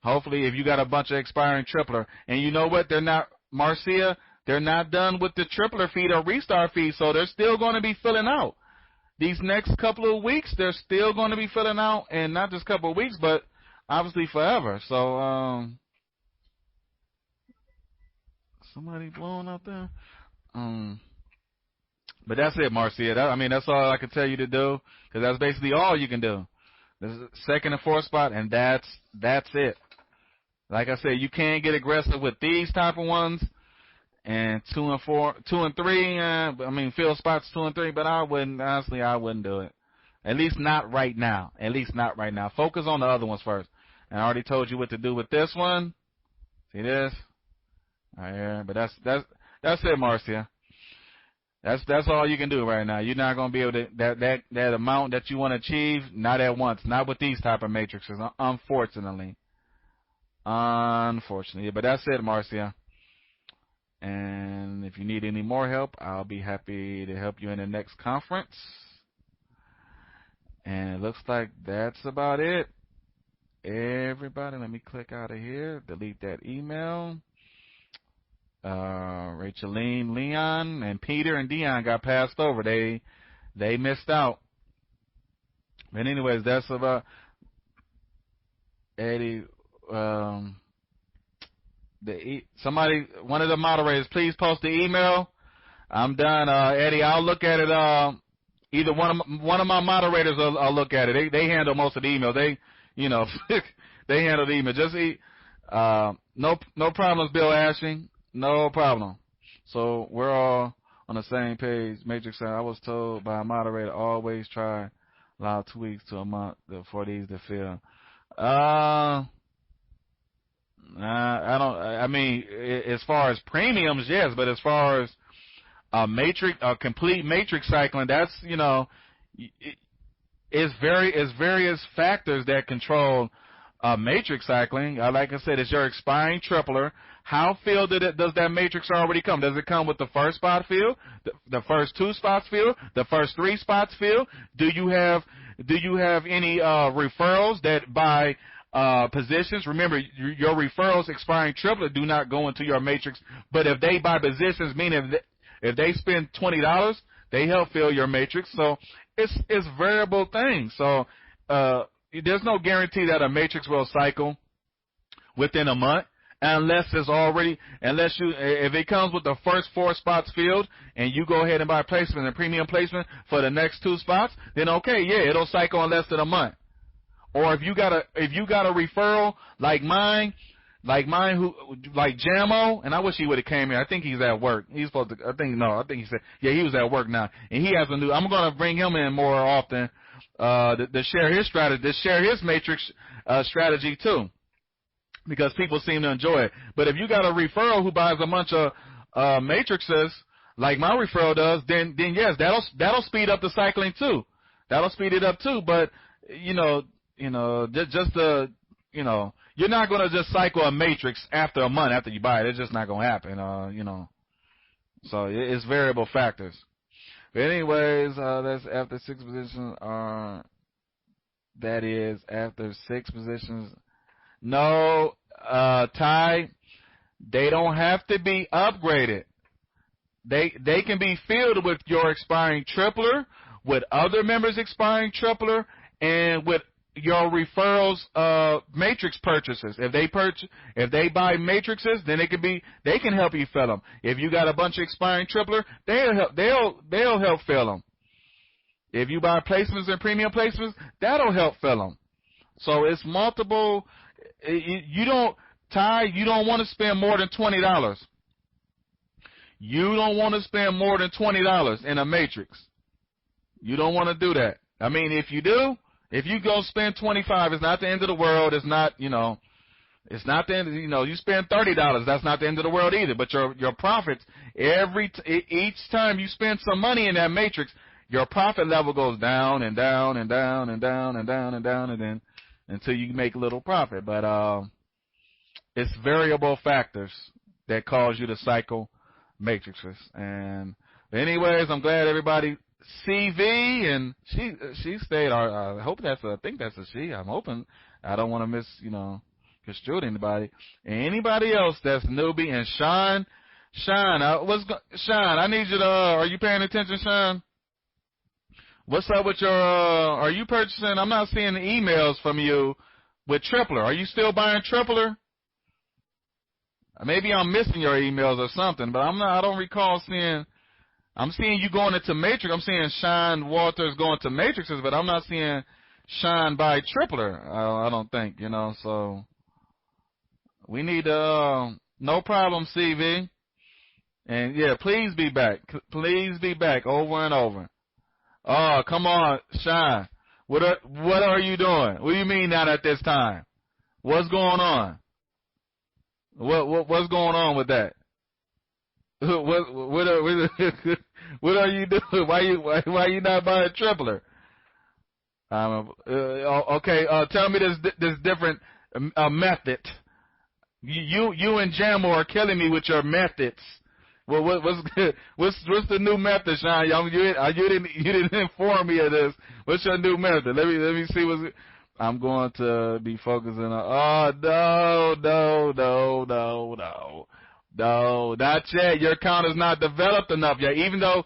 Hopefully, if you got a bunch of expiring tripler, and you know what, they're not, Marcia, they're not done with the tripler feed or restart feed, so they're still going to be filling out. These next couple of weeks, they're still going to be filling out, and not just a couple of weeks, but obviously forever. So, somebody blowing out there. But that's it, Marcia. That's all I can tell you to do, because that's basically all you can do. This is the second and fourth spot, and that's it. Like I said, you can get aggressive with these type of ones, and 2 and 3. Fill spots 2 and 3, but I wouldn't do it. At least not right now. Focus on the other ones first. And I already told you what to do with this one. See this? Right here. But that's it, Marcia. That's all you can do right now. You're not going to be able to that amount that you want to achieve, not at once, not with these type of matrices, unfortunately. But that's it, Marcia. And if you need any more help, I'll be happy to help you in the next conference. And it looks like that's about it. Everybody, let me click out of here, delete that email. Racheline, Leon, and Peter and Dion got passed over. They missed out. But anyways, that's about Eddie. Somebody, one of the moderators, please post the email. I'm done, Eddie. I'll look at it. Either one of my moderators will look at it. They handle most of the email. They handle the email. Just no problems, Bill Ashing. No problem. So we're all on the same page. Matrix, I was told by a moderator, always try allow 2 weeks to a month for these to fill. I don't. As far as premiums, yes, but as far as a complete matrix cycling, that's it's various factors that control matrix cycling. Like I said, it's your expiring tripler. How filled does that matrix already come? Does it come with the first spot filled, the first 2 spots filled, the first 3 spots filled? Do you have any referrals that by positions? Remember, your referrals expiring triplet do not go into your matrix, but if they buy positions, meaning if they spend $20, they help fill your matrix. So it's variable things. So there's no guarantee that a matrix will cycle within a month. unless if it comes with the first 4 spots filled and you go ahead and buy placement and premium placement for the next 2 spots, then okay, yeah, it'll cycle in less than a month. Or if you got a referral like mine who like Jamo, and I wish he would have came here. I think he's at work. He's supposed to. I think he said he was at work now, and he has a new. I'm going to bring him in more often to share his strategy, to share his matrix strategy too, because people seem to enjoy it. But if you got a referral who buys a bunch of matrices like my referral does, then yes, that'll speed up the cycling too. That'll speed it up too. But you're not going to just cycle a matrix after a month after you buy it. It's just not going to happen, So it's variable factors. But anyways, that's after 6 positions that is after 6 positions. No, Ty, they don't have to be upgraded. They can be filled with your expiring tripler, with other members' expiring tripler, and with your referrals matrix purchases. If they buy matrices, then they can help you fill them. If you got a bunch of expiring tripler, they'll help fill them. If you buy placements and premium placements, that'll help fill them. So it's multiple. You don't want to spend more than $20. You don't want to spend more than $20 in a matrix. You don't want to do that. I mean, if you do, if you go spend $25, it's not the end of the world. It's not, it's not the end. You spend $30, that's not the end of the world either. But your profits each time you spend some money in that matrix, your profit level goes down and down and down and down and down and down and then until you make a little profit. But it's variable factors that cause you to cycle matrices. And anyways, I'm glad everybody. CV, and she stayed. I hope I think that's a she. I'm hoping. I don't want to construe anybody. And anybody else that's newbie. And Sean, Sean, I need you to. Are you paying attention, Sean? What's up with your? Are you purchasing? I'm not seeing the emails from you with tripler. Are you still buying tripler? Maybe I'm missing your emails or something, but I'm not. I don't recall seeing. I'm seeing you going into matrix. I'm seeing Sean Walters going to matrices, but I'm not seeing Sean buy tripler. I don't think, so we need no problem, CV. And yeah, please be back. Please be back over and over. Oh, come on, Sean. What are you doing? What do you mean not at this time? What's going on? What's going on with that? What are you doing? Why you not buying tripler? Okay. Tell me this different method. You and Jamo are killing me with your methods. Well, what's the new method, Sean? You didn't inform me of this. What's your new method? Let me see what's. I'm going to be focusing on. Oh no, not yet. Your account is not developed enough yet. Even though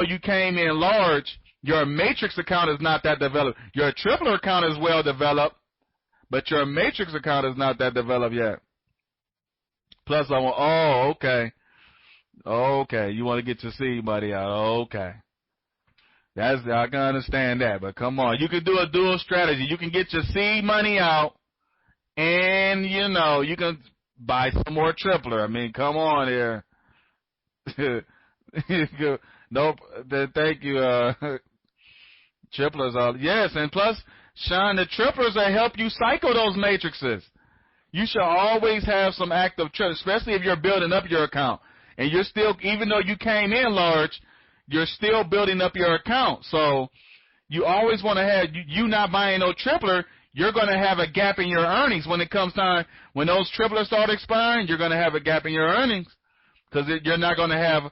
you came in large, your matrix account is not that developed. Your tripler account is well developed, but your matrix account is not that developed yet. Plus, okay. You want to get your seed money out. Okay. I can understand that, but come on. You can do a dual strategy. You can get your seed money out, and, you can buy some more tripler. I mean, come on here. Nope. Thank you. Triplers. Yes, and plus, Sean, the triplers will help you cycle those matrices. You should always have some active triplers, especially if you're building up your account. And you're still, even though you came in large, you're still building up your account. So you always want to have, you not buying no tripler, you're going to have a gap in your earnings when it comes time. When those triplers start expiring, you're going to have a gap in your earnings because you're not going to have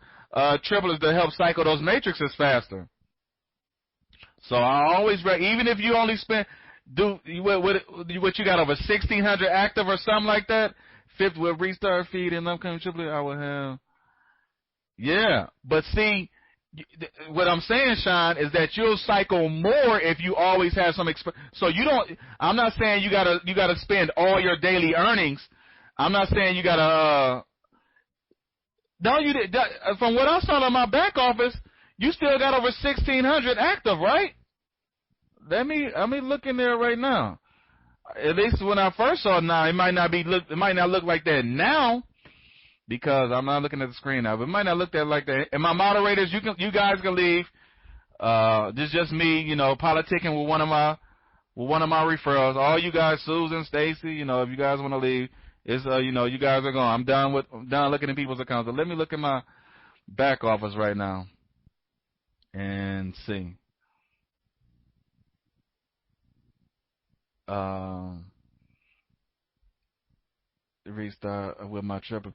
triplers to help cycle those matrices faster. So I always, even if you only what you got over 1,600 active or something like that, fifth with restart feed and upcoming triplet, I will have. Yeah, but see, what I'm saying, Sean, is that you'll cycle more if you always have some so you don't. I'm not saying you gotta spend all your daily earnings I'm not saying you gotta. No, you did. From what I saw on my back office, you still got over 1,600 active, right? Let me look in there right now. At least when I first saw it, now it might not look like that now, because I'm not looking at the screen now. But it might not look that like that. And my moderators, you guys can leave. This is just me, politicking with one of my referrals. All you guys, Susan, Stacy, if you guys want to leave, it's you guys are gone. I'm done looking at people's accounts. So let me look at my back office right now and see. Restart with my triple.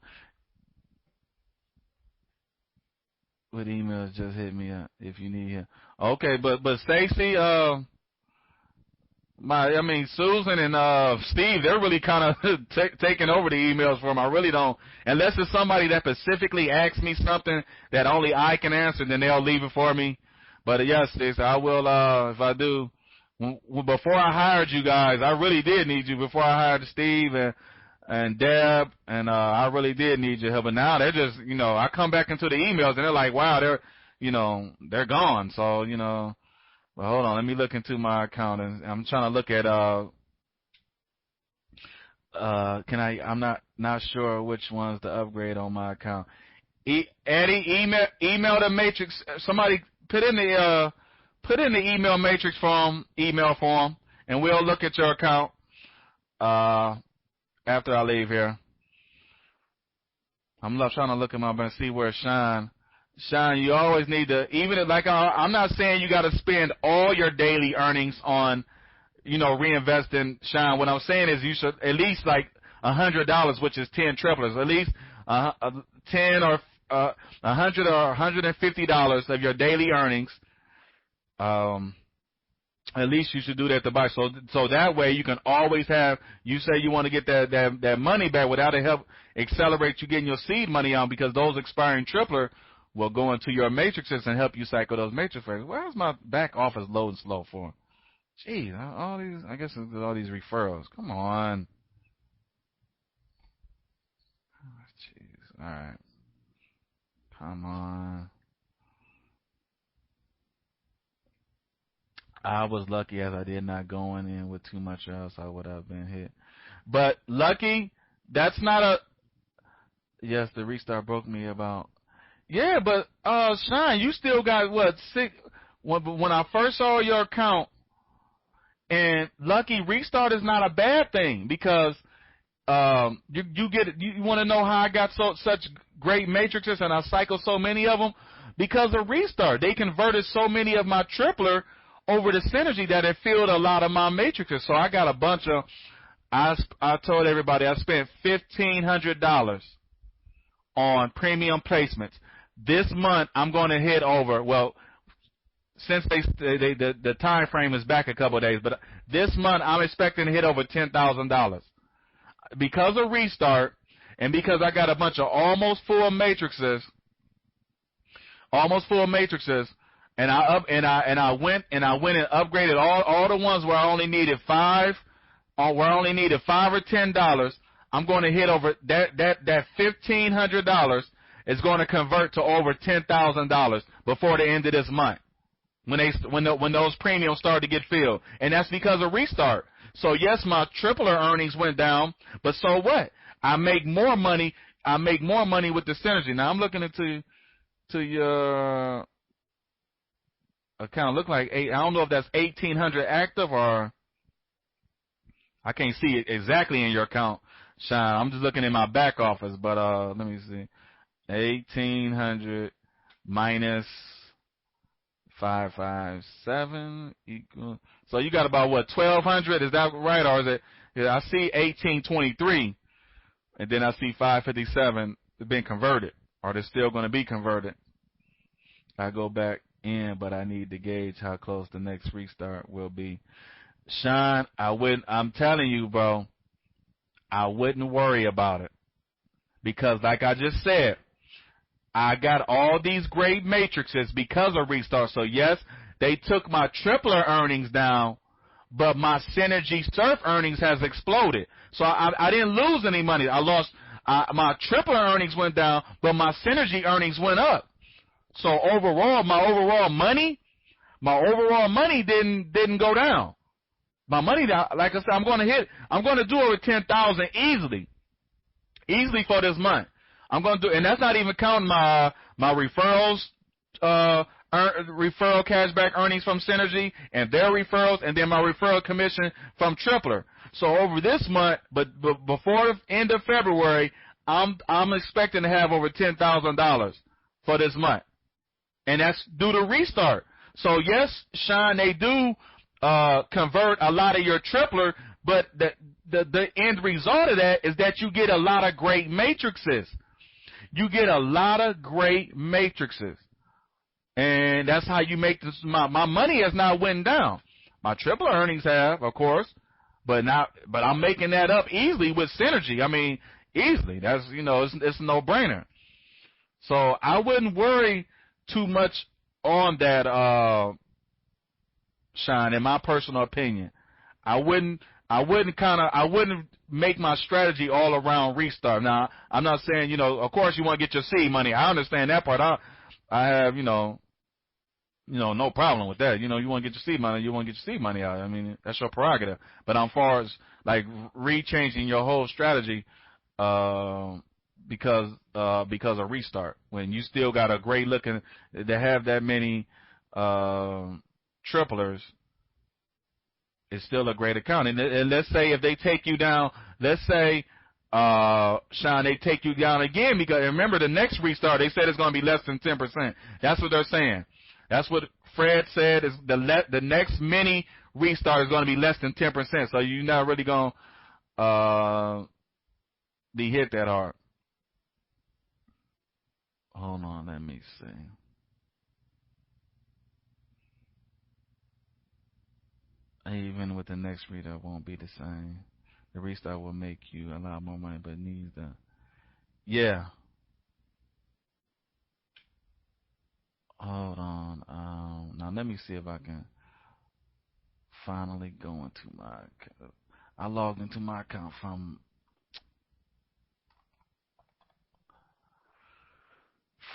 What emails just hit me up if you need help. Okay, but Stacy, Susan and Steve, they're really kind of taking over the emails for them. I really don't, unless it's somebody that specifically asks me something that only I can answer, then they'll leave it for me. But yes, Stacy, I will if I do. Before I hired you guys, I really did need you. Before I hired Steve and Deb, and I really did need your help. But now they're just, I come back into the emails and they're like, wow, they're gone. So, well, hold on, let me look into my account, and I'm trying to look at I'm not sure which one's the upgrade on my account. Eddie, email the matrix. Somebody put in the email matrix email form, and we'll look at your account after I leave here. I'm trying to look at my bank, see where Sean, you always need to, I'm not saying you got to spend all your daily earnings on, reinvesting, Sean. What I'm saying is you should at least like $100, which is 10 triplers, at least 10 or $100 or $150 of your daily earnings. At least you should do that to buy. So that way you can always have, you say you want to get that money back without it help accelerate you getting your seed money out, because those expiring tripler will go into your matrices and help you cycle those matrices. Where's my back office loading slow for? Gee, I guess it's all these referrals. Come on. Jeez. All right. Come on. I was lucky as I did not go in with too much, or else I would have been hit. But lucky, that's not a. Yes, the restart broke me about. Yeah, but Sean, you still got what 6? When I first saw your account, and lucky, restart is not a bad thing, because you get it. You want to know how I got such great matrices and I cycled so many of them? Because of restart, they converted so many of my tripler over the synergy that it filled a lot of my matrices. So I got a bunch of. I told everybody I spent $1,500 on premium placements. This month I'm going to hit over. Well, since the time frame is back a couple of days, but this month I'm expecting to hit over $10,000 because of restart, and because I got a bunch of almost full matrices. And I went and upgraded all the ones where I only needed $5 or $10. I'm going to hit over that $1,500 is going to convert to over $10,000 before the end of this month, when those premiums start to get filled, and that's because of restart. So yes, my tripler earnings went down, but so what? I make more money. With the synergy. Now I'm looking into your account. Look like I don't know if that's 1,800 active, or I can't see it exactly in your account, Sean. I'm just looking in my back office, but let me see. 1,800 minus 557 equal. So you got about what, 1,200? Is that right, or is it? Yeah, I see 1,823, and then I see 557 been converted, or they're still going to be converted. I go back in, but I need to gauge how close the next restart will be. Sean, I'm telling you, bro, I wouldn't worry about it, because like I just said, I got all these great matrices because of restart. So yes, they took my tripler earnings down, but my Synergy Surf earnings has exploded. So I didn't lose any money. I lost my tripler earnings went down, but my Synergy earnings went up. So overall, my overall money didn't go down. My money, like I said, I'm going to do over 10,000 easily for this month. I'm going to do, and that's not even counting my referrals, referral cashback earnings from Synergy and their referrals, and then my referral commission from Tripler. So over this month, but before the end of February, I'm expecting to have over $10,000 for this month, and that's due to Restart. So yes, Sean, they do convert a lot of your Tripler, but the end result of that is that you get a lot of great matrices. You get a lot of great matrices. And that's how you make this. My money has not went down. My Tripler earnings have, of course, but I'm making that up easily with Synergy. I mean, easily. That's, it's a no-brainer. So I wouldn't worry too much on that, Sean, in my personal opinion. I wouldn't make my strategy all around Restart. Now, I'm not saying, of course you want to get your seed money. I understand that part. I have, no problem with that. You want to get your seed money out. I mean, that's your prerogative. But as far as like rechanging your whole strategy, because of Restart, when you still got a great looking, to have that many triplers, it's still a great account. And let's say if they take you down, Sean, they take you down again, because remember the next Restart, they said it's going to be less than 10%. That's what they're saying. That's what Fred said, is the next mini Restart is going to be less than 10%. So you're not really going to be hit that hard. Hold on, let me see. Even with the next Restart, won't be the same. The Restart will make you a lot more money, but needs the, yeah. Hold on. Now let me see if I can finally go into my account. I logged into my account from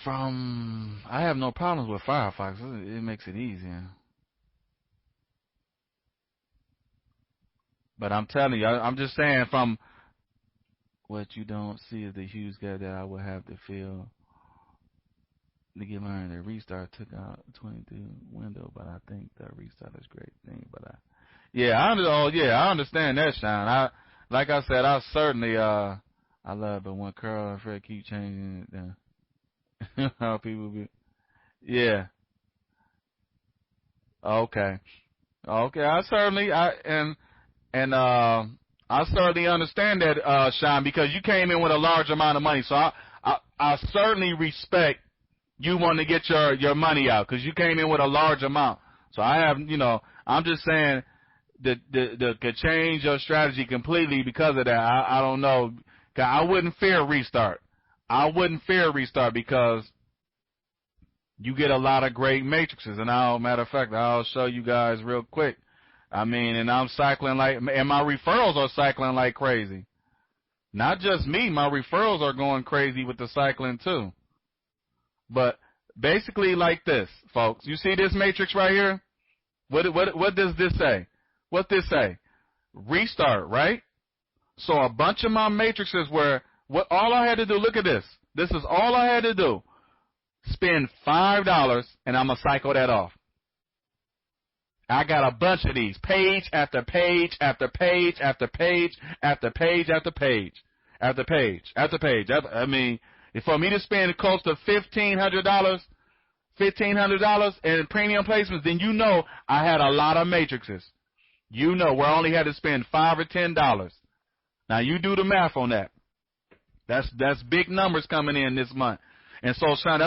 I have no problems with Firefox. It makes it easier. But I'm telling you, I'm just saying, from what you don't see is the huge gap that I would have to fill to get my the Restart took out 22 window, but I think that Restart is a great thing. But I understand that, Sean. Like I said, I certainly I love it, but when Carl and Fred keep changing it, then how people be, yeah. Okay. I certainly I certainly understand that, Sean, because you came in with a large amount of money. So I certainly respect you wanting to get your money out, because you came in with a large amount. So I have, I'm just saying that could change your strategy completely because of that. I don't know. I wouldn't fear Restart. Because you get a lot of great matrices. And matter of fact, I'll show you guys real quick. I mean, and I'm cycling and my referrals are cycling like crazy. Not just me, my referrals are going crazy with the cycling too. But basically like this, folks. You see this matrix right here? What does this say? What this say? Restart, right? So a bunch of my matrices were, all I had to do, look at this. This is all I had to do. Spend $5 and I'm going to cycle that off. I got a bunch of these, page after page after page after page after page after page after page after page. I mean, for me to spend close to $1,500 in premium placements, then I had a lot of matrices. Where I only had to spend $5 or $10. Now you do the math on that. That's big numbers coming in this month. And so, Sean,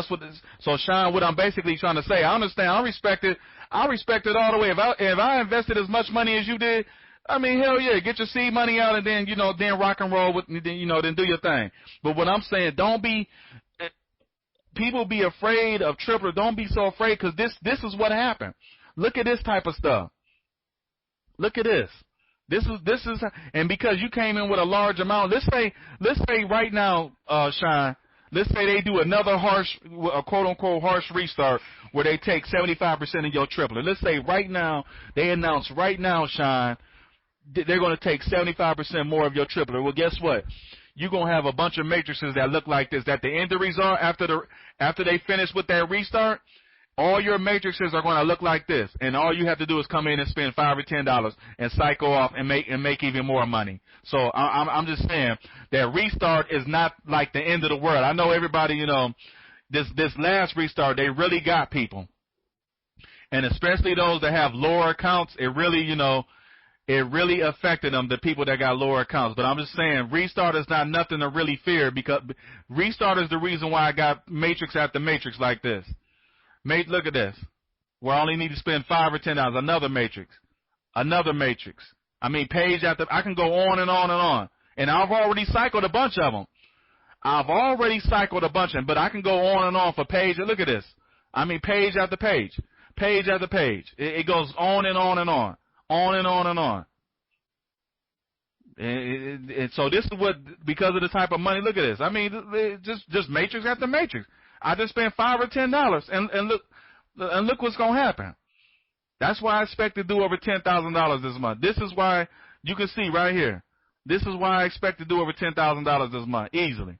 Sean, what I'm basically trying to say, I understand, I respect it all the way. If I invested as much money as you did, I mean, hell yeah, get your seed money out and then, then rock and roll with, then do your thing. But what I'm saying, people be afraid of Tripler. Don't be so afraid, because this is what happened. Look at this type of stuff. Look at this. This is, and because you came in with a large amount, let's say right now, Shine, let's say they do another a quote unquote harsh restart where they take 75% of your tripler. Let's say right now, they announce right now, Shine, they're going to take 75% more of your tripler. Well, guess what? You're going to have a bunch of matrices that look like this. At the end of the result, after they finish with that restart, all your matrices are going to look like this, and all you have to do is come in and spend $5 or $10 and cycle off and make even more money. So I'm just saying that restart is not like the end of the world. I know everybody, you know, this last restart, they really got people, and especially those that have lower accounts. It really, you know, it really affected them, the people that got lower accounts. But I'm just saying, restart is not nothing to really fear, because restart is the reason why I got matrix after matrix like this. Mate, look at this. Where I only need to spend $5 or $10. Another matrix. Another matrix. I mean, page after, I can go on and on and on. And I've already cycled a bunch of them. But I can go on and on for page. Look at this. I mean, page after page. Page after page. It goes on and on and on. On and on and on. And so this is what, because of the type of money, look at this. I mean, just matrix after matrix. I just spent $5 or $10, and look what's gonna happen. That's why I expect to do over $10,000 this month. This is why you can see right here. This is why I expect to do over $10,000 this month easily.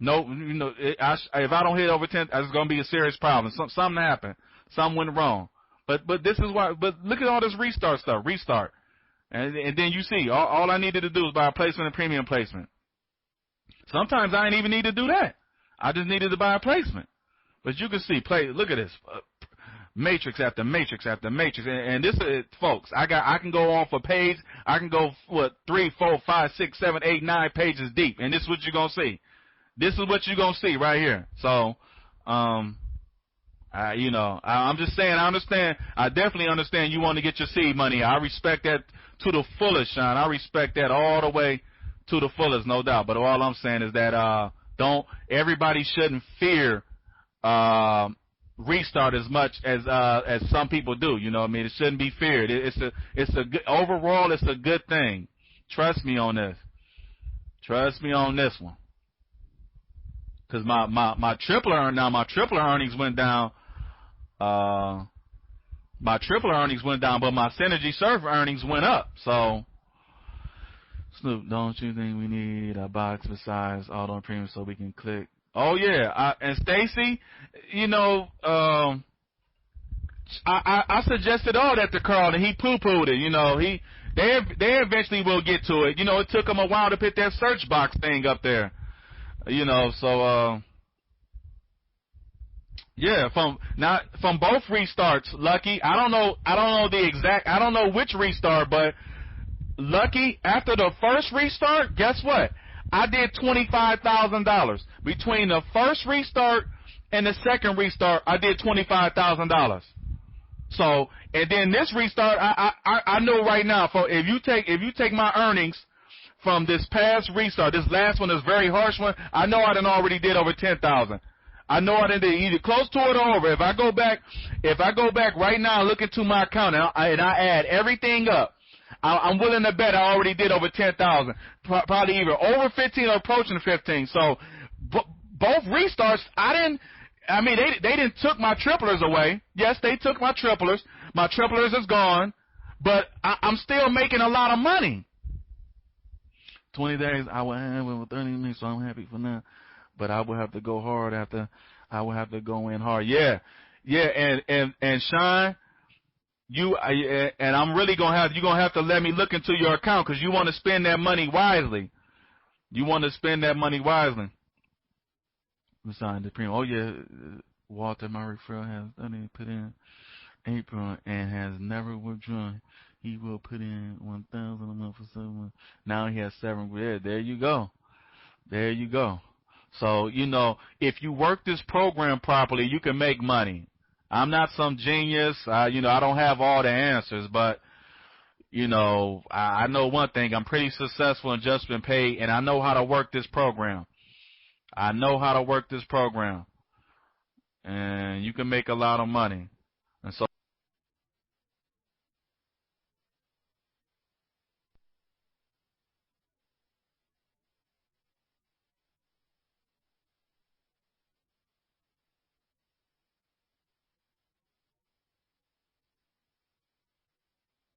No, you know, if I don't hit over 10, it's gonna be a serious problem. Something happened. Something went wrong. But this is why. But look at all this restart stuff. Restart, and then you see all I needed to do was buy a placement and premium placement. Sometimes I didn't even need to do that. I just needed to buy a placement. But you can see, look at this, matrix after matrix after matrix, and this is, folks. I can go on for page. I can go 3, 4, 5, 6, 7, 8, 9 pages deep, and this is what you're gonna see. This is what you're gonna see right here. So, you know, I'm just saying. I understand. I definitely understand. You want to get your seed money. I respect that to the fullest, Sean. I respect that all the way to the fullest, no doubt. But all I'm saying is that everybody shouldn't fear restart as much as some people do. You know what I mean? It shouldn't be feared. It's a good, overall, it's a good thing. Trust me on this. Trust me on this one. Because my tripler earnings went down. My tripler earnings went down, but my Synergy Surf earnings went up. So, Snoop, don't you think we need a box besides auto and premium so we can click? Oh yeah, and Stacy, you know, I suggested all that to Carl, and he poo-pooed it. You know, they eventually will get to it. You know, it took them a while to put that search box thing up there. You know, so yeah, from both restarts, Lucky. I don't know which restart, but Lucky, after the first restart, guess what? I did $25,000 between the first restart and the second restart. I did $25,000. So, and then this restart, I know right now. If you take my earnings from this past restart, this last one, this very harsh one, I know I done already did over 10,000. I know I done did either close to it or over. If I go back right now, look into my account, and I add everything up, I'm willing to bet I already did over 10,000, probably either over 15 or approaching 15. So both restarts, they didn't took my triplers away. Yes, they took my triplers. My triplers is gone, but I'm still making a lot of money. 20 days, I will have with 30 minutes, so I'm happy for now. But I will have to go hard after. I will have to go in hard. Yeah, and Sean, and I'm really you're gonna have to let me look into your account, because you want to spend that money wisely. You want to spend that money wisely. Sign the premium. Oh yeah, Walter, my referral has put in April and has never withdrawn. He will put in 1,000 a month for 7 months. Now he has 7. Yeah, there you go. There you go. So, you know, if you work this program properly, you can make money. I'm not some genius. I don't have all the answers, but, you know, I know one thing. I'm pretty successful and just been paid, and I know how to work this program. I know how to work this program. And you can make a lot of money.